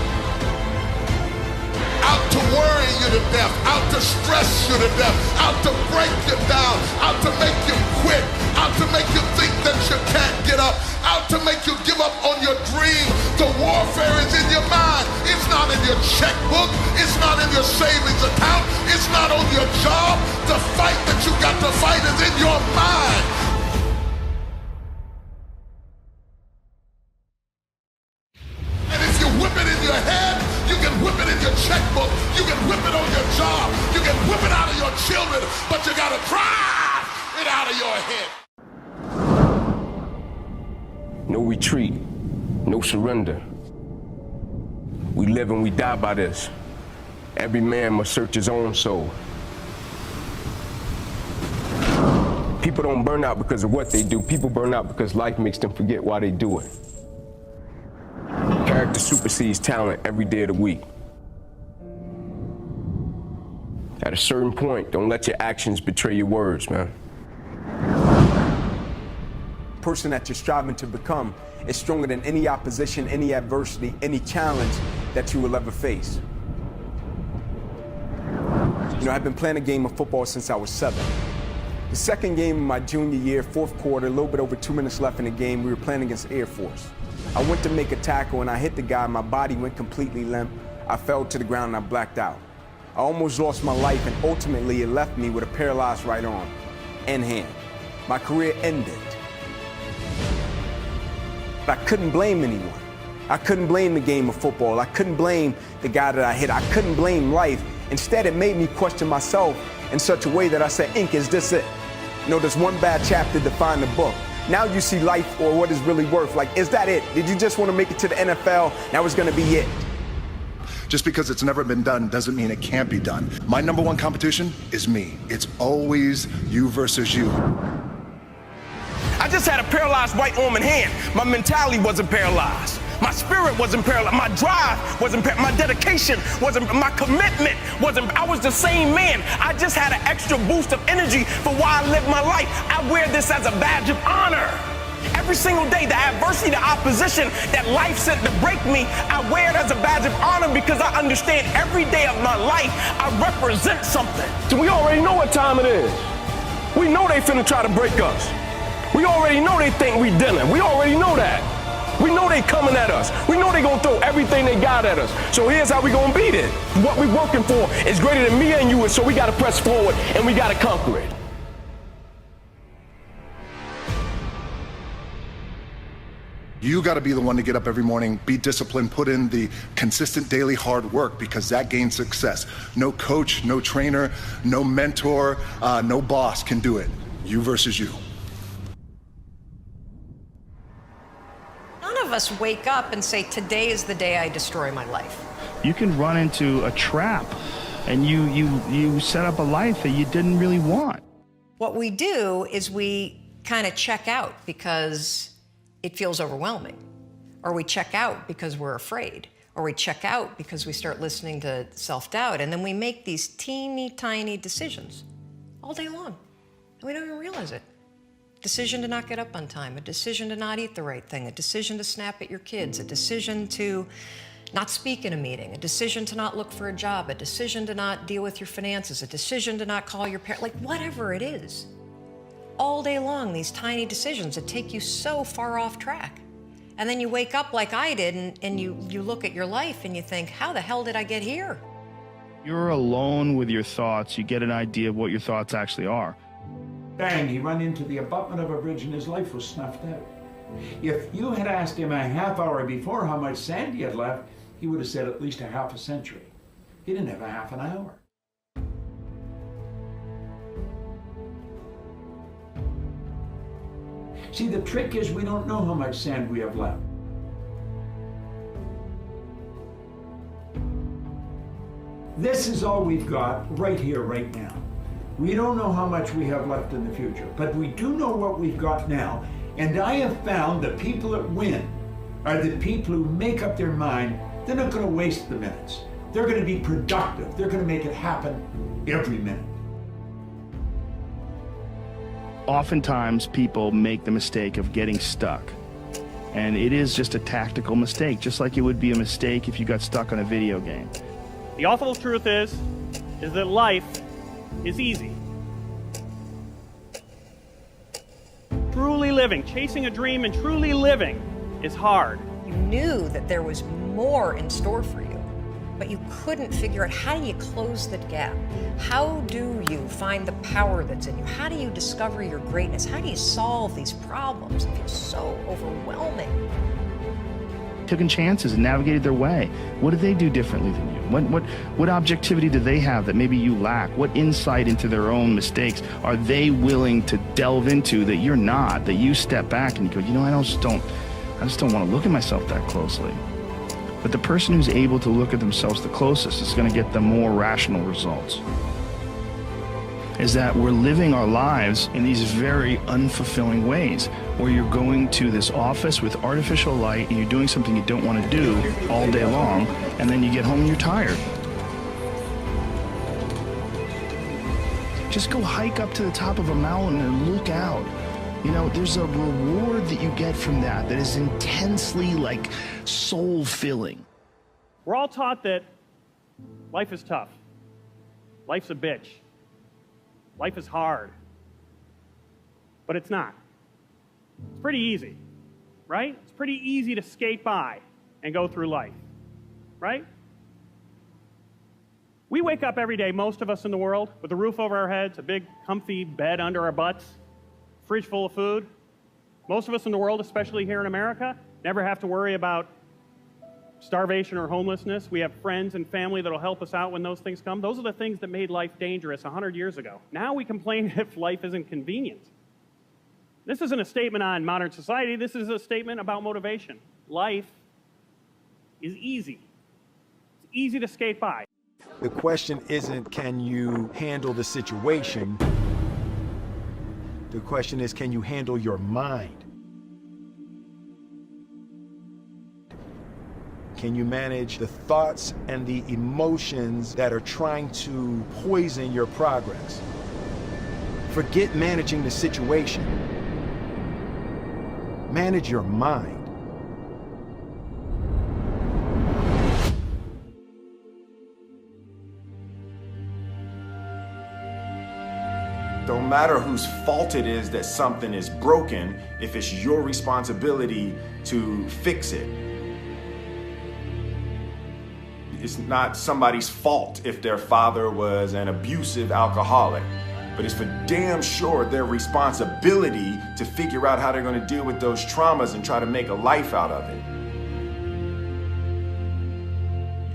out to worry you to death, out to stress you to death, out to break you down, out to make you quit, out to make you think that you can't get up, out to make you give up on your dream. The warfare is in your mind. It's not in your checkbook. It's not in your savings account. It's not on your job. The fight that you got to fight is in your mind. And if you whip it in your head, you can whip it in your checkbook. You can whip it on your job. You can whip it out of your children, but you got to drive it out of your head. No retreat, no surrender. We live and we die by this. Every man must search his own soul. People don't burn out because of what they do. People burn out because life makes them forget why they do it. Character supersedes talent every day of the week. At a certain point, don't let your actions betray your words, man. Person that you're striving to become is stronger than any opposition, any adversity, any challenge that you will ever face. You know, I've been playing a game of football since I was 7. The second game of my junior year, fourth quarter, a little bit over 2 minutes left in the game, we were playing against Air Force. I went to make a tackle and I hit the guy, my body went completely limp. I fell to the ground and I blacked out. I almost lost my life and ultimately it left me with a paralyzed right arm and hand. My career ended. But I couldn't blame anyone. I couldn't blame the game of football. I couldn't blame the guy that I hit. I couldn't blame life. Instead, it made me question myself in such a way that I said, Ink, is this it? You know, there's one bad chapter defined the book. Now you see life for what it's really worth. Like, is that it? Did you just want to make it to the NFL? That was going to be it. Just because it's never been done doesn't mean it can't be done. My number one competition is me. It's always you versus you. I just had a paralyzed right arm and hand. My mentality wasn't paralyzed. My spirit wasn't paralyzed. My drive wasn't paralyzed. My dedication wasn't, my commitment wasn't, I was the same man. I just had an extra boost of energy for why I live my life. I wear this as a badge of honor. Every single day, the adversity, the opposition that life sent to break me, I wear it as a badge of honor because I understand every day of my life, I represent something. So we already know what time it is. We know they finna try to break us. We already know they think we dinner. We already know that. We know they coming at us. We know they gonna throw everything they got at us. So here's how we gonna beat it. What we working for is greater than me and you, so we gotta press forward and we gotta conquer it. You got to be the one to get up every morning, be disciplined, put in the consistent daily hard work because that gains success. No coach, no trainer, no mentor, no boss can do it. You versus you. None of us wake up and say, today is the day I destroy my life. You can run into a trap and you set up a life that you didn't really want. What we do is we kind of check out because it feels overwhelming, or we check out because we're afraid, or we check out because we start listening to self-doubt, and then we make these teeny tiny decisions all day long, and we don't even realize it. Decision to not get up on time, a decision to not eat the right thing, a decision to snap at your kids, a decision to not speak in a meeting, a decision to not look for a job, a decision to not deal with your finances, a decision to not call your parents, like whatever it is. All day long, these tiny decisions that take you so far off track. And then you wake up like I did and you look at your life and you think, how the hell did I get here? You're alone with your thoughts. You get an idea of what your thoughts actually are. Bang, he ran into the abutment of a bridge and his life was snuffed out. If you had asked him a half hour before how much sand he had left, he would have said at least a half a century. He didn't have a half an hour. See, the trick is we don't know how much sand we have left. This is all we've got right here, right now. We don't know how much we have left in the future, but we do know what we've got now. And I have found the people that win are the people who make up their mind. They're not going to waste the minutes. They're going to be productive. They're going to make it happen every minute. Oftentimes people make the mistake of getting stuck, and it is just a tactical mistake, just like it would be a mistake if you got stuck on a video game. The awful truth is that life is easy. Truly living, chasing a dream and truly living is hard. You knew that there was more in store for you, but you couldn't figure out, how do you close that gap? How do you find the power that's in you? How do you discover your greatness? How do you solve these problems? It feels so overwhelming. Taken chances and navigated their way. What did they do differently than you? What objectivity do they have that maybe you lack? What insight into their own mistakes are they willing to delve into that you're not, that you step back and you go, you know, I just don't want to look at myself that closely. But the person who's able to look at themselves the closest is going to get the more rational results. Is that we're living our lives in these very unfulfilling ways, where you're going to this office with artificial light and you're doing something you don't want to do all day long, and then you get home and you're tired. Just go hike up to the top of a mountain and look out. You know, there's a reward that you get from that is intensely, like, soul-filling. We're all taught that life is tough. Life's a bitch. Life is hard. But it's not. It's pretty easy, right? It's pretty easy to skate by and go through life, right? We wake up every day, most of us in the world, with a roof over our heads, a big comfy bed under our butts, fridge full of food. Most of us in the world, especially here in America, never have to worry about starvation or homelessness. We have friends and family that'll help us out when those things come. Those are the things that made life dangerous 100 years ago. Now we complain if life isn't convenient. This isn't a statement on modern society. This is a statement about motivation. Life is easy. It's easy to skate by. The question isn't, can you handle the situation? The question is, can you handle your mind? Can you manage the thoughts and the emotions that are trying to poison your progress? Forget managing the situation. Manage your mind. Don't matter whose fault it is that something is broken, if it's your responsibility to fix it. It's not somebody's fault if their father was an abusive alcoholic, but it's for damn sure their responsibility to figure out how they're going to deal with those traumas and try to make a life out of it.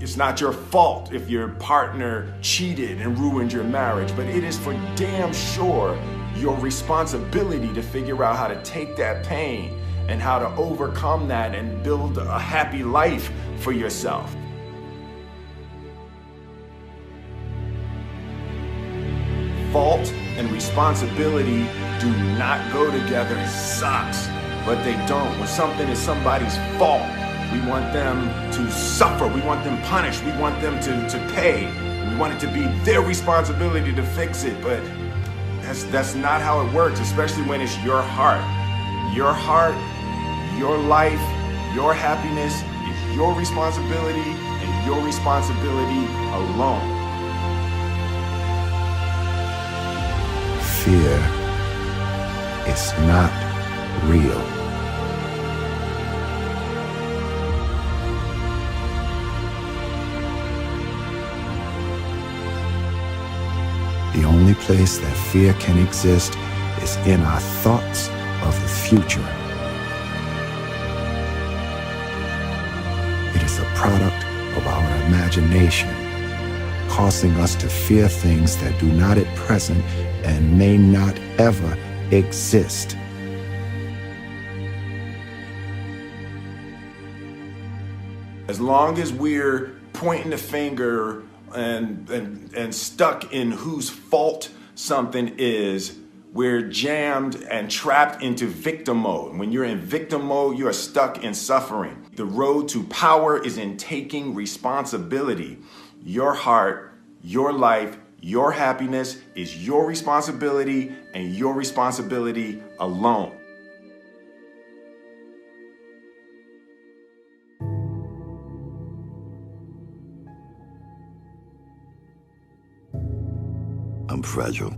It's not your fault if your partner cheated and ruined your marriage, but it is for damn sure your responsibility to figure out how to take that pain and how to overcome that and build a happy life for yourself. Fault and responsibility do not go together. It sucks, but they don't. When something is somebody's fault, we want them to suffer. We want them punished. We want them to pay. We want it to be their responsibility to fix it, but that's not how it works, especially when it's your heart. Your heart, your life, your happiness is your responsibility and your responsibility alone. Fear is not real. The only place that fear can exist is in our thoughts of the future. It is a product of our imagination, causing us to fear things that do not at present and may not ever exist. As long as we're pointing the finger and stuck in whose fault something is, we're jammed and trapped into victim mode. When you're in victim mode, you are stuck in suffering. The road to power is in taking responsibility. Your heart, your life, your happiness is your responsibility and your responsibility alone. fragile.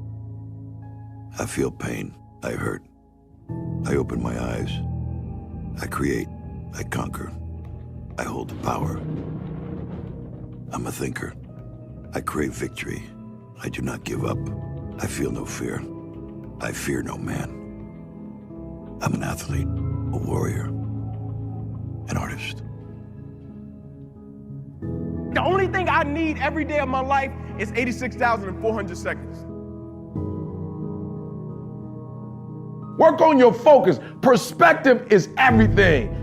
I feel pain. I hurt. I open my eyes. I create. I conquer. I hold the power. I'm a thinker. I crave victory. I do not give up. I feel no fear. I fear no man. I'm an athlete, a warrior, an artist. The only thing I need every day of my life is 86,400 seconds. Work on your focus. Perspective is everything.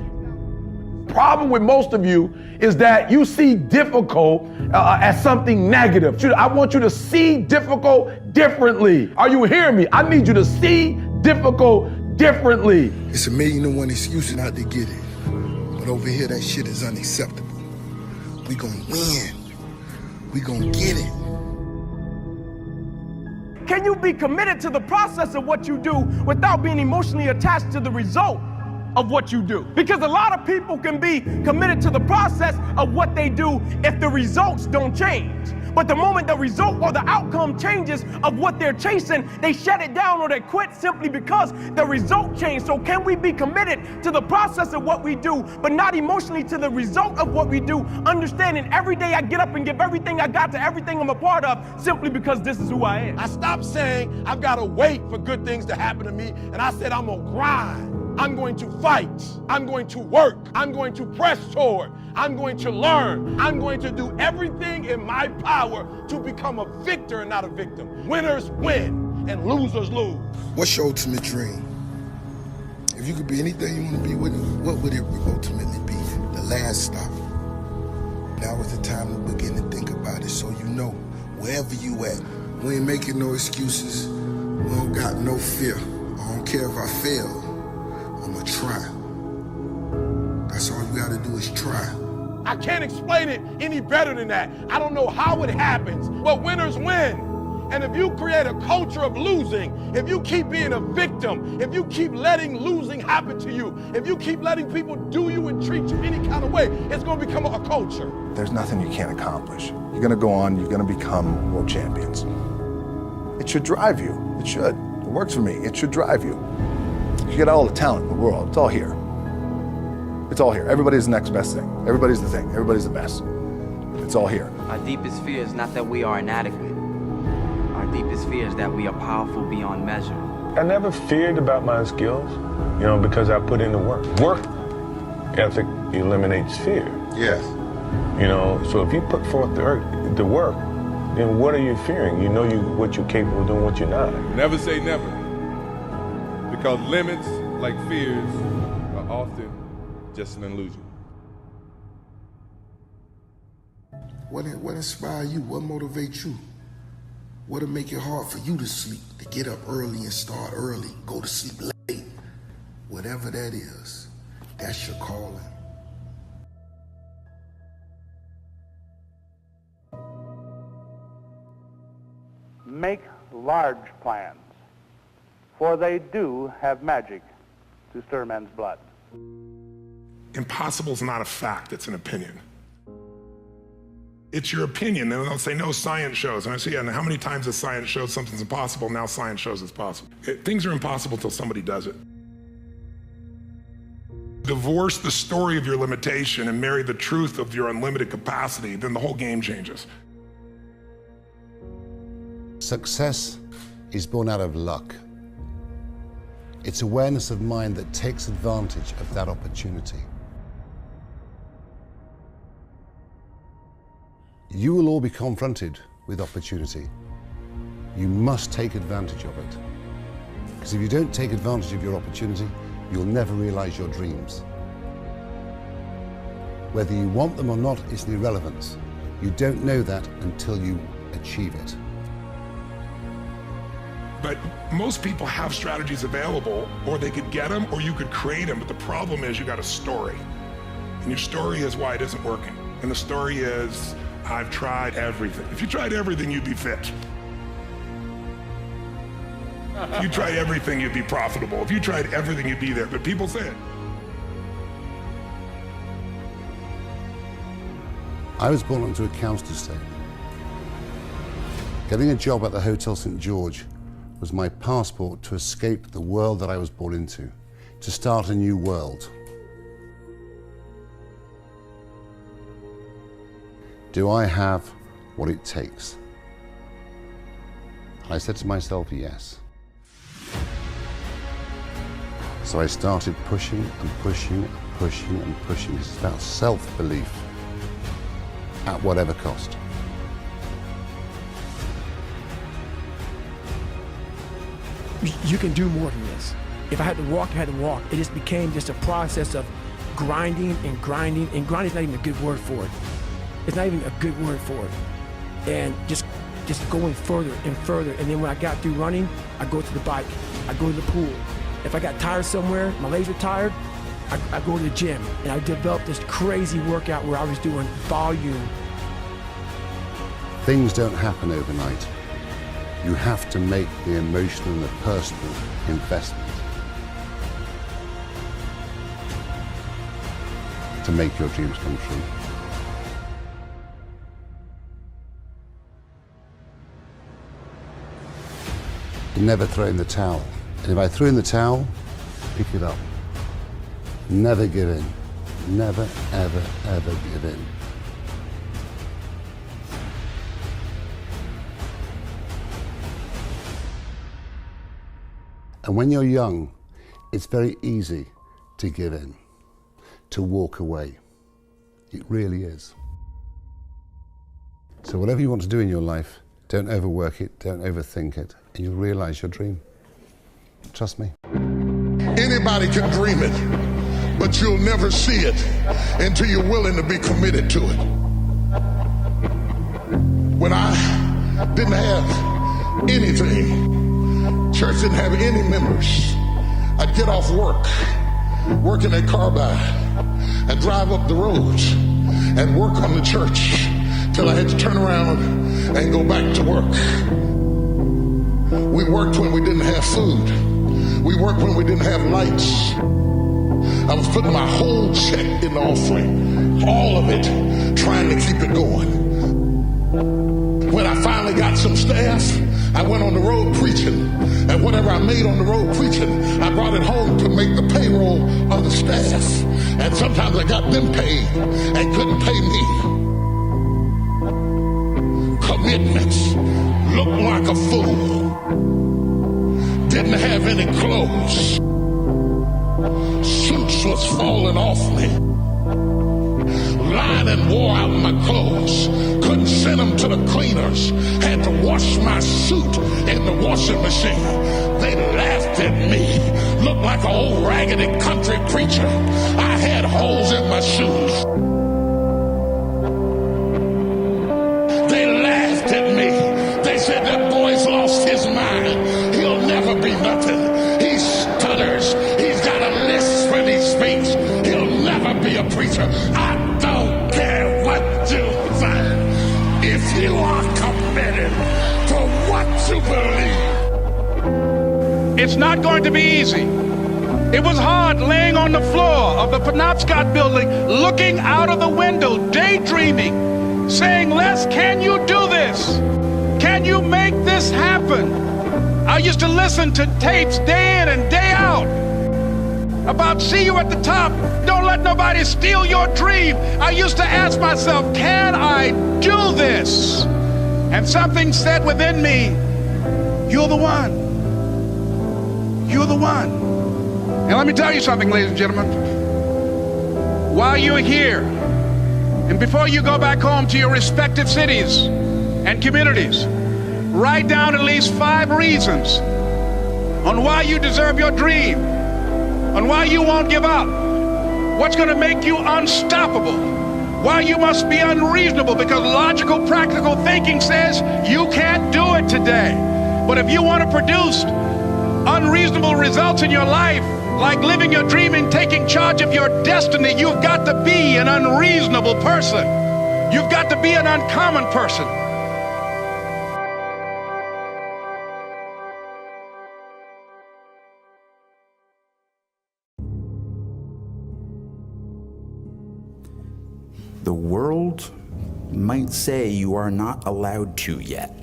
Problem with most of you is that you see difficult as something negative. I want you to see difficult differently. Are you hearing me? I need you to see difficult differently. It's 1,000,001 excuses not to get it. But over here, that shit is unacceptable. We gonna win. We gonna get it. Can you be committed to the process of what you do without being emotionally attached to the result of what you do? Because a lot of people can be committed to the process of what they do if the results don't change. But the moment the result or the outcome changes of what they're chasing, they shut it down or they quit simply because the result changed. So can we be committed to the process of what we do, but not emotionally to the result of what we do, understanding every day I get up and give everything I got to everything I'm a part of simply because this is who I am? I stopped saying I've got to wait for good things to happen to me, and I said I'm gonna grind. I'm going to fight. I'm going to work. I'm going to press toward. I'm going to learn. I'm going to do everything in my power to become a victor and not a victim. Winners win and losers lose. What's your ultimate dream? If you could be anything you want to be, what would it ultimately be? The last stop. Now is the time to begin to think about it so you know wherever you at. We ain't making no excuses. We don't got no fear. I don't care if I fail. I'ma try. That's all you gotta do is try. I can't explain it any better than that. I don't know how it happens, but winners win. And if you create a culture of losing, if you keep being a victim, if you keep letting losing happen to you, if you keep letting people do you and treat you any kind of way, it's gonna become a culture. There's nothing you can't accomplish. You're gonna go on, you're gonna become world champions. It should drive you. It should. It works for me. It should drive you. You get all the talent in the world. It's all here. It's all here. Everybody's the next best thing. Everybody's the thing. Everybody's the best. It's all here. Our deepest fear is not that we are inadequate. Our deepest fear is that we are powerful beyond measure. I never feared about my skills, because I put in the work. Work ethic eliminates fear. Yes. So if you put forth the work, then what are you fearing? You know what you're capable of doing, what you're not. Never say never. Because limits, like fears, are often just an illusion. What inspires you? What motivates you? What'll make it hard for you to sleep, to get up early and start early, go to sleep late? Whatever that is, that's your calling. Make large plans, for they do have magic to stir men's blood. Impossible is not a fact, it's an opinion. It's your opinion. Then they'll say, no, science shows. And I say, yeah, and how many times has science showed something's impossible? Now science shows it's possible. Things are impossible until somebody does it. Divorce the story of your limitation and marry the truth of your unlimited capacity, then the whole game changes. Success is born out of luck. It's awareness of mind that takes advantage of that opportunity. You will all be confronted with opportunity. You must take advantage of it. Because if you don't take advantage of your opportunity, you'll never realize your dreams. Whether you want them or not is an irrelevance. You don't know that until you achieve it. But most people have strategies available, or they could get them, or you could create them. But the problem is you got a story. And your story is why it isn't working. And the story is, I've tried everything. If you tried everything, you'd be fit. If you tried everything, you'd be profitable. If you tried everything, you'd be there. But people say it. I was born onto a counsel's estate. Getting a job at the Hotel St. George was my passport to escape the world that I was born into, to start a new world. Do I have what it takes? And I said to myself, yes. So I started pushing and pushing and pushing and pushing. It's about self-belief at whatever cost. You can do more than this. If I had to walk, I had to walk. It just became just a process of grinding and grinding, and grinding is not even a good word for it. It's not even a good word for it. And just going further and further. And then when I got through running, I go to the bike, I go to the pool. If I got tired somewhere, my legs were tired, I go to the gym. And I developed this crazy workout where I was doing volume. Things don't happen overnight. You have to make the emotional and the personal investment to make your dreams come true. Never throw in the towel. And if I threw in the towel, pick it up. Never give in. Never, ever, ever give in. And when you're young, it's very easy to give in, to walk away. It really is. So whatever you want to do in your life, don't overwork it, don't overthink it, and you'll realize your dream. Trust me. Anybody can dream it, but you'll never see it until you're willing to be committed to it. When I didn't have anything, church didn't have any members, I'd get off work in a car by, and drive up the roads and work on the church till I had to turn around and go back to work. We worked when we didn't have food. We worked when we didn't have lights. I was putting my whole check in the offering, all of it, trying to keep it going. When I finally got some staff, I went on the road preaching, and whatever I made on the road preaching, I brought it home to make the payroll of the staff. And sometimes I got them paid and couldn't pay me. Commitments, looked like a fool, didn't have any clothes, suits was falling off me, lining wore out my clothes, couldn't send them to the cleaners, had to wash my suit in the washing machine. They laughed at me, looked like an old raggedy country preacher. I had holes in my shoes. Said that boy's lost his mind. He'll never be nothing. He stutters. He's got a lisp when he speaks. He'll never be a preacher. I don't care what you think. If you are committed to what you believe. It's not going to be easy. It was hard laying on the floor of the Penobscot building, looking out of the window, daydreaming, saying, Les, can you do this? Can you make this happen? I used to listen to tapes day in and day out about see you at the top. Don't let nobody steal your dream. I used to ask myself, can I do this? And something said within me, you're the one. You're the one. And let me tell you something, ladies and gentlemen. While you're here, and before you go back home to your respective cities and communities, write down at least 5 reasons on why you deserve your dream, on why you won't give up, what's going to make you unstoppable, why you must be unreasonable, because logical, practical thinking says you can't do it today. But if you want to produce unreasonable results in your life, like living your dream and taking charge of your destiny, you've got to be an unreasonable person. You've got to be an uncommon person. The world might say you are not allowed to yet.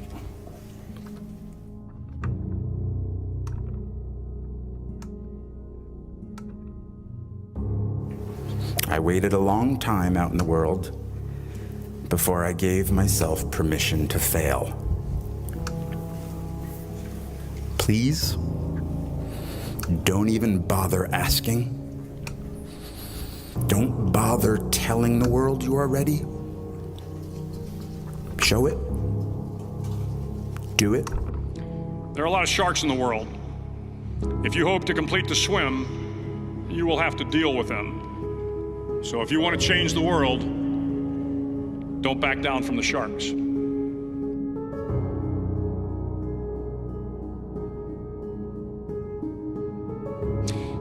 I waited a long time out in the world before I gave myself permission to fail. Please, don't even bother asking. Don't bother telling the world you are ready. Show it. Do it. There are a lot of sharks in the world. If you hope to complete the swim, you will have to deal with them. So if you want to change the world, don't back down from the sharks.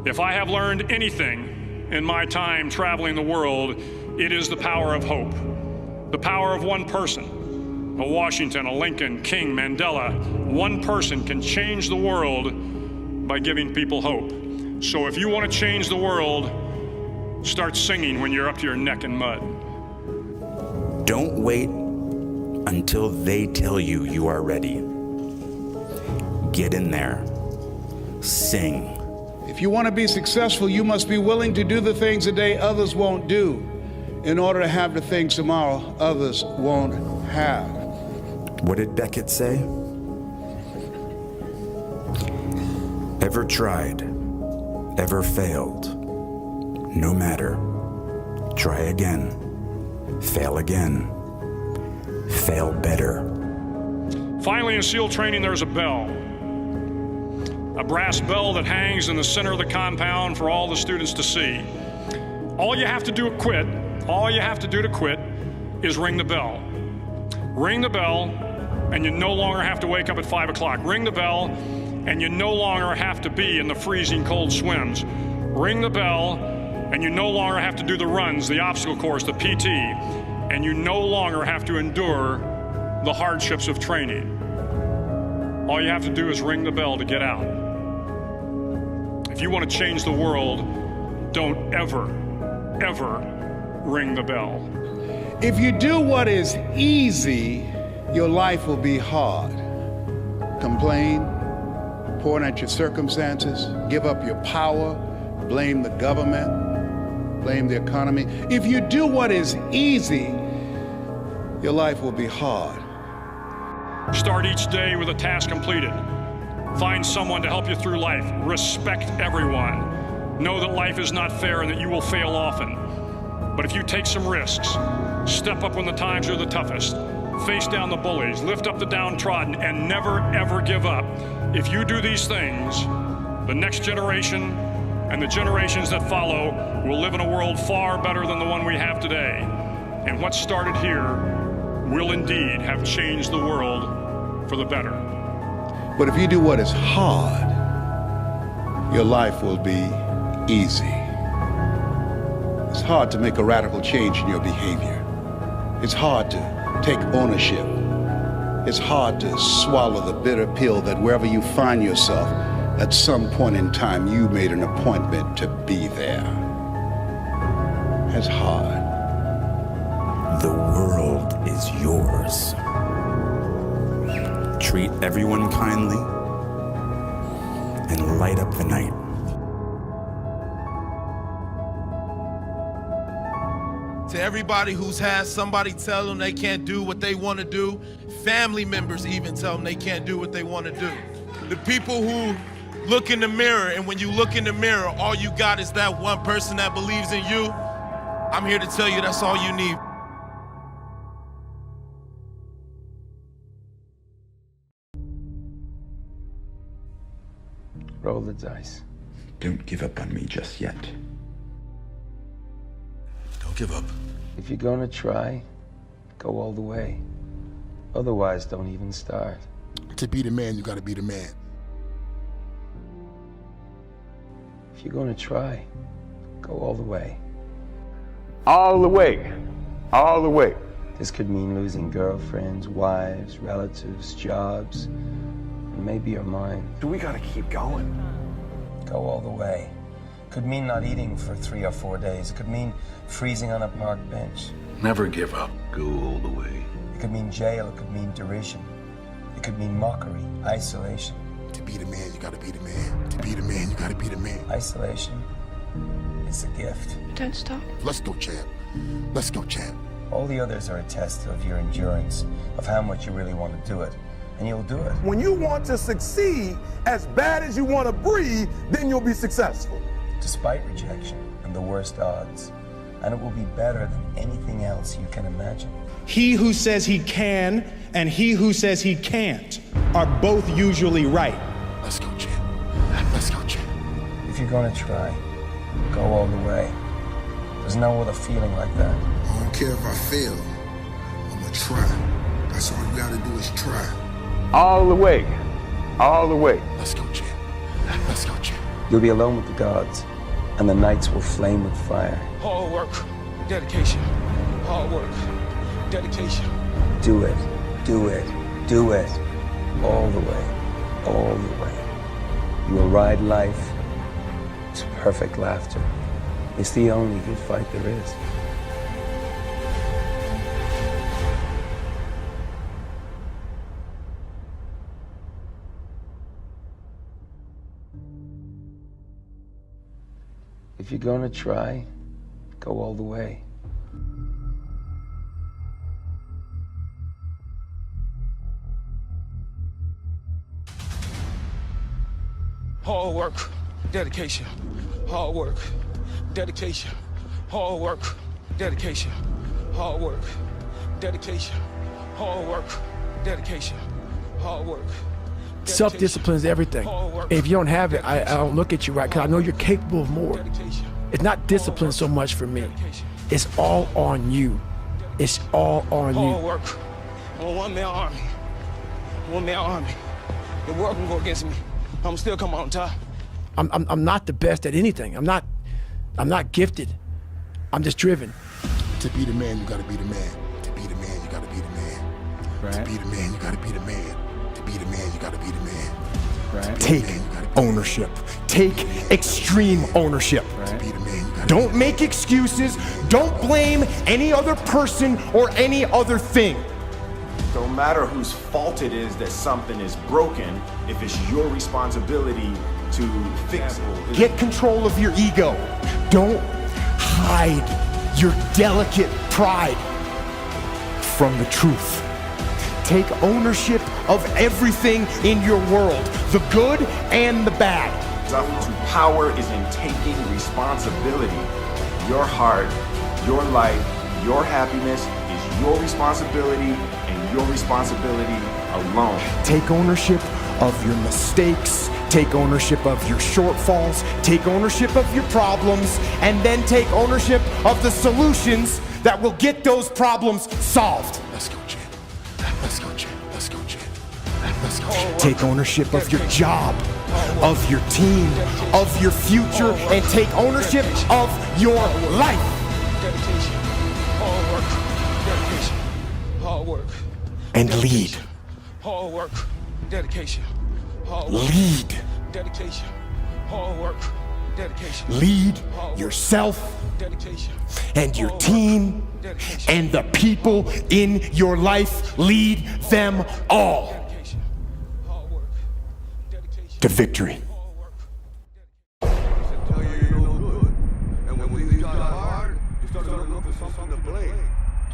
If I have learned anything in my time traveling the world, it is the power of hope. The power of one person, a Washington, a Lincoln, King, Mandela. One person can change the world by giving people hope. So if you want to change the world, start singing when you're up to your neck in mud. Don't wait until they tell you you are ready. Get in there. Sing. If you want to be successful, you must be willing to do the things today others won't do in order to have the things tomorrow others won't have. What did Beckett say? Ever tried, ever failed, no matter. Try again, fail again, fail better. Finally, in SEAL training, there's a bell. A brass bell that hangs in the center of the compound for all the students to see. All you have to do to quit, is ring the bell. Ring the bell, and you no longer have to wake up at 5 o'clock. Ring the bell, and you no longer have to be in the freezing cold swims. Ring the bell, and you no longer have to do the runs, the obstacle course, the PT, and you no longer have to endure the hardships of training. All you have to do is ring the bell to get out. If you want to change the world, don't ever ring the bell. If you do what is easy, your life will be hard. Complain, point at your circumstances, give up your power, blame the government, blame the economy. If you do what is easy, your life will be hard. Start each day with a task completed. Find someone to help you through life. Respect everyone. Know that life is not fair and that you will fail often. But if you take some risks, step up when the times are the toughest, face down the bullies, lift up the downtrodden, and never ever give up. If you do these things, the next generation and the generations that follow will live in a world far better than the one we have today. And what started here will indeed have changed the world for the better. But if you do what is hard, your life will be easy. It's hard to make a radical change in your behavior. It's hard to take ownership. It's hard to swallow the bitter pill that wherever you find yourself, at some point in time, you made an appointment to be there. It's hard. The world is yours. Treat everyone kindly and light up the night. To everybody who's had somebody tell them they can't do what they want to do, family members even tell them they can't do what they want to do. The people who look in the mirror, and when you look in the mirror, all you got is that one person that believes in you, I'm here to tell you that's all you need. Roll the dice. Don't give up on me just yet. Don't give up. If you're gonna try, go all the way. Otherwise, don't even start. To be the man, you gotta be the man. If you're gonna try, go all the way. All the way. All the way. This could mean losing girlfriends, wives, relatives, jobs, and maybe your mind. We gotta keep going. Go all the way. Could mean not eating for 3 or 4 days. It could mean freezing on a park bench. Never give up. Go all the way. It could mean jail. It could mean derision. It could mean mockery, isolation. To be the man, you gotta be the man. To be the man, you gotta be the man. Isolation It's a gift. Don't stop. Let's go, champ. Let's go, champ. All the others are a test of your endurance, of how much you really want to do it. And you'll do it. When you want to succeed as bad as you want to breathe, then you'll be successful. Despite rejection and the worst odds. And it will be better than anything else you can imagine. He who says he can and he who says he can't are both usually right. Let's go, champ. Let's go, champ. If you're going to try, go all the way. There's no other feeling like that. I don't care if I fail. I'm gonna try. That's all you gotta do is try. All the way. All the way. Let's go, champ. Let's go, champ. You'll be alone with the gods, and the nights will flame with fire. Hard work, dedication. Hard work, dedication. Do it, do it, do it. All the way, all the way. You will ride life to perfect laughter. It's the only good fight there is. If you're gonna try, go all the way. Hard work, dedication. Hard work, dedication. Hard work, dedication. Hard work, dedication. Hard work, dedication. Hard work. Self-discipline is everything. If you don't have it, I don't look at you right, because I know you're capable of more. It's not discipline so much for me. It's all on you. It's all on Hard you. work. I'm a one-man army. One-man army. The world can go against me. I'm still come out on top. I'm not the best at anything. I'm not gifted. I'm just driven. To be the man, you gotta be the man. To be the man, you gotta be the man. Right. To be the man, you gotta be the man. To be the man, you gotta be the man. Right. Take ownership. Take extreme ownership. Don't make excuses. Don't blame any other person or any other thing. Don't matter whose fault it is that something is broken, if it's your responsibility to fix it. Get control of your ego. Don't hide your delicate pride from the truth. Take ownership of everything in your world, the good and the bad. To power is in taking responsibility. Your heart, your life, your happiness is your responsibility and your responsibility alone. Take ownership of your mistakes. Take ownership of your shortfalls. Take ownership of your problems. And then take ownership of the solutions that will get those problems solved. Let's go, champ. Let's go, champ. Let's go, champ. Let's go, champ. Take ownership of your job, of your team, of your future, and take ownership of your life. Dedication. Hard work. Dedication. Hard work. And lead. Hard work. Dedication. Hard work. Lead. Dedication. Hard work. Dedication. Lead yourself and your team and the people in your life. Lead them all to victory.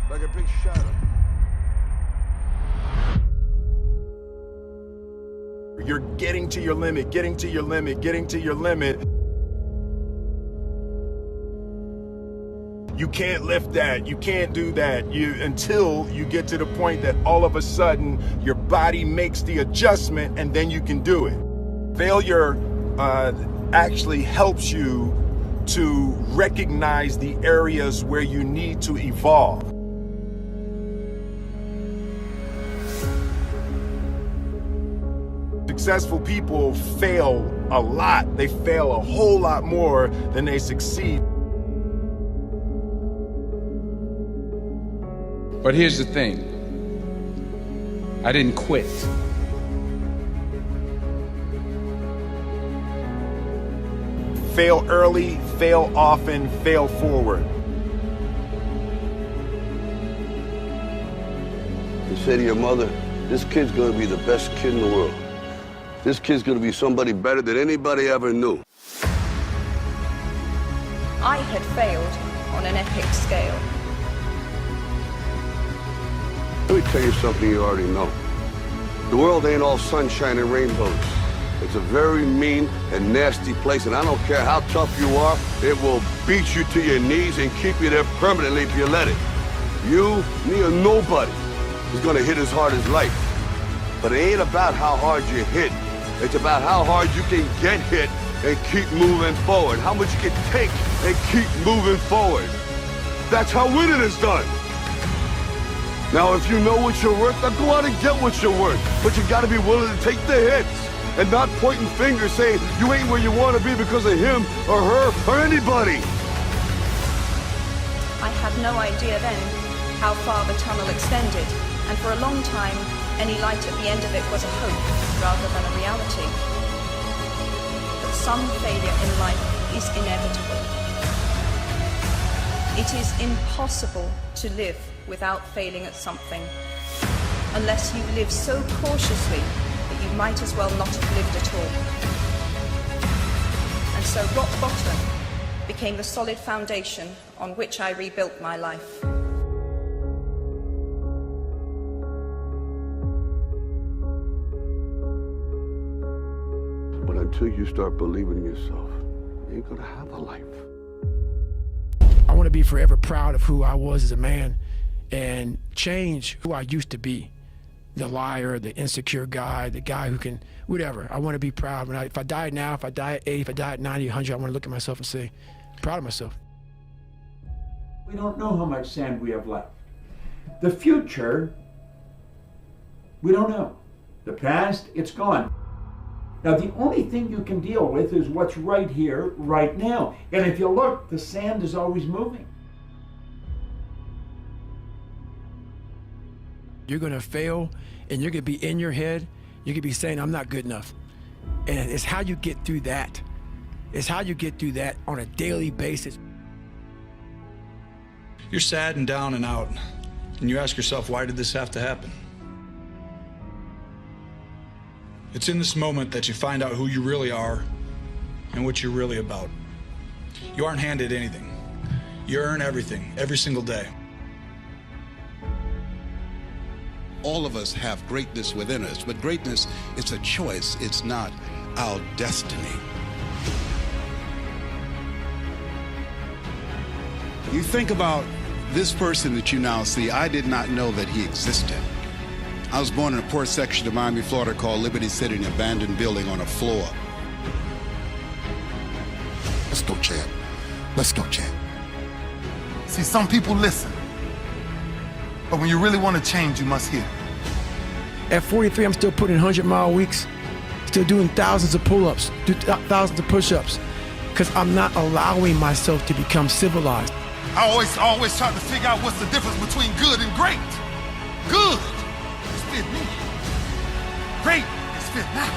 Like a big shadow. You're getting to your limit, getting to your limit, getting to your limit. You can't lift that, you can't do that, until you get to the point that all of a sudden your body makes the adjustment and then you can do it. Failure actually helps you to recognize the areas where you need to evolve. Successful people fail a lot. They fail a whole lot more than they succeed. But here's the thing. I didn't quit. Fail early, fail often, fail forward. You say to your mother, this kid's gonna be the best kid in the world. This kid's gonna be somebody better than anybody ever knew. I had failed on an epic scale. Let me tell you something you already know. The world ain't all sunshine and rainbows. It's a very mean and nasty place, and I don't care how tough you are, it will beat you to your knees and keep you there permanently if you let it. You, me, or nobody is gonna hit as hard as life. But it ain't about how hard you hit. It's about how hard you can get hit and keep moving forward. How much you can take and keep moving forward. That's how winning is done. Now, if you know what you're worth, then go out and get what you're worth. But you gotta be willing to take the hits and not pointing fingers saying you ain't where you want to be because of him or her or anybody. I had no idea then how far the tunnel extended, and for a long time, any light at the end of it was a hope rather than a reality. But some failure in life is inevitable. It is impossible to live without failing at something, unless you live so cautiously that you might as well not have lived at all. And so rock bottom became the solid foundation on which I rebuilt my life. But until you start believing in yourself, you ain't gonna have a life. I want to be forever proud of who I was as a man and change who I used to be. The liar, the insecure guy, the guy who can, whatever. I want to be proud. If I die now, if I die at 80, if I die at 90, 100, I want to look at myself and say, I'm proud of myself. We don't know how much sand we have left. The future, we don't know. The past, it's gone. Now, the only thing you can deal with is what's right here, right now. And if you look, the sand is always moving. You're going to fail, and you're going to be in your head. You're going to be saying, I'm not good enough. And it's how you get through that. It's how you get through that on a daily basis. You're sad and down and out, and you ask yourself, why did this have to happen? It's in this moment that you find out who you really are and what you're really about. You aren't handed anything. You earn everything, every single day. All of us have greatness within us, but greatness is a choice. It's not our destiny. You think about this person that you now see. I did not know that he existed. I was born in a poor section of Miami, Florida called Liberty City, an abandoned building on a floor. Let's go, champ. Let's go, champ. See, some people listen. But when you really want to change, you must hear. At 43, I'm still putting 100-mile weeks, still doing thousands of pull-ups, thousands of push-ups, because I'm not allowing myself to become civilized. I always try to figure out what's the difference between good and great. Good is fit me. Great is fit now.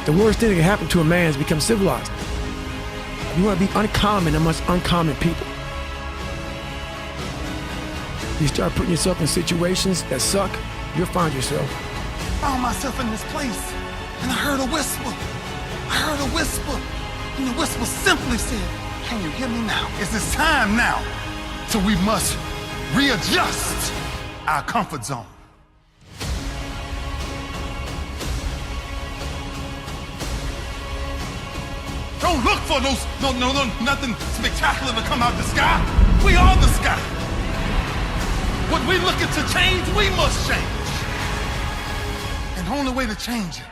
The worst thing that can happen to a man is become civilized. You want to be uncommon amongst uncommon people. You start putting yourself in situations that suck, you'll find yourself. I found myself in this place, and I heard a whisper. I heard a whisper, and the whisper simply said, can you hear me now? It's time now, so we must readjust our comfort zone. Don't look for those, nothing spectacular to come out the sky. We are the sky. What we're looking to change, we must change. And the only way to change it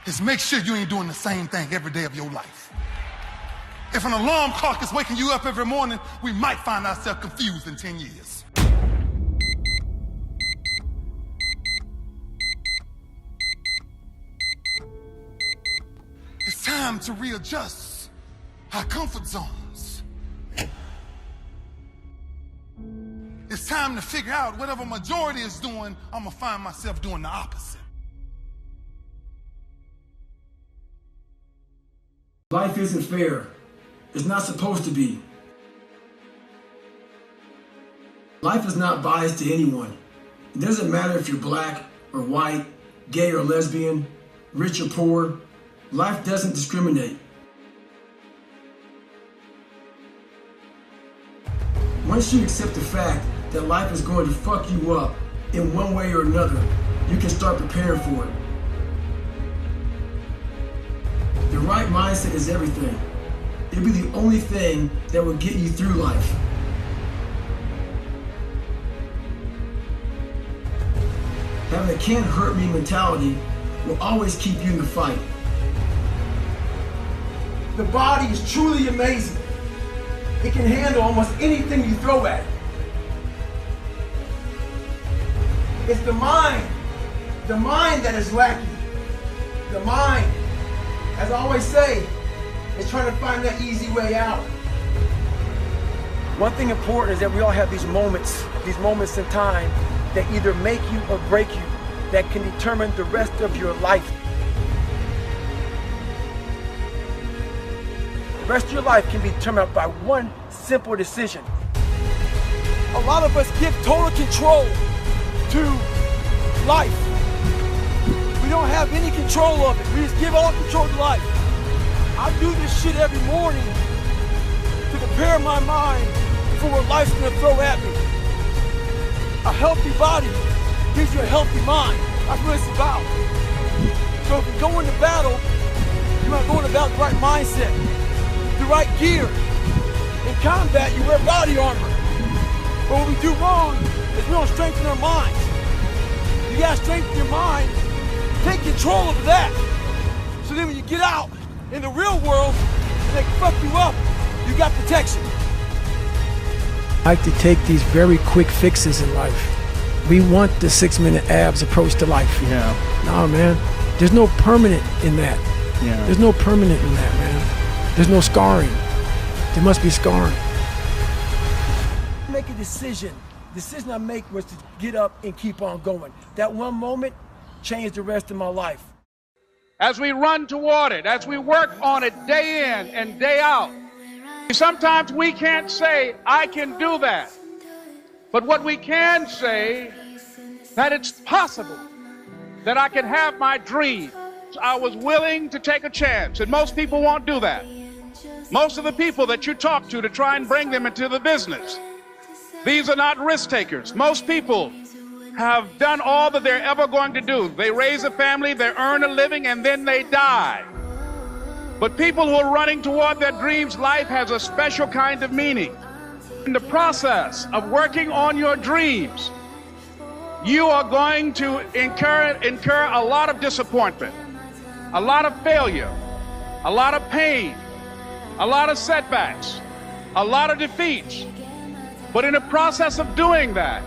is make sure you ain't doing the same thing every day of your life. If an alarm clock is waking you up every morning, we might find ourselves confused in 10 years. It's time to readjust our comfort zones. It's time to figure out whatever majority is doing, I'm gonna find myself doing the opposite. Life isn't fair. It's not supposed to be. Life is not biased to anyone. It doesn't matter if you're black or white, gay or lesbian, rich or poor. Life doesn't discriminate. Once you accept the fact that life is going to fuck you up in one way or another, you can start preparing for it. The right mindset is everything. It'll be the only thing that will get you through life. Having a can't hurt me mentality will always keep you in the fight. The body is truly amazing. It can handle almost anything you throw at it. It's the mind that is lacking. The mind, as I always say, is trying to find that easy way out. One thing important is that we all have these moments in time that either make you or break you, that can determine the rest of your life. The rest of your life can be determined by one simple decision. A lot of us give total control to life. We don't have any control of it. We just give all control to life. I do this shit every morning to prepare my mind for what life's gonna throw at me. A healthy body gives you a healthy mind. That's what it's about. So if you go into battle, you're not going about the right mindset, the right gear. In combat, you wear body armor. But what we do wrong is we don't strengthen our minds. You gotta strengthen your mind, take control of that. So then when you get out in the real world and they fuck you up, you got protection. I like to take these very quick fixes in life. We want the 6-minute abs approach to life. Yeah. No, man. There's no permanent in that. Yeah. There's no permanent in that, man. There's no scarring. There must be scarring. Make a decision. The decision I make was to get up and keep on going. That one moment changed the rest of my life. As we run toward it, as we work on it day in and day out, sometimes we can't say, I can do that. But what we can say, that it's possible that I can have my dream. I was willing to take a chance, and most people won't do that. Most of the people that you talk to try and bring them into the business, these are not risk takers. Most people have done all that they're ever going to do. They raise a family, they earn a living, and then they die. But people who are running toward their dreams, life has a special kind of meaning. In the process of working on your dreams, you are going to incur a lot of disappointment, a lot of failure, a lot of pain, a lot of setbacks, a lot of defeats. But in the process of doing that,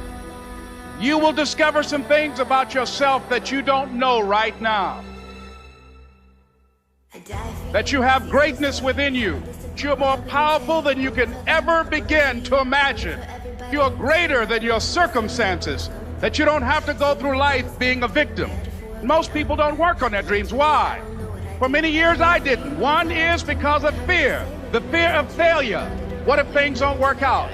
you will discover some things about yourself that you don't know right now. That you have greatness within you. You're more powerful than you can ever begin to imagine. You're greater than your circumstances. That you don't have to go through life being a victim. Most people don't work on their dreams. Why? For many years I didn't. One is because of fear. The fear of failure. What if things don't work out?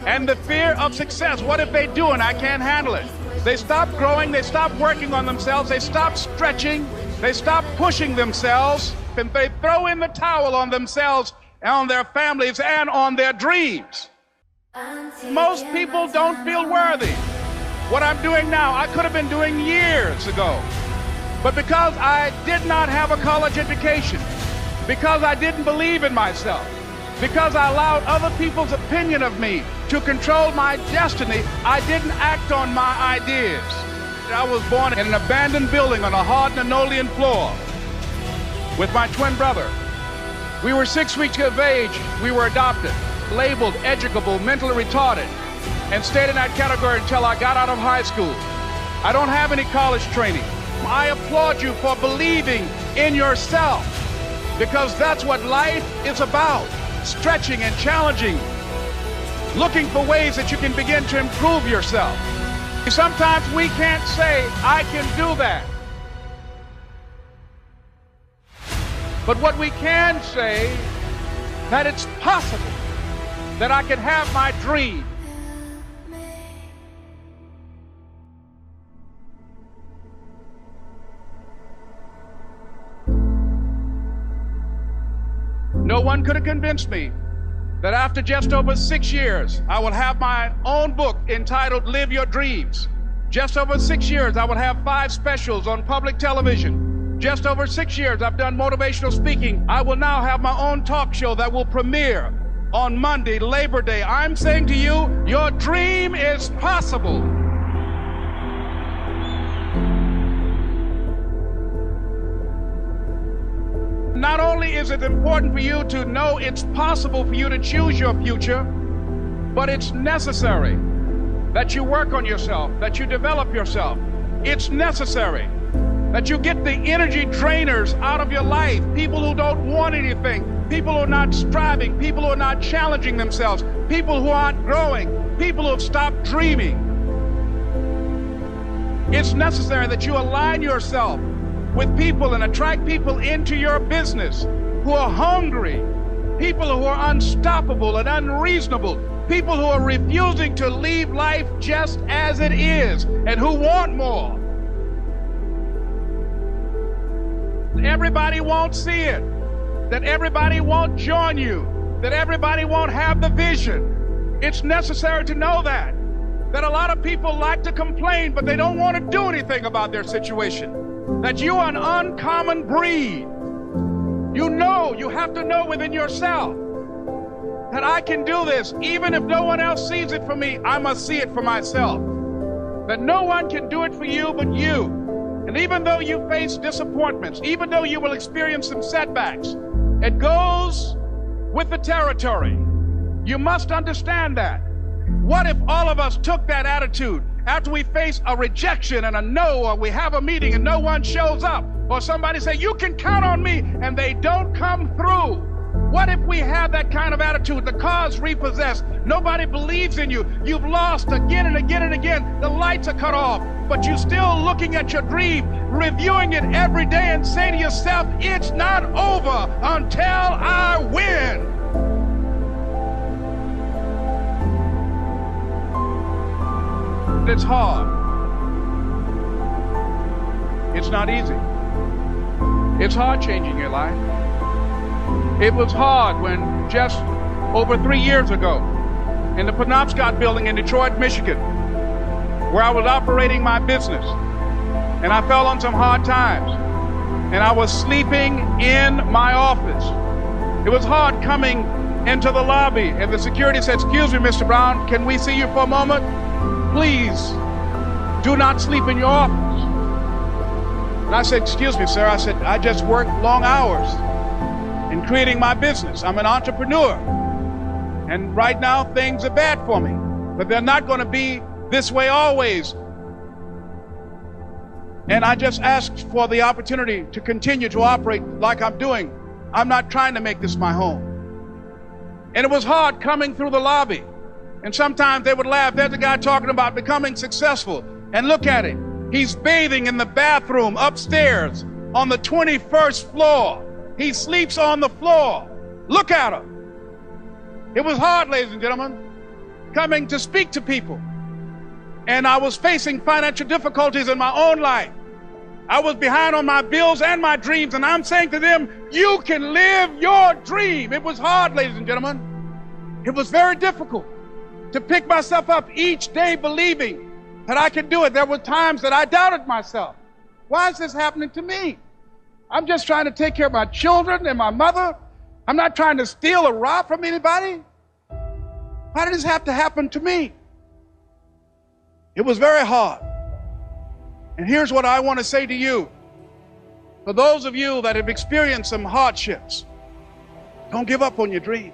And the fear of success. What if they do and I can't handle it? They stop growing, they stop working on themselves, they stop stretching, they stop pushing themselves, and they throw in the towel on themselves and on their families and on their dreams. Most people don't feel worthy. What I'm doing now, I could have been doing years ago. But because I did not have a college education, because I didn't believe in myself, because I allowed other people's opinion of me to control my destiny, I didn't act on my ideas. I was born in an abandoned building on a hard linoleum floor with my twin brother. We were 6 weeks of age. We were adopted, labeled educable, mentally retarded, and stayed in that category until I got out of high school. I don't have any college training. I applaud you for believing in yourself, because that's what life is about. Stretching and challenging, looking for ways that you can begin to improve yourself. Sometimes we can't say, I can do that. But what we can say, that it's possible that I can have my dream. No one could have convinced me that after just over 6 years, I will have my own book entitled Live Your Dreams. Just over 6 years, I will have 5 specials on public television. Just over 6 years, I've done motivational speaking. I will now have my own talk show that will premiere on Monday, Labor Day. I'm saying to you, your dream is possible. Not only is it important for you to know it's possible for you to choose your future, but it's necessary that you work on yourself, that you develop yourself. It's necessary that you get the energy drainers out of your life, people who don't want anything, people who are not striving, people who are not challenging themselves, people who aren't growing, people who have stopped dreaming. It's necessary that you align yourself with people and attract people into your business who are hungry, people who are unstoppable and unreasonable, people who are refusing to leave life just as it is and who want more. Everybody won't see it, that everybody won't join you, that everybody won't have the vision. It's necessary to know that a lot of people like to complain, but they don't want to do anything about their situation. That you are an uncommon breed. You have to know within yourself that I can do this. Even if no one else sees it for me, I must see it for myself. That no one can do it for you but you. And even though you face disappointments, even though you will experience some setbacks, it goes with the territory. You must understand that. What if all of us took that attitude after we face a rejection and a no, or we have a meeting and no one shows up, or somebody say, you can count on me, and they don't come through? What if we have that kind of attitude? The car's repossessed. Nobody believes in you. You've lost again and again and again. The lights are cut off, but you're still looking at your dream, reviewing it every day and saying to yourself, it's not over until I win. It's hard. It's not easy. It's hard changing your life. It was hard when just over 3 years ago in the Penobscot building in Detroit, Michigan, where I was operating my business, and I fell on some hard times, and I was sleeping in my office. It was hard coming into the lobby, and the security said, excuse me, Mr. Brown, can we see you for a moment? Please do not sleep in your office. And I said, excuse me, sir. I said, I just work long hours in creating my business. I'm an entrepreneur. And right now things are bad for me, but they're not going to be this way always. And I just asked for the opportunity to continue to operate like I'm doing. I'm not trying to make this my home. And it was hard coming through the lobby. And sometimes they would laugh. There's a guy talking about becoming successful. And look at him. He's bathing in the bathroom upstairs on the 21st floor. He sleeps on the floor. Look at him. It was hard, ladies and gentlemen, coming to speak to people. And I was facing financial difficulties in my own life. I was behind on my bills and my dreams. And I'm saying to them, you can live your dream. It was hard, ladies and gentlemen. It was very difficult to pick myself up each day believing that I could do it. There were times that I doubted myself. Why is this happening to me? I'm just trying to take care of my children and my mother. I'm not trying to steal or rob from anybody. Why did this have to happen to me? It was very hard. And here's what I want to say to you. For those of you that have experienced some hardships, don't give up on your dream.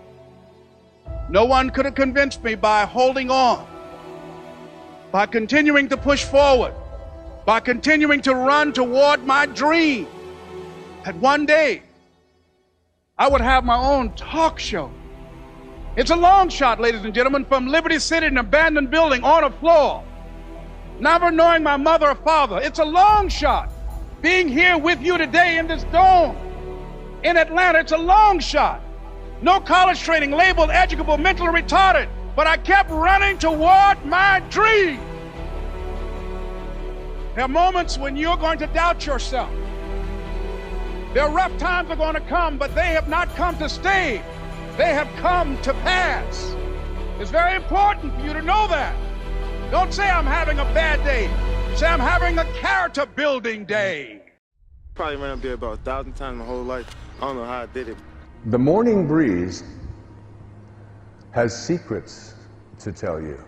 No one could have convinced me by holding on, by continuing to push forward, by continuing to run toward my dream, that one day I would have my own talk show. It's a long shot, ladies and gentlemen, from Liberty City, an abandoned building on a floor, never knowing my mother or father. It's a long shot. Being here with you today in this dome in Atlanta, it's a long shot. No college training, labeled educable, mentally retarded, but I kept running toward my dream. There are moments when you're going to doubt yourself. There are rough times are going to come, but they have not come to stay. They have come to pass. It's very important for you to know that. Don't say I'm having a bad day. Say I'm having a character building day. Probably ran up there about 1,000 times my whole life. I don't know how I did it. The morning breeze has secrets to tell you.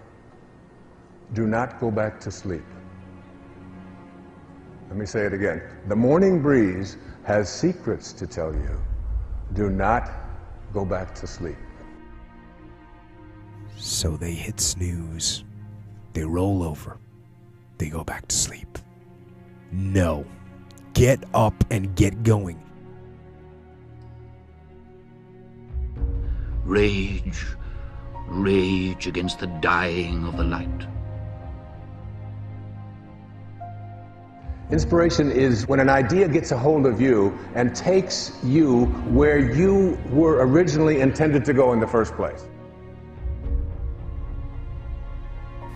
Do not go back to sleep. Let me say it again. The morning breeze has secrets to tell you. Do not go back to sleep. So they hit snooze. They roll over. They go back to sleep. No. Get up and get going. Rage, rage against the dying of the light. Inspiration is when an idea gets a hold of you and takes you where you were originally intended to go in the first place.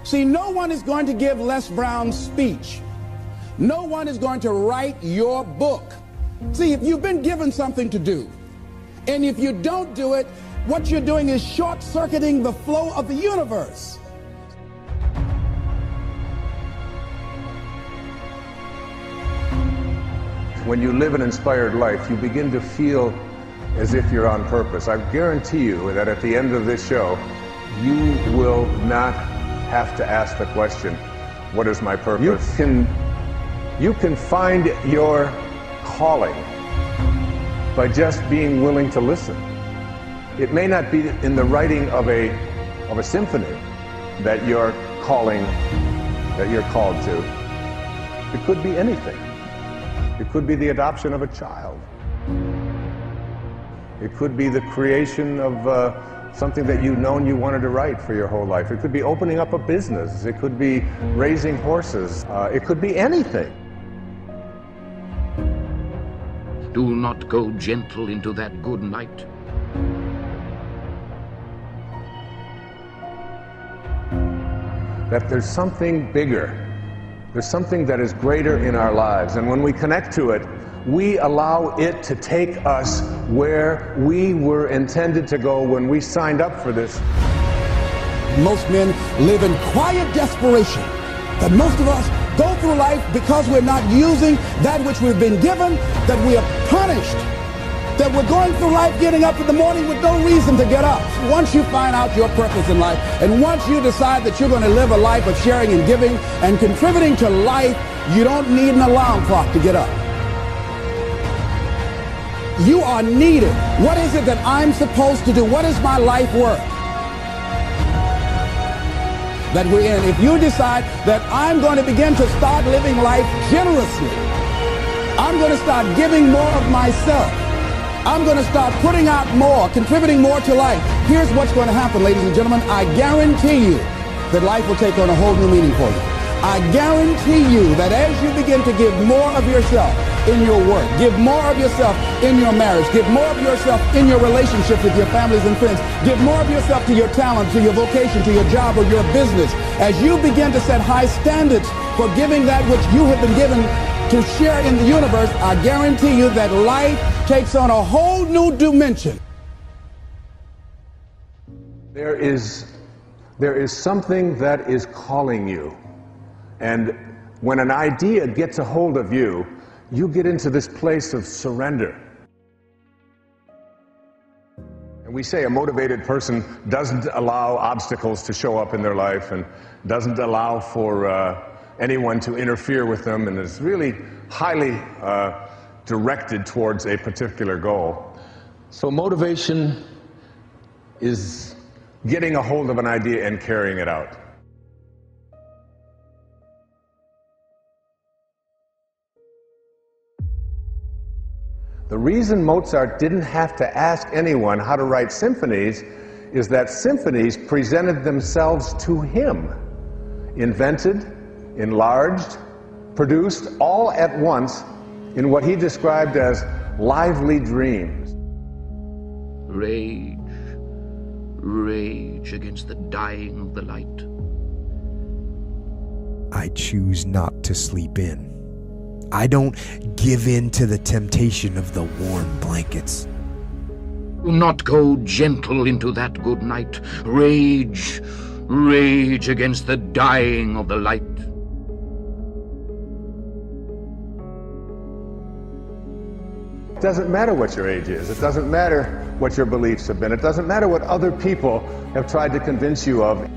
See, no one is going to give Les Brown's speech. No one is going to write your book. See, if you've been given something to do, and if you don't do it, what you're doing is short-circuiting the flow of the universe. When you live an inspired life, you begin to feel as if you're on purpose. I guarantee you that at the end of this show, you will not have to ask the question, what is my purpose? You can find your calling by just being willing to listen. It may not be in the writing of a symphony that you're called to. It could be anything. It could be the adoption of a child. It could be the creation of something that you've known you wanted to write for your whole life. It could be opening up a business. It could be raising horses. It could be anything. Do not go gentle into that good night. That there's something bigger. There's something that is greater in our lives, and when we connect to it, we allow it to take us where we were intended to go when we signed up for this. Most men live in quiet desperation. That most of us go through life because we're not using that which we've been given, that we are punished, that we're going through life getting up in the morning with no reason to get up. Once you find out your purpose in life, and once you decide that you're going to live a life of sharing and giving and contributing to life, you don't need an alarm clock to get up. You are needed. What is it that I'm supposed to do? What is my life worth that we're in? If you decide that I'm going to begin to start living life generously, I'm going to start giving more of myself, I'm going to start putting out more, contributing more to life. Here's what's going to happen, ladies and gentlemen. I guarantee you that life will take on a whole new meaning for you. I guarantee you that as you begin to give more of yourself in your work, give more of yourself in your marriage, give more of yourself in your relationship with your families and friends, give more of yourself to your talent, to your vocation, to your job or your business, as you begin to set high standards for giving that which you have been given to share in the universe, I guarantee you that life takes on a whole new dimension. There is something that is calling you. And when an idea gets a hold of you, you get into this place of surrender. And we say a motivated person doesn't allow obstacles to show up in their life and doesn't allow for anyone to interfere with them, and is really highly directed towards a particular goal. So motivation is getting a hold of an idea and carrying it out. The reason Mozart didn't have to ask anyone how to write symphonies is that symphonies presented themselves to him, invented, enlarged, produced all at once in what he described as lively dreams. Rage, rage against the dying of the light. I choose not to sleep in. I don't give in to the temptation of the warm blankets. Do not go gentle into that good night. Rage, rage against the dying of the light. It doesn't matter what your age is. It doesn't matter what your beliefs have been. It doesn't matter what other people have tried to convince you of.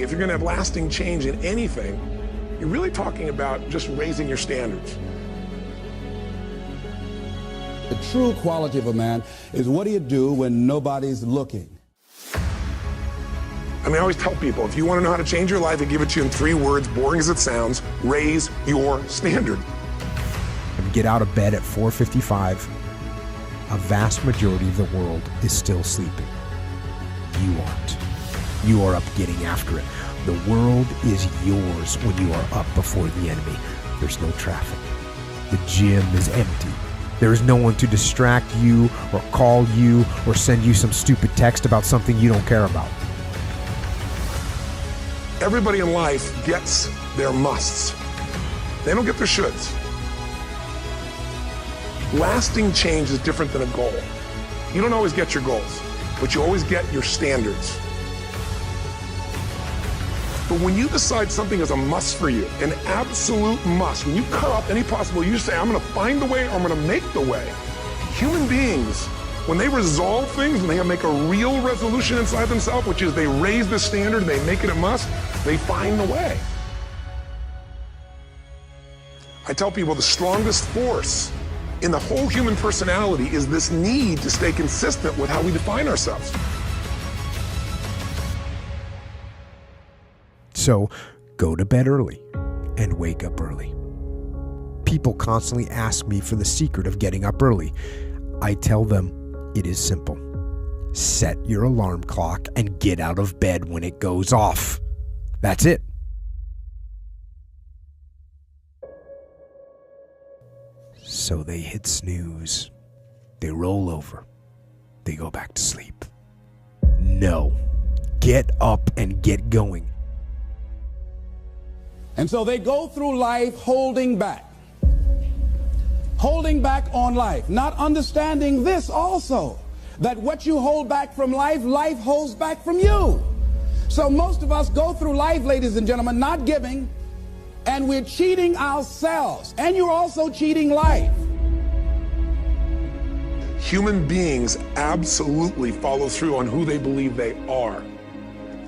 If you're going to have lasting change in anything, you're really talking about just raising your standards. The true quality of a man is what do you do when nobody's looking? I mean, I always tell people, if you want to know how to change your life, I give it to you in 3 words, boring as it sounds: raise your standard. And get out of bed at 4:55. A vast majority of the world is still sleeping. You aren't. You are up getting after it. The world is yours when you are up before the enemy. There's no traffic. The gym is empty. There is no one to distract you or call you or send you some stupid text about something you don't care about. Everybody in life gets their musts. They don't get their shoulds. Lasting change is different than a goal. You don't always get your goals, but you always get your standards. But when you decide something is a must for you, an absolute must, when you cut off any possible, you say, I'm going to find the way or I'm going to make the way. Human beings, when they resolve things, when they make a real resolution inside themselves, which is they raise the standard, they make it a must, they find the way. I tell people the strongest force in the whole human personality is this need to stay consistent with how we define ourselves. So, go to bed early and wake up early. People constantly ask me for the secret of getting up early. I tell them it is simple. Set your alarm clock and get out of bed when it goes off. That's it. So they hit snooze. They roll over. They go back to sleep. No. Get up and get going. And so they go through life holding back on life, not understanding this also, that what you hold back from life, life holds back from you. So most of us go through life, ladies and gentlemen, not giving, and we're cheating ourselves, and you're also cheating life. Human beings absolutely follow through on who they believe they are.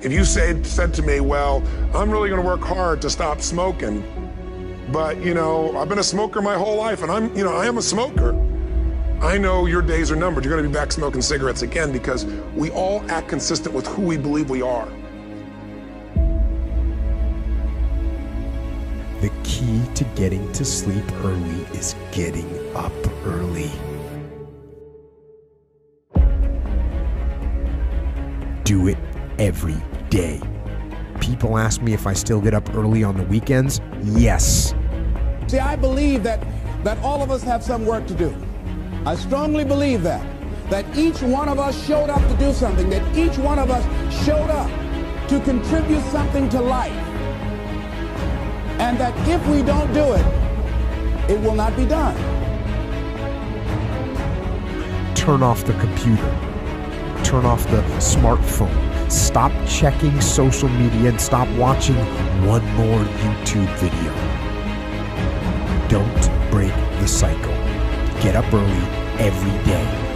If you said to me, well, I'm really going to work hard to stop smoking, but, I've been a smoker my whole life, and I am a smoker. I know your days are numbered. You're going to be back smoking cigarettes again, because we all act consistent with who we believe we are. The key to getting to sleep early is getting up early. Do it every day. People ask me if I still get up early on the weekends. Yes. See, I believe that all of us have some work to do. I strongly believe that each one of us showed up to do something, that each one of us showed up to contribute something to life. And that if we don't do it, it will not be done. Turn off the computer. Turn off the smartphone. Stop checking social media and stop watching one more YouTube video. Don't break the cycle. Get up early every day.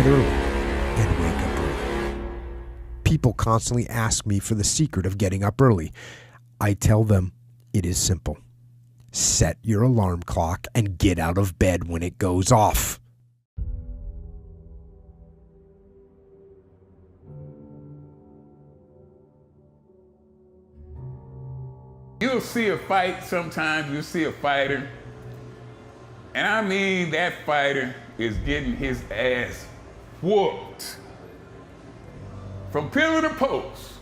bed early and wake up early. People constantly ask me for the secret of getting up early. I tell them it is simple. Set your alarm clock and get out of bed when it goes off. You'll see a fight sometimes, you'll see a fighter, and I mean that fighter is getting his ass whooped. From pillar to post,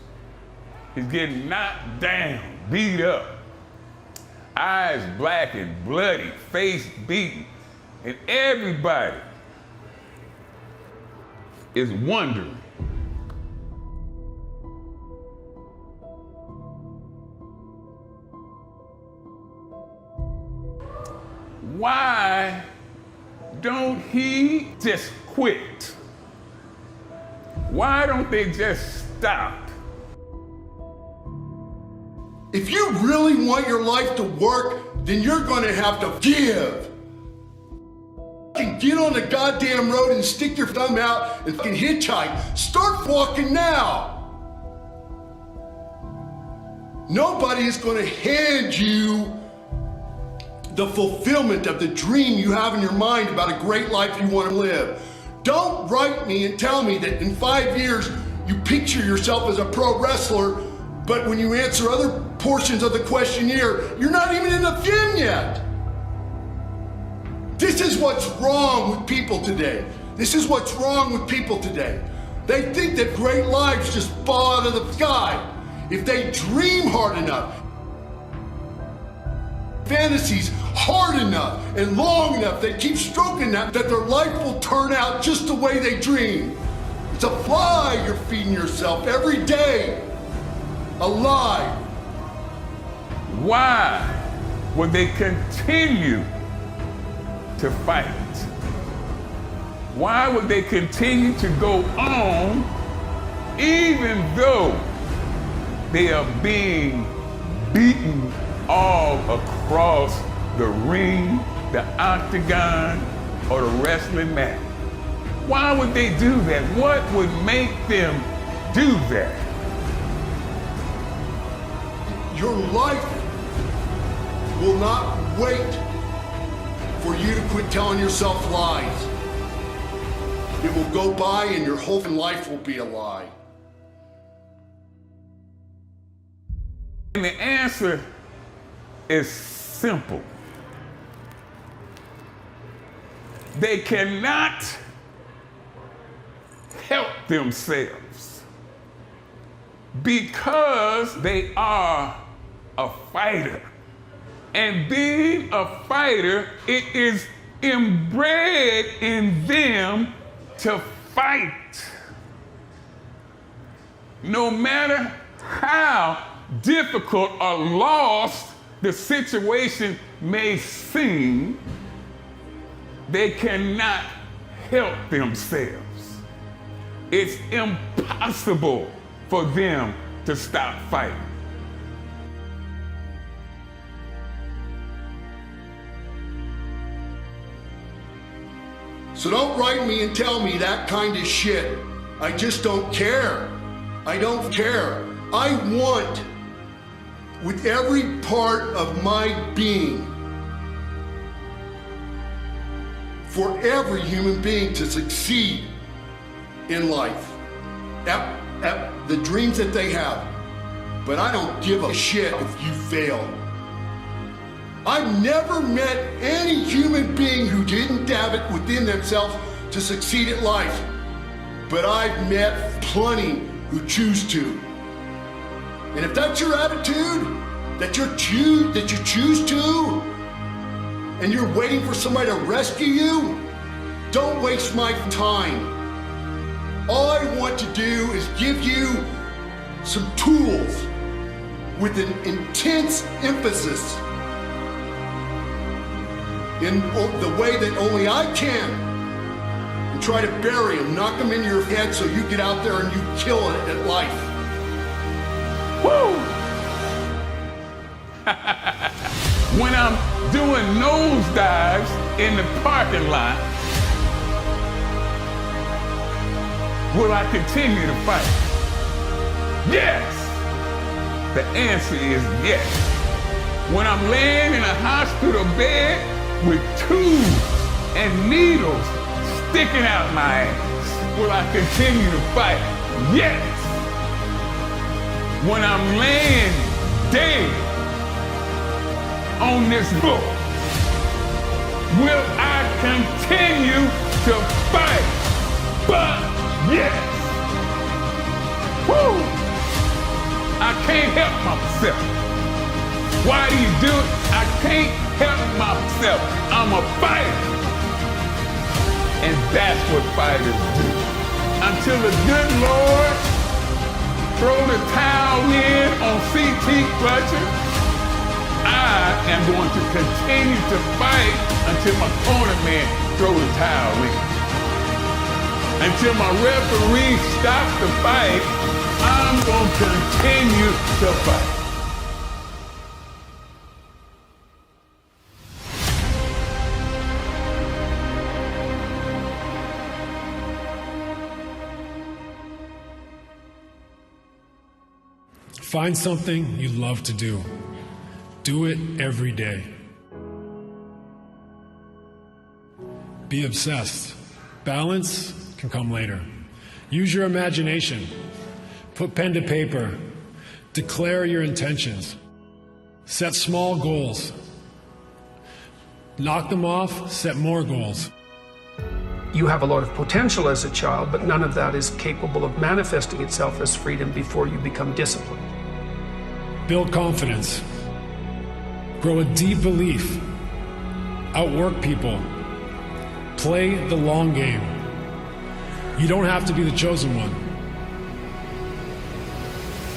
he's getting knocked down, beat up, eyes black and bloody, face beaten, and everybody is wondering, why don't he just quit? Why don't they just stop? If you really want your life to work, then you're going to have to give. Get on the goddamn road and stick your thumb out and fucking hitchhike. Start walking now. Nobody is going to hand you the fulfillment of the dream you have in your mind about a great life you want to live. Don't write me and tell me that in 5 years you picture yourself as a pro wrestler, but when you answer other portions of the questionnaire, you're not even in the gym yet. This is what's wrong with people today. This is what's wrong with people today. They think that great lives just fall out of the sky. If they dream hard enough, fantasies hard enough and long enough, they keep stroking that their life will turn out just the way they dream. It's a lie you're feeding yourself every day. A lie. Why would they continue to fight? Why would they continue to go on even though they are being beaten all across the ring, the octagon, or the wrestling mat? Why would they do that? What would make them do that? Your life will not wait for you to quit telling yourself lies. It will go by and your whole life will be a lie. And the answer is simple. They cannot help themselves because they are a fighter. And being a fighter, it is inbred in them to fight. No matter how difficult or lost the situation may seem, they cannot help themselves. It's impossible for them to stop fighting. So don't write me and tell me that kind of shit. I just don't care. I don't care. I want, with every part of my being, for every human being to succeed in life, at the dreams that they have. But I don't give a shit if you fail. I've never met any human being who didn't have it within themselves to succeed at life. But I've met plenty who choose to. And if that's your attitude, that you choose to, and you're waiting for somebody to rescue you, don't waste my time. All I want to do is give you some tools with an intense emphasis in the way that only I can, and try to bury them, knock them into your head so you get out there and you kill it at life. Woo! When I'm doing nosedives in the parking lot, Will I continue to fight? Yes. The answer is yes. When I'm laying in a hospital bed with tubes and needles sticking out my ass, will I continue to fight? Yes. When I'm laying dead on this book, will I continue to fight? But yes. Woo! I can't help myself. Why do you do it? I can't help myself. I'm a fighter. And that's what fighters do. Until the good Lord throw the towel in on CT Clutcher, I am going to continue to fight until my corner man throw the towel in. Until my referee stops the fight, I'm going to continue to fight. Find something you love to do. Do it every day. Be obsessed. Balance can come later. Use your imagination. Put pen to paper. Declare your intentions. Set small goals. Knock them off, set more goals. You have a lot of potential as a child, but none of that is capable of manifesting itself as freedom before you become disciplined. Build confidence. Grow a deep belief. Outwork people. Play the long game. You don't have to be the chosen one.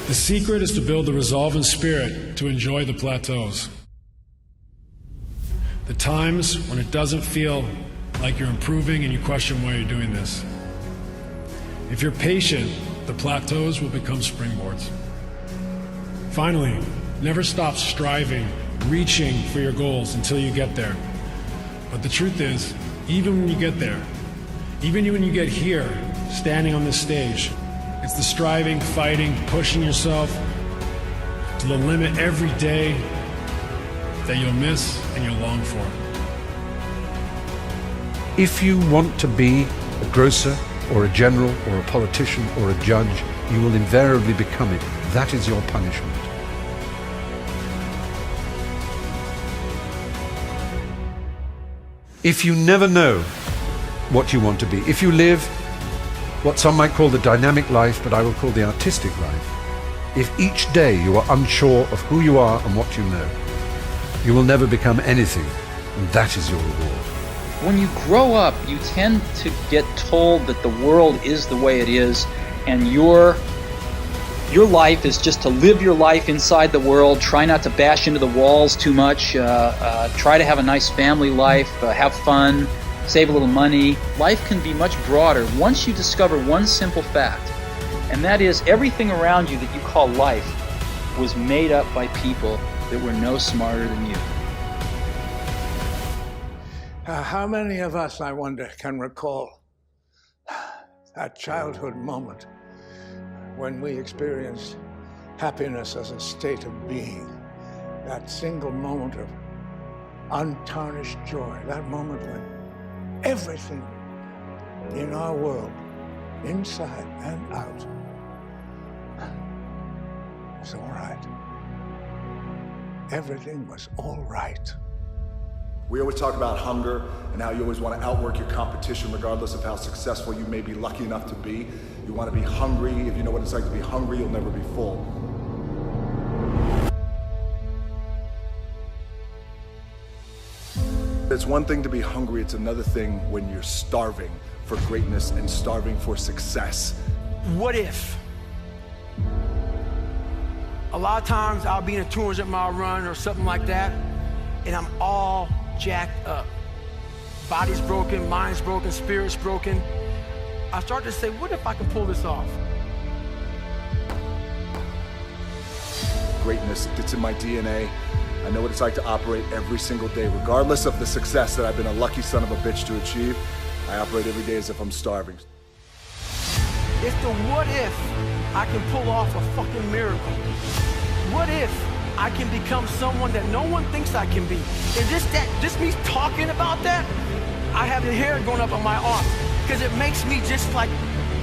The secret is to build the resolve and spirit to enjoy the plateaus. The times when it doesn't feel like you're improving and you question why you're doing this. If you're patient, the plateaus will become springboards. Finally, never stop striving, reaching for your goals until you get there. But the truth is, even when you get there, even when you get here, standing on this stage, it's the striving, fighting, pushing yourself to the limit every day that you'll miss and you'll long for. If you want to be a grocer or a general or a politician or a judge, you will invariably become it. That is your punishment. If you never know what you want to be, if you live what some might call the dynamic life, but I will call the artistic life, if each day you are unsure of who you are and what you know, you will never become anything, and that is your reward. When you grow up, you tend to get told that the world is the way it is, and your life is just to live your life inside the world, try not to bash into the walls too much, try to have a nice family life, have fun, save a little money. Life can be much broader once you discover one simple fact, and that is everything around you that you call life was made up by people that were no smarter than you. How many of us, I wonder, can recall that childhood moment when we experienced happiness as a state of being, that single moment of untarnished joy, that moment when everything in our world, inside and out, was all right. Everything was all right. We always talk about hunger and how you always want to outwork your competition regardless of how successful you may be lucky enough to be. You want to be hungry. If you know what it's like to be hungry, you'll never be full. It's one thing to be hungry, it's another thing when you're starving for greatness and starving for success. What if? A lot of times I'll be in a 200-mile run or something like that, and I'm all jacked up. Body's broken, mind's broken, spirit's broken. I start to say, what if I can pull this off? Greatness, it's in my DNA. I know what it's like to operate every single day, regardless of the success that I've been a lucky son of a bitch to achieve. I operate every day as if I'm starving. It's the what if I can pull off a fucking miracle. What if I can become someone that no one thinks I can be? And just me talking about that, I have the hair going up on my arm because it makes me just like,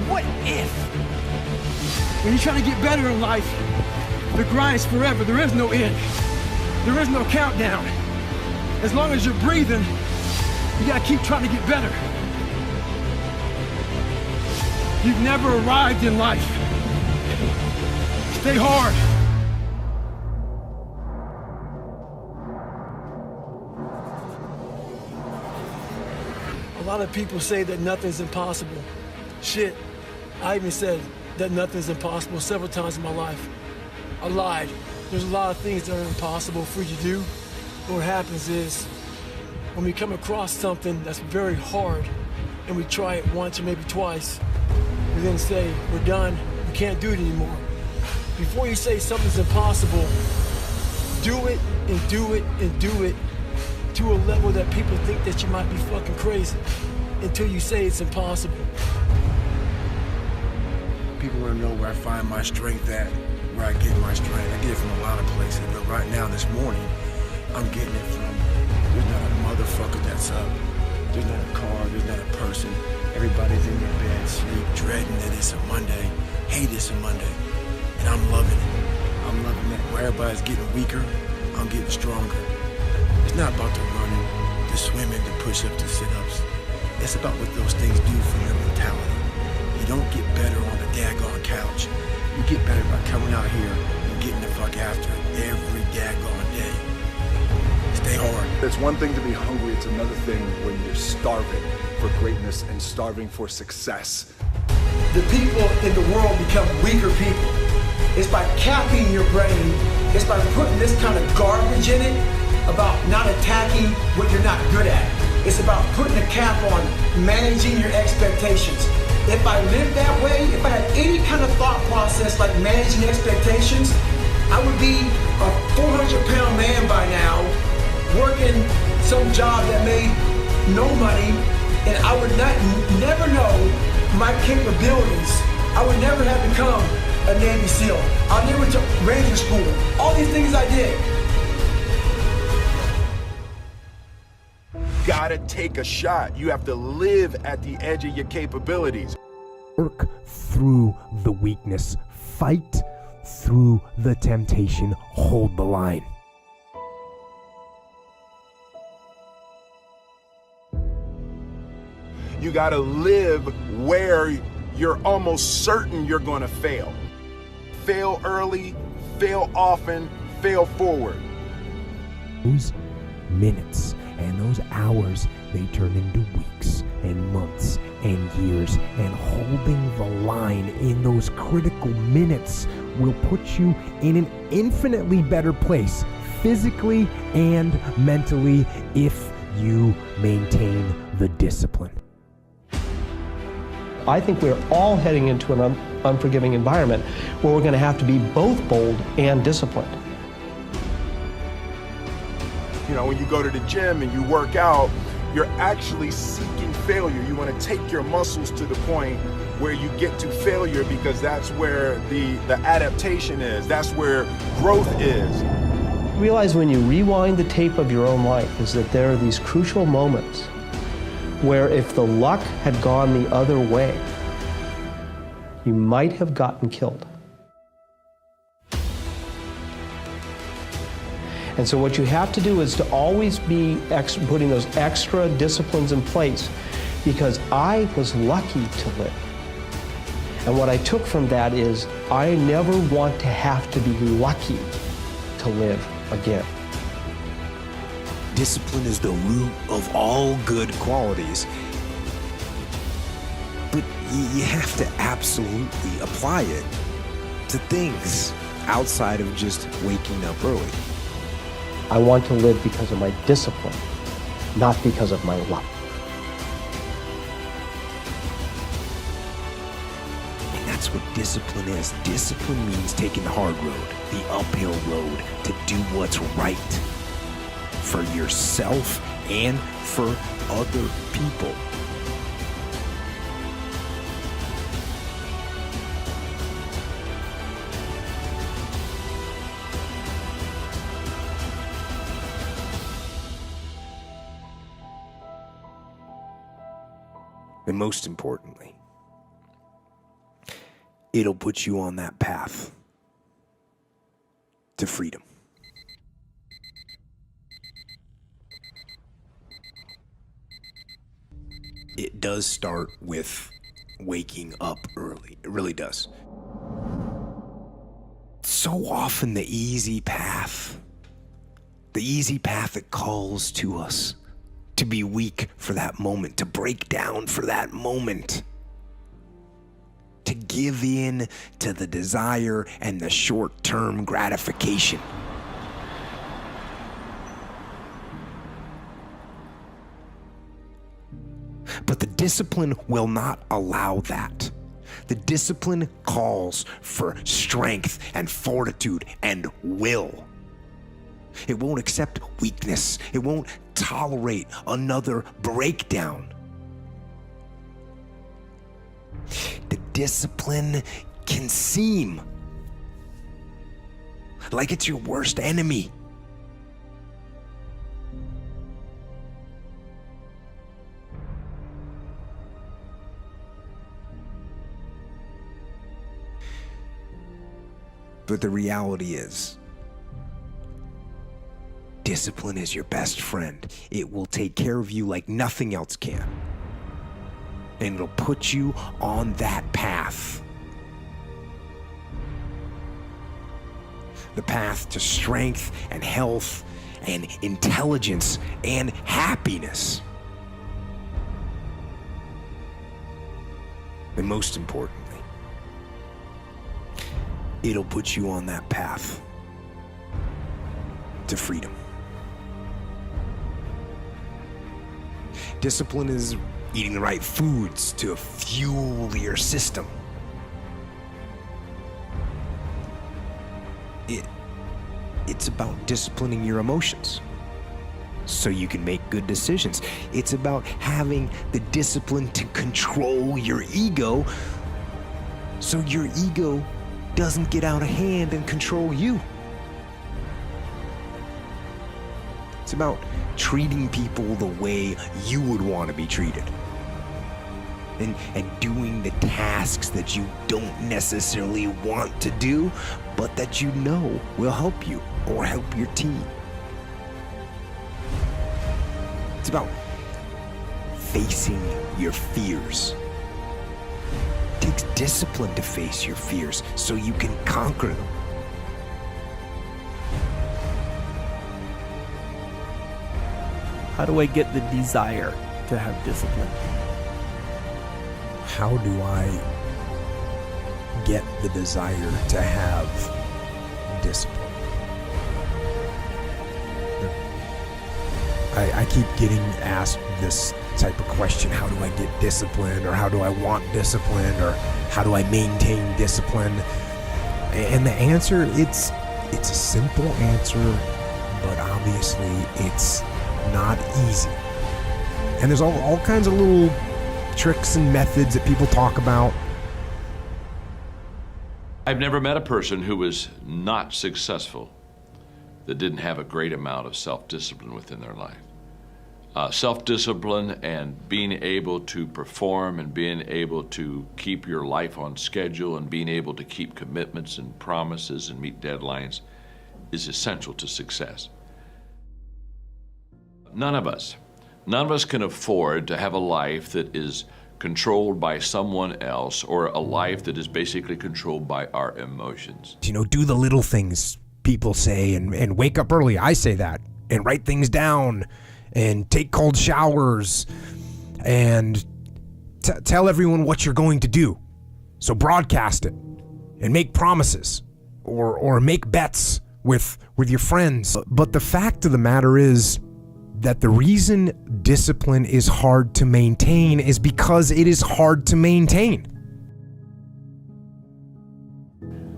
what if? When you're trying to get better in life, the grind is forever. There is no end. There is no countdown. As long as you're breathing, you gotta keep trying to get better. You've never arrived in life. Stay hard. A lot of people say that nothing's impossible. Shit, I even said that nothing's impossible several times in my life. I lied. There's a lot of things that are impossible for you to do. But what happens is, when we come across something that's very hard, and we try it once or maybe twice, we then say, we're done, we can't do it anymore. Before you say something's impossible, do it and do it and do it to a level that people think that you might be fucking crazy until you say it's impossible. People want to know where I find my strength at, where I get my strength. I get it from a lot of places, but right now, this morning, I'm getting it from, there's not a motherfucker that's up. There's not a car, there's not a person. Everybody's in their bed, sleep, dreading that it's a Monday, hate it's a Monday. And I'm loving it. I'm loving that. Where everybody's getting weaker, I'm getting stronger. It's not about the running, the swimming, the push-ups, the sit-ups. It's about what those things do for your mentality. You don't get better on the daggone couch. You get better by coming out here and getting the fuck after it every daggone day. Stay hard. It's one thing to be hungry, it's another thing when you're starving for greatness and starving for success. The people in the world become weaker people. It's by capping your brain, it's by putting this kind of garbage in it about not attacking what you're not good at. It's about putting a cap on managing your expectations. If I lived that way, if I had any kind of thought process like managing expectations, I would be a 400-pound man by now, working some job that made no money, and I would never know my capabilities. I would never have become a Navy SEAL. I never went to Ranger School. All these things I did. Gotta take a shot. You have to live at the edge of your capabilities. Work through the weakness. Fight through the temptation. Hold the line. You gotta live where you're almost certain you're gonna fail. Fail early, fail often, fail forward. Those minutes and those hours, they turn into weeks and months and years, and holding the line in those critical minutes will put you in an infinitely better place, physically and mentally, if you maintain the discipline. I think we're all heading into an unforgiving environment where we're going to have to be both bold and disciplined. You know, when you go to the gym and you work out, you're actually seeking failure. You want to take your muscles to the point where you get to failure, because that's where the adaptation is. That's where growth is. Realize when you rewind the tape of your own life is that there are these crucial moments where if the luck had gone the other way, you might have gotten killed. And so what you have to do is to always be putting those extra disciplines in place, because I was lucky to live. And what I took from that is I never want to have to be lucky to live again. Discipline is the root of all good qualities. But you have to absolutely apply it to things outside of just waking up early. I want to live because of my discipline, not because of my luck. And that's what discipline is. Discipline means taking the hard road, the uphill road, to do what's right for yourself and for other people. And most importantly, it'll put you on that path to freedom. It does start with waking up early. It really does. So often the easy path that calls to us to be weak for that moment, to break down for that moment, to give in to the desire and the short-term gratification. But the discipline will not allow that. The discipline calls for strength and fortitude and will. It won't accept weakness. It won't tolerate another breakdown. The discipline can seem like it's your worst enemy. But the reality is, discipline is your best friend. It will take care of you like nothing else can. And it'll put you on that path. The path to strength and health and intelligence and happiness. And most importantly, it'll put you on that path to freedom. Discipline is eating the right foods to fuel your system. It's about disciplining your emotions so you can make good decisions. It's about having the discipline to control your ego so your ego doesn't get out of hand and control you. It's about treating people the way you would want to be treated. And doing the tasks that you don't necessarily want to do, but that you know will help you or help your team. It's about facing your fears. It takes discipline to face your fears so you can conquer them. How do I get the desire to have discipline? How do I get the desire to have discipline? I keep getting asked this type of question: how do I get discipline, or how do I want discipline, or how do I maintain discipline? And the answer, it's a simple answer, but obviously it's not easy. And there's all kinds of little tricks and methods that people talk about. I've never met a person who was not successful that didn't have a great amount of self-discipline within their life. Self-discipline and being able to perform and being able to keep your life on schedule and being able to keep commitments and promises and meet deadlines is essential to success. None of us can afford to have a life that is controlled by someone else, or a life that is basically controlled by our emotions. You know, do the little things people say, and wake up early. I say that. And write things down, and take cold showers, and tell everyone what you're going to do. So broadcast it, and make promises, or make bets with your friends. But the fact of the matter is that the reason discipline is hard to maintain is because it is hard to maintain.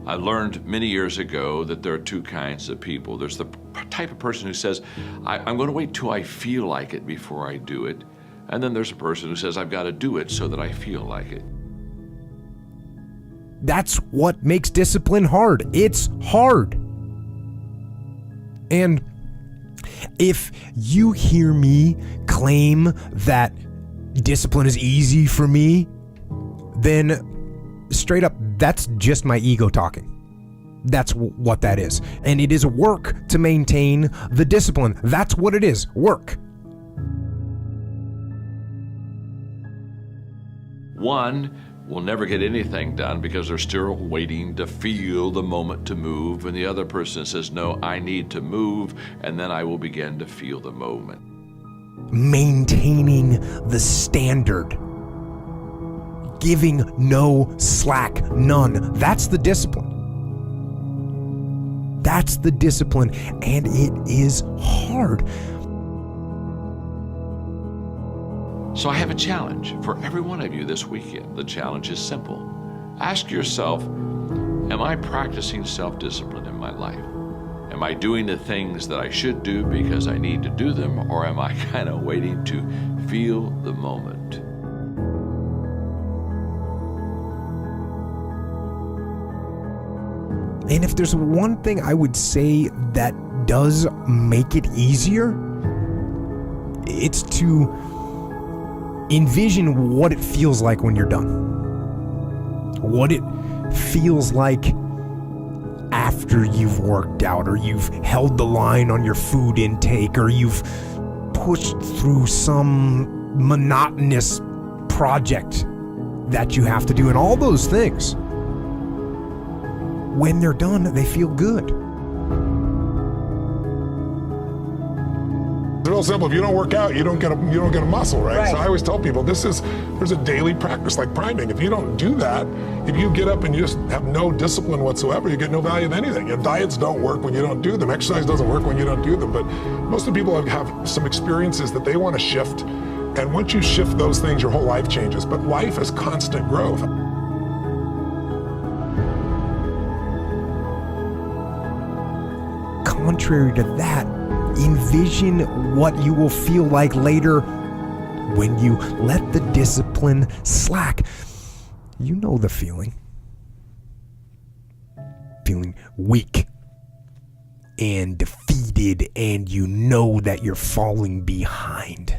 I learned many years ago that there are two kinds of people. There's the type of person who says, I'm going to wait till I feel like it before I do it. And then there's a person who says, I've got to do it so that I feel like it. That's what makes discipline hard. It's hard. And if you hear me claim that discipline is easy for me, then straight up, that's just my ego talking. That's what that is. And it is work to maintain the discipline. That's what it is, work. One will never get anything done because they're still waiting to feel the moment to move, and the other person says, no, I need to move, and then I will begin to feel the moment. Maintaining the standard. Giving no slack, none. That's the discipline. That's the discipline, and it is hard. So I have a challenge for every one of you this weekend. The challenge is simple. Ask yourself, am I practicing self-discipline in my life? Am I doing the things that I should do because I need to do them, or am I kind of waiting to feel the moment? And if there's one thing I would say that does make it easier, it's to envision what it feels like when you're done. What it feels like after you've worked out, or you've held the line on your food intake, or you've pushed through some monotonous project that you have to do, and all those things. When they're done, they feel good. It's real simple. If you don't work out, you don't get a muscle, right? So I always tell people there's a daily practice like priming. If you don't do that, if you get up and you just have no discipline whatsoever, you get no value of anything. Your diets don't work when you don't do them. Exercise doesn't work when you don't do them. But most of the people have some experiences that they want to shift. And once you shift those things, your whole life changes. But life is constant growth. Contrary to that, envision what you will feel like later when you let the discipline slack. You know the feeling. Feeling weak and defeated, and you know that you're falling behind.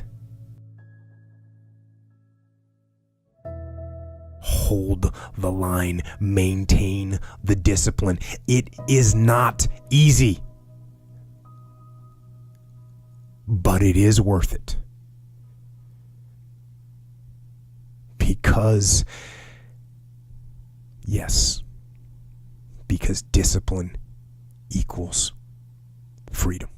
Hold the line, maintain the discipline. It is not easy, but it is worth it. Because, yes, because discipline equals freedom.